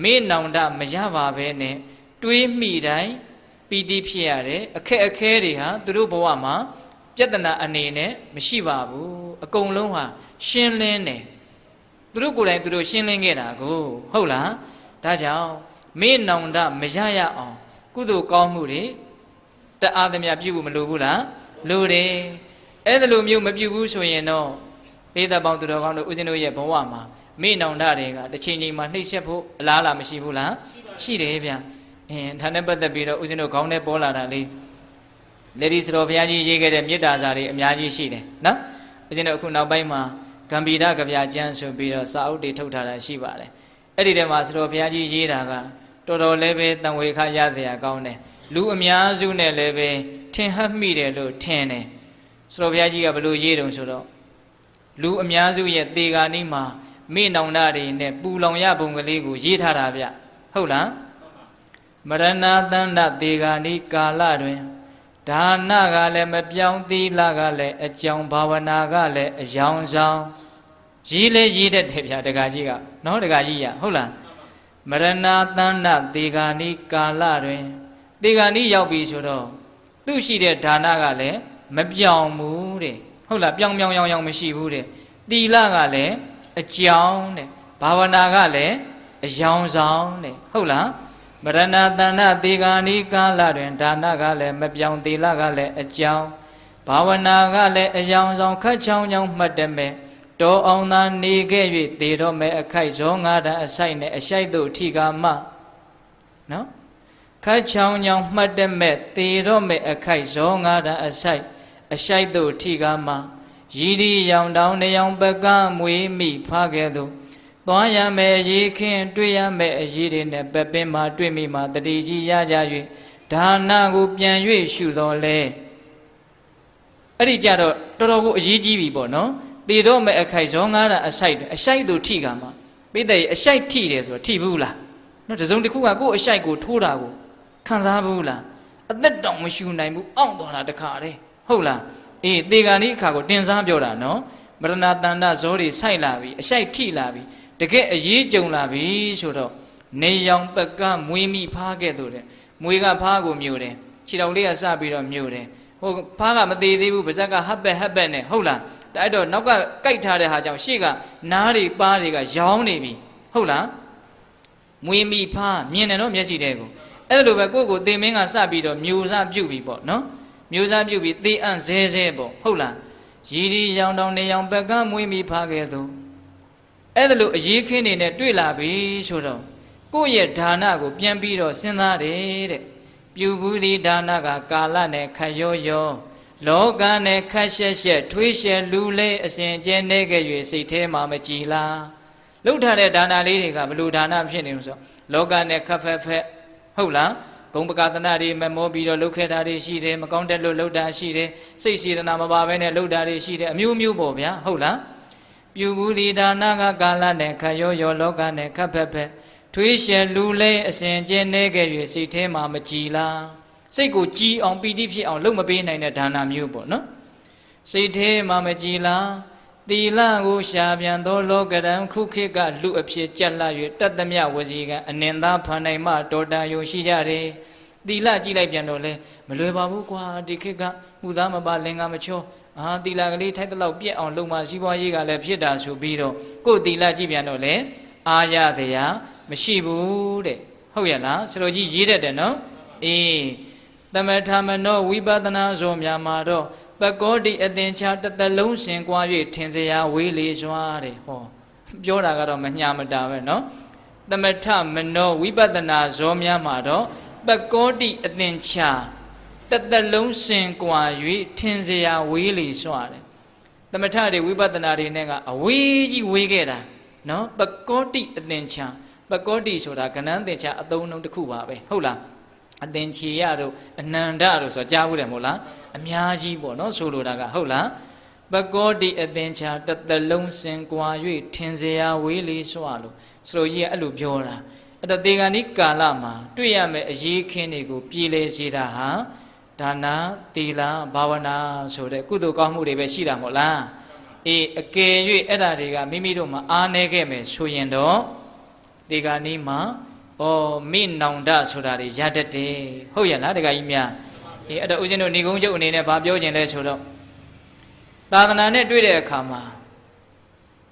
မေ့နောင်တမရပါဘဲနဲ့တွေးမိတိုင်းပီတိဖြစ်ရတယ်အခက်အခဲတွေဟာသူတို့ဘဝမှာပြဿနာအနေနဲ့မရှိပါဘူးအကုန်လုံးဟာရှင်းလင်းတယ်သူတို့ကိုယ်တိုင်သူတို့ရှင်းလင်းခဲ့တာကိုဟုတ်လားဒါကြောင့်မေ့နောင်တမရရအောင်ကုသိုလ်ကောင်းမှုတွေတအားသမျှပြုဖို့မလိုဘူးလားလိုတယ်အဲ့ဒါလိုမျိုးမပြုဘူးဆိုရင်တော့ဘေးသက်ပေါင်းသူတော်ကောင်းတို့ဦးဇင်းတို့ရဲ့ဘဝမှာမေ့နောင်တတွေကတစ်ချိန်ချိန်မှာနှိမ့်ဆက်ဖို့အလားအလာမရှိဘူးလားရှိတယ်ဗျဒါနဲ့ပတ်သက်ပြီးတော့ဦးဇင်းတို့ခေါင်းထဲပေါ်လာတာလေးလေဒီစတော်ဘုရားကြီးရေးခဲ့တဲ့မေတ္တာစာတွေအများကြီးရှိတယ်နော်ဦးဇင်းတို့အခုနောက်ပိုင်းမှာဂံဗီရကဗျာကျမ်းဆိုပြီးတော့စာအုပ်တွေထုတ်ထားတာရှိပါတယ်အဲ့ဒီထဲမှာစတော်ဘုရားကြီးရေးတာကတော်တော်လည်းပဲတန်ဝေခရစရာကောင်းတယ်လူအများစုနဲ့လည်းပဲထင်ဟပ်မိတယ်လို့ထင်တယ်စတော်ဘုရားကြီးကဘယ်လိုရေးတုံဆိုတော့လူအများစုရဲ့တေဂာနီးမှာမေ့နောင်တတွေနဲ့ပူလောင်ရပုံကလေးကိုရေးထားတာဗျဟုတ်လားမရဏသန္တတေဂာနီကာလတွင်ဒါနကလည်းမပြောင်းသီလကလည်းအကြောင်းဘာဝနာကလည်းအယောင်ဆောင်ရေးလဲရေးတတ်တယ်ဗျာတက္ကကြီးကနော်တက္ကကြီးရဟုတ်လား မရဏသန္နတေဂာနိကာလတွင်တေဂာနိရောက်ပြီဆိုတော့သူရှိတဲ့ဒါနကလည်းမပြောင်းဘူးတဲ့ဟုတ်လားပြောင်းမရှိဘူးတဲ့သီလကလည်းအကြောင်းတဲ့ဘာဝနာကလည်းအယောင်ဆောင်တဲ့ဟုတ်လားမရဏသန္နတေဂာနိကာလတွင်ဒါနကလည်းမပြောင်းသီလကလည်းအကြောင်းဘာဝနာကလည်းအယောင်ဆောင်ခတ်ချောင်းချောင်းမှတ်တမဲ့တောအောင်သာနေခဲ့၍သေတော့မဲ့အခိုက်ဇောငါးတန်အဆိုင်နဲ့အရှိုက်တို့ထိကာမနော်ခတ်ချောင်းချောင်းမှတ်တမဲ့သေတော့မဲ့အခိုက်ဇောငါးတန်အဆိုင်အရှိုက်တို့ထိကာမရည်ဒီရောင်တောင်နေအောင်ပကမွေးမိဖားခဲ့သူသွားရမယ်ရေခင်းတွေ့ရမယ်အရေးတွေနဲ့ပပင်းမှာတွေ့မိမှာတတိကြီးရကြ၍ဒါနကိုပြန်၍ရှုတော်လဲအဲ့ဒီကြတော့တော်တော်ကိုအရေးကြီးပြီပေါ့နော်သေတော့မဲ့အခိုက်ဇောငါးတာအဆိုင်သူထိကမှာပိဿရေအဆိုင်ထိတယ်ဆိုတော့ထိဘူးလားနော်တစုံတစ်ခုကကိုယ့်အဆိုင်ကိုထိုးတာကိုခံစားဘူးလားအသက်တောင်မရှူနိုင်ဘူးအောင့်တော်တာတခါတည်းဟုတ်လားအေးသေဂာနိအခါကိုတင်စားပြောတာနော်မရဏတန္တဇောတွေဆိုင်လာပြီအဆိုင်ထိလာပြီတကယ်အရေးကြုံလာပြီဆိုတော့နေရောင်ပကမွေးမိဖားခဲ့သူတဲ့မွေးကဖားကိုမြို့တယ်ခြေတော်လေးကစပြီးတော့မြို့တယ်ဟိုဖားကမသေးသေးဘူးပါဇက်ကဟပ်ပက်နဲ့ဟုတ်လားအဲ့တော့နောက်ကကြိုက်ထားတဲ့ဟာကြောင့်ရှေ့ကနားတွေပါးတွေကရောင်းနေပြီဟုတ်လားမွေးမိဖားမြင်တယ်နော်မျက်စိတဲကိုအဲ့လိုပဲကိုယ့်ကိုသေမင်းကစပြီးတော့မျိုးစားပြုတ်ပြီပေါ့နော်မျိုးစားပြုတ်ပြီးသေအံ့ဇဲပေါ့ဟုတ်လားရည်ဒီရောင်တောင်နေရောင်ပကမွေးမိဖားခဲ့သူအဲ့ဒါလိုအရေးခင်းနေနဲ့တွေ့လာပြီဆိုတော့ကိုယ့်ရဲ့ဒါနကိုပြန်ပြီးတော့စဉ်းစားတယ်တဲ့ပြုဘူးသည်ဒါနကကာလနဲ့ခတ်ရောလောကနဲ့ခတ်ရှက်ထွေးရှက်လူလဲအစဉ်ကျဲနေကြ၍စိတ်ထဲမှာမကြည်လားလှုပ်ထားတဲ့ဒါနလေးတွေကဘလို့ဒါနဖြစ်နေလို့ဆိုလောကနဲ့ခတ်ဖက်ဟုတ်လားဂုံပကသနာတွေမမောပြီးတော့လှုပ်ခဲ့တာတွေရှိတယ်မကောင်းတဲ့လို့လှုပ်တာရှိတယ်စိတ်စေတနာမပါဘဲနဲ့လှုပ်တာတွေရှိတယ်အမျိုးမျိုးပေါ့ဗျာဟုတ်လားပြုဘူးသည်ဒါနကကာလနဲ့ခတ်ရောလောကနဲ့ခတ်ဖက်ထွေးရှက်လူလဲအစဉ်ကျဲနေကြ၍စိတ်ထဲမှာမကြည်လားစိတ်ကိုကြည်အောင်ပီတိဖြစ်အောင်လုပ်မပေးနိုင်တဲ့ဒါနမျိုးပေါ့နော်စိတ်ထဲမှာမကြည်လားသီလကိုရှာပြန်သောလောကရန်ခုခေတ်ကလူအဖြစ်ကြက်လာ၍တတ္တမြဝစီကအနင်သားဖန်နိုင်မှတော်တန်ယုံရှိကြတယ်သီလကြည့်လိုက်ပြန်တော့လဲမလွယ်ပါဘူးကွာဒီခေတ်ကမှုသားမပါလင်္ကာမချောသီလကလေးထိုက်တဲ့လောက်ပြက်အောင်လုပ်မှစီးပွားရေးကလည်းဖြစ်တာဆိုပြီးတော့ကိုယ်သီလကြည့်ပြန်တော့လဲအာရတရားမရှိဘူးတဲ့ဟုတ်ရဲ့လားဆရာကြီးရေးတတ်တယ်နော်အေးသမထမနောဝိပဿနာဇောများမှာတော့ပကောတိအသင်္ချာတသက်လုံးရှင်ကွာ၍ထင်စရာဝေးလေစွာတဲ့ဟောပြောတာကတော့မညာမတာပဲနော်သမထမနောဝိပဿနာဇောများမှာတော့ပကောတိအသင်္ချာတသက်လုံးရှင်ကွာ၍ထင်စရာဝေးလေစွာတဲ့သမထတွေဝိပဿနာတွေနဲ့ကအဝေးကြီးဝေးခဲ့တာနော်ပကောတိအသင်္ချာပကောတိဆိုတာကဏ္ဍသင်္ချာအသုံးအနှုန်းတစ်ခုပါပဲဟုတ်လားအသင်္ချေရတို့အနန္တတို့ဆိုကြားဘူးတယ်မဟုတ်လားအများကြီးပေါ့နော်ဆိုလိုတာကဟုတ်လားပကောတိအသင်္ချာတသက်လုံးစင်ကွာ၍ထင်စရာဝေးလေးစွာလို့ဆိုလိုကြီးကအဲ့လိုပြောတာအဲ့တော့တေဂာနိကာလမှာတွေ့ရမယ့်အရေးခင်းတွေကိုပြည်လေစေတာဟာဒါနသီလဘာဝနာဆိုတဲ့ကုသိုလ်ကောင်းမှုတွေပဲရှိတာမဟုတ်လားအေးအကယ်၍အဲ့ဒါတွေကမိမိတို့မှာအားနည်းခဲ့မယ်ဆိုရင်တော့တေဂာနိမှာမိနောင်တဆိုတာတွေရတတ်တယ်ဟုတ်ရဲ့လားတခါကြီးများအေးအဲ့တော့ဦးဇင်းတို့ဏိကုံးကျုပ်အနေနဲ့ဗာပြောခြင်းလဲဆိုတော့သာသနာနဲ့တွေ့တဲ့အခါမှာ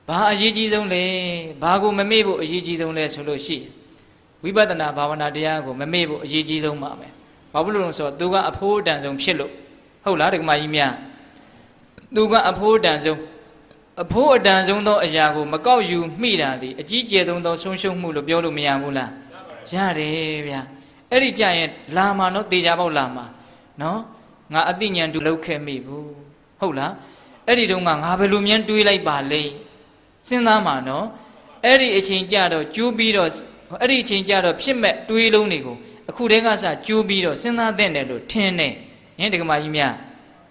ဘာအရေးကြီးဆုံးလဲဘာကိုမမေ့ဖို့အရေးကြီးဆုံးလဲဆိုလို့ရှိဝိပဿနာဘာဝနာတရားကိုမမေ့ဖို့အရေးကြီးဆုံးပါပဲဘာဖြစ်လို့လဲဆိုတော့သူကအဖိုးအတန်ဆုံးဖြစ်လို့ဟုတ်လားတက္ကမကြီးများသူကအဖိုးအတန်ဆုံးအဖိုးအတန်ဆုံးသောအရာကိုမကောက်ယူမိတာဒီအကြီးကျယ်ဆုံးသောဆုံးရှုံးမှုလို့ပြောလို့မရဘူးလားရတယ်ဗျာအဲ့ဒီကြရင်လာမှာနော်တေချာပေါက်လာမှာနော်ငါအသိဉာဏ်တူလောက်ခဲ့မိဘူးဟုတ်လားအဲ့ဒီတုန်းကငါဘယ်လိုမြန်းတွေးလိုက်ပါလဲစဉ်းစားမှာနော်အဲ့ဒီအချိန်ကြတော့ကျိုးပြီးတော့အဲ့ဒီအချိန်ကြတော့ဖြစ်မဲ့တွေးလုံးတွေကိုအခုတည်းကစကျိုးပြီးတော့စဉ်းစားတဲ့တယ်လို့ထင်တယ်ဟင်ဒကမာကြီးများ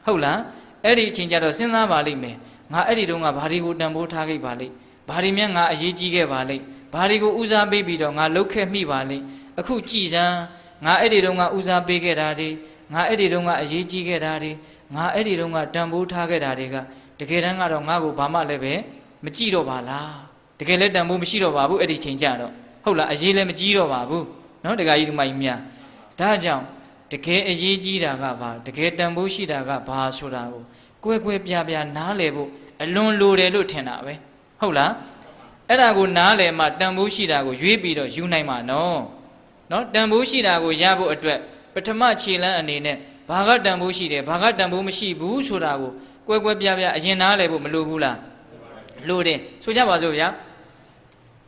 ဟုတ်လားအဲ့ဒီအချိန်ကြတော့စဉ်းစားပါလိမ့်မယ်ငါအဲ့ဒီတုန်းကဘာတွေကိုတန်ဖိုးထားခဲ့ပါလိမ့်ဘာတွေများငါအရေးကြီးခဲ့ပါလိမ့်ဘာတွေကိုဦးစားပေးပြီးတော့ငါလှုပ်ခဲ့မိပါလိမ့်အခုကြည်စမ်းငါအဲ့ဒီတုန်းကဦးစားပေးခဲ့တာတွေငါအဲ့ဒီတုန်းကအရေးကြီးခဲ့တာတွေငါအဲ့ဒီတုန်းကတန်ဖိုးထားခဲ့တာတွေကတကယ်တမ်းကတော့ငါ့ကိုဘာမှလည်းပဲမကြည့်တော့ပါလားတကယ်လည်းတန်ဖိုးမရှိတော့ပါဘူးအဲ့ဒီချိန်ကြတော့ ဟုတ်လားအရေးလည်းမကြီးတော့ပါဘူးနော်တခါကြီးဒီမကြီးများဒါကြောင့်တကယ်အရေးကြီးတာကဘာတကယ်တန်ဖိုးရှိတာကဘာဆိုတာကိုကွဲကွဲပြားပြားနားလည်ဖို့အလွန်လိုတယ်လို့ထင်တာပဲဟုတ်လားအဲ့ဒါကိုနားလည်မှတန်ဖိုးရှိတာကိုရွေးပြီးတော့ယူနိုင်မှာနော်တန်ဖိုးရှိတာကိုရဖို့အတွက်ပထမခြေလှမ်းအနေနဲ့ဘာကတန်ဖိုးရှိတယ်ဘာကတန်ဖိုးမရှိဘူးဆိုတာကိုကွဲကွဲပြားပြားအရင်နားလည်ဖို့မလိုဘူးလားလိုတယ်ဆိုကြပါစို့ဗျာ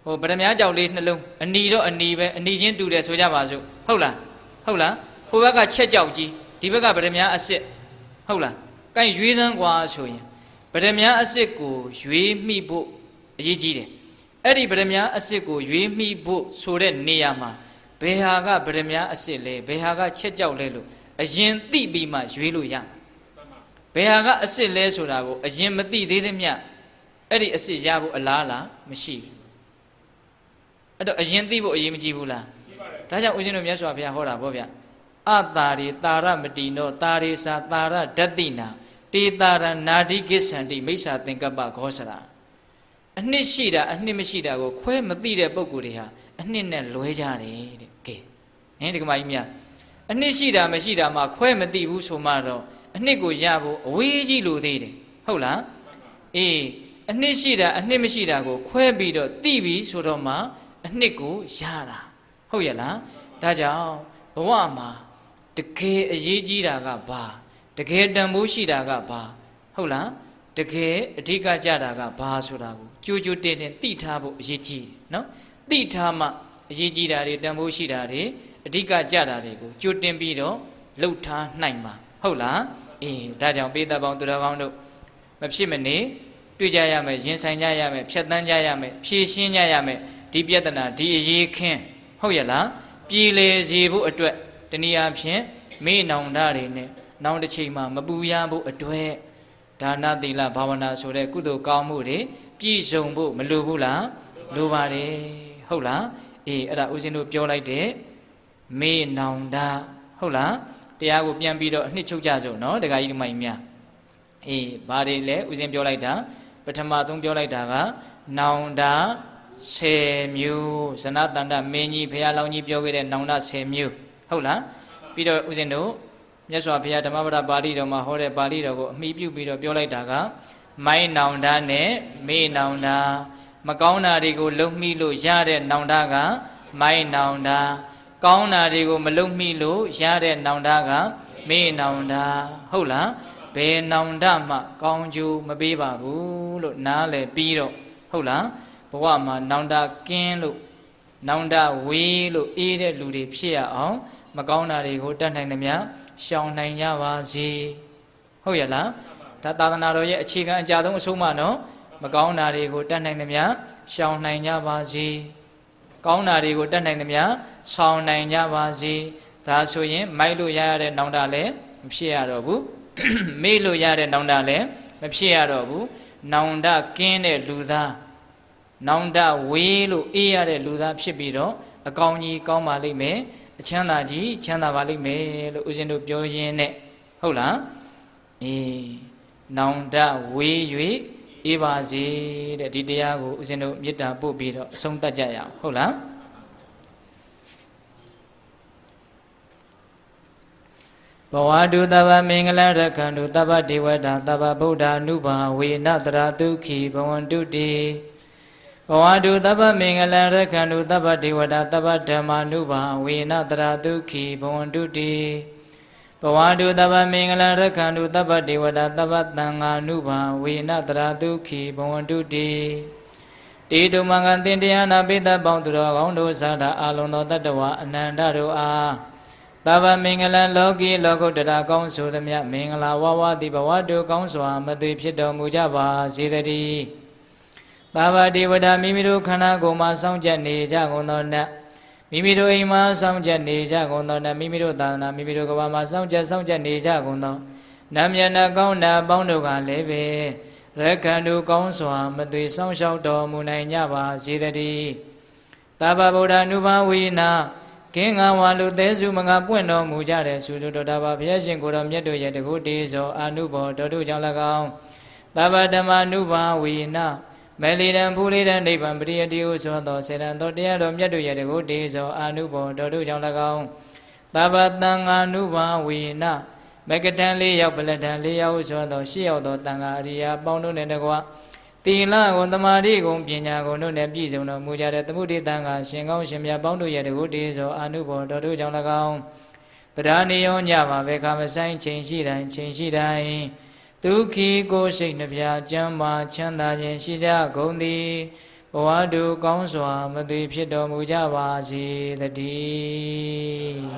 ဟိုဗရမ ्या ကြောက်လေးနှလုံးအနီတော့အနီပဲအနီချင်းတူတယ်ဆိုကြပါစို့ဟုတ်လားဟိုဘက်ကချက်ကြောက်ကြီးဒီဘက်ကဗရမ ्या အစ်စ်ဟုတ်လားကိုင်ရွေးသန်းกว่าဆိုရင်ဗရမ ्या အစ်စ်ကိုရွေးမိဖို့အရေးကြီးတယ်အဲ့ဒီဗရမ ्या အစ်စ်ကိုရွေးမိဖို့ဆိုတဲ့နေရာမှာဘယ်ဟာကဗရမ ्या အစ်စ်လဲဘယ်ဟာကချက်ကြောက်လဲလို့အရင်သိပြီးမှရွေးလို့ရဘယ်ဟာကအစ်စ်လဲဆိုတာကိုအရင်မသိသေးသမျှအဲ့ဒီအစ်စ်ရဖို့အလားလားမရှိဘူးအဲ့တော့အရင်သိဖို့အရေးမကြီးဘူးလားဒါကြောင့်ဦးဇင်းတို့မြတ်စွာဘုရားဟောတာဗောဗျာအတာရိတာရမတိနောတာရိစာတာရဓတ္တိနာတေတာရနာတိကိစ္ဆန္တိမိစ္ဆာသင်္ကပ္ပဂောစရာအနှစ်ရှိတာအနှစ်မရှိတာကိုခွဲမသိတဲ့ပုဂ္ဂိုလ်တွေဟာအနှစ်နဲ့လွဲကြတယ်တဲ့ကဲဒီကမကြီးများအနှစ်ရှိတာမရှိတာမှခွဲမသိဘူးဆိုမှတော့အနှစ်ကိုရဖို့အဝေးကြီးလိုသေးတယ်ဟုတ်လားအေးအနှစ်ရှိတာအနှစ်မရှိတာကိုခွဲပြီးတော့သိပြီဆိုတော့မှအနှစ်ကိုရတာဟုတ်ရဲ့လားဒါကြောင့်ဘဝမှာတကယ်အရေးကြီးတာကဘာတကယ်တန်ဖိုးရှိတာကဘာဟုတ်လားတကယ်အဓိကကြတာကဘာဆိုတာကိုကြိုးကြိုးတင်တင်သိထားဖို့အရေးကြီးတယ်နော်သိထားမှအရေးကြီးတာတွေတန်ဖိုးရှိတာတွေအဓိကကြတာတွေကိုကြိုတင်ပြီးတော့လှုပ်ထားနိုင်မှာဟုတ်လားအေးဒါကြောင့်ပေသက်ပေါင်းသူတော်ကောင်းတို့မဖြစ်မနေတွေ့ကြရမယ်ရင်ဆိုင်ကြရမယ်ဖြတ်တန်းကြရမယ်ဖြည့်ရှင်းကြရမယ်ဒီပြဿနာဒီအရေးခင်းဟုတ်ရဲ့လားပြည်လေစေဖို့အတွက်တနည်းအားဖြင့်မေ့နောင်တတွေနဲ့နောက်တစ်ချိန်မှာမပူရဖို့အတွက်ဒါနသီလဘာဝနာဆိုတဲ့ကုသိုလ်ကောင်းမှုတွေပြည့်စုံဖို့မလိုဘူးလားလိုပါတယ်ဟုတ်လားအေးအဲ့ဒါဦးဇင်းတို့ပြောလိုက်တဲ့မေ့နောင်တဟုတ်လားတရားကိုပြန်ပြီးတော့အနှစ်ချုပ်ကြစို့နော်ဒကာကြီးဒီမကြီးများအေးဘာတွေလဲဦးဇင်းပြောလိုက်တာပထမဆုံးပြောလိုက်တာကနောင်တ10မျိုးဇနတန္တမင်းကြီးဘုရားလောင်းကြီးပြောခဲ့တဲ့နောင်တ10မျိုးဟုတ်လားပြီးတော့ဦးဇင်းတို့မြတ်စွာဘုရားဓမ္မပဒပါဠိတော်မှာဟောတဲ့ပါဠိတော်ကိုအမိပြုပြီးတော့ပြောလိုက်တာကမိုင်းနောင်တနဲ့မေ့နောင်တမကောင်းတာတွေကိုလုံမိလို့ရတဲ့နောင်တကမိုင်းနောင်တကောင်းတာတွေကိုမလုံမိလို့ရတဲ့နောင်တကမေ့နောင်တဟုတ်လားဘယ်နောင်တမှကောင်းကျိုးမပေးပါဘူးလို့နားလည်ပြီးတော့ဟုတ်လားဘဝမှာနောင်တကင်းလို့နောင်တဝေးလို့အေးတဲ့လူတွေဖြစ်ရအောင်မကောင်းတာတွေကိုတတ်နိုင်သမျှရှောင်နိုင်ကြပါစေဟုတ်ရဲ့လားဒါသာသနာတော်ရဲ့အခြေခံအကြဆုံးအဆုံးမနော်မကောင်းတာတွေကိုတတ်နိုင်သမျှရှောင်နိုင်ကြပါစေကောင်းတာတွေကိုတတ်နိုင်သမျှဆောင်နိုင်ကြပါစေဒါဆိုရင်မိုက်လို့ရတဲ့နောင်တလည်းမဖြစ်ရတော့ဘူးမေ့လို့ရတဲ့နောင်တလည်းမဖြစ်ရတော့ဘူးနောင်တကင်းတဲ့လူသားနောင်တဝေးလို့အေးရတဲ့လူသားဖြစ်ပြီးတော့အကောင်းကြီးကောင်းပါလိမ့်မယ်အချမ်းသာကြီးချမ်းသာပါလိမ့်မယ်လို့ဦးဇင်းတို့ပြောရင်းနဲ့ဟုတ်လားအေးနောင်တဝေး၍အေးပါစေတဲ့ဒီတရားကိုဦးဇင်းတို့မေတ္တာပို့ပြီးတော့အဆုံးသတ်ကြရအောင်ဟုတ်လားဘဝတုတဗ္ဗမင်္ဂလရက္ခန္တုတဗ္ဗဒေဝတာတဗ္ဗဗုဒ္ဓ ानु ဘာဝေနတရာဒုက္ခိဘဝန္တုတိဘဝတုတဗ္ဗမင်္ဂလရက္ခန္တုတဗ္ဗဒေဝတာတဗ္ဗဓမ္မာ ानु ဘာဝေနတရာဒုက္ခိဘဝန္တုတိဘဝတုတဗ္ဗမင်္ဂလရက္ခန္တုတဗ္ဗဒေဝတာတဗ္ဗသံဃာ ानु ဘာဝေနတရာဒုက္ခိဘဝန္တုတိတေတုမင်္ဂသင်တရားနာပိသပေါင်းသူတော်ကောင်းတို့သာသာအာလုံးသောတတ္တဝအနန္တတို့အားသဗ္ဗမင်္ဂလလောကီလောကုတ္တရာကောင်းဆိုသမျှမင်္ဂလာဝဝတိဘဝတုကောင်းစွာမသွေဖြစ်တော်မူကြပါစေတည်းသဗ္ဗဒေဝတာမိမိတို့ခန္ဓာကိုယ်မှာစောင့်ကြနေကြကုန်သောနတ်မိမိတို့အိမ်မှာစောင့်ကြနေကြကုန်သောနတ်မိမိတို့သာသနာမိမိတို့ကဘာမှာစောင့်ကြနေကြကုန်သောနတ်မြတ်နာကောင်းနာပေါင်းတို့ကလည်းပဲရက္ခန္တုကောင်းစွာမသွေစောင့်ရှောက်တော်မူနိုင်ကြပါစေတည်းသဗ္ဗဗုဒ္ဓ ानु ဘာဝေနာကင်းငါဝါလူသေးစုမငါပွင့်တော်မူကြတဲ့သုတတော်တာပါဘုရားရှင်ကိုတော်မြတ်တို့ရဲ့တကုတေဇောအာနုဘောတော်တို့ကြောင့်၎င်းသဗ္ဗဓမ္မာ ानु ဘာဝေန မေလီရန်ဖူလီရန်နိဗ္ဗာန်ပရိယတိဟုဆိုသောစေရန်သောတရားတော်မြတ်တို့ရဲ့တကုတေသောအာနုဘောတော်တို့ကြောင့်၎င်းသဗ္ဗတံဃာနုဘာဝေနမကတံ၄ယောက်ပလတံ၄ယောက်ဆိုသော၈ယောက်သောတန်ဃာအရိယာပေါင်းတို့နှင့်တကွသီလကိုသမာဓိကိုပညာကိုတို့နှင့်ပြည့်စုံတော်မူကြတဲ့သမုဒိတံဃာရှင်ကောင်းရှင်မြတ်ပေါင်းတို့ရဲ့တကုတေသောအာနုဘောတော်တို့ကြောင့်၎င်းတရားနိယောညပါဘေခမဆိုင်ချိန်ရှိတိုင်းချိန်ရှိတိုင်းဒုက္ခိကိုစိတ်နှပြကျမ်းမာချမ်းသာခြင်းရှိကြကုန်သည်ဘဝတုကောင်းစွာမသိဖြစ်တော်မူကြပါစေတည်း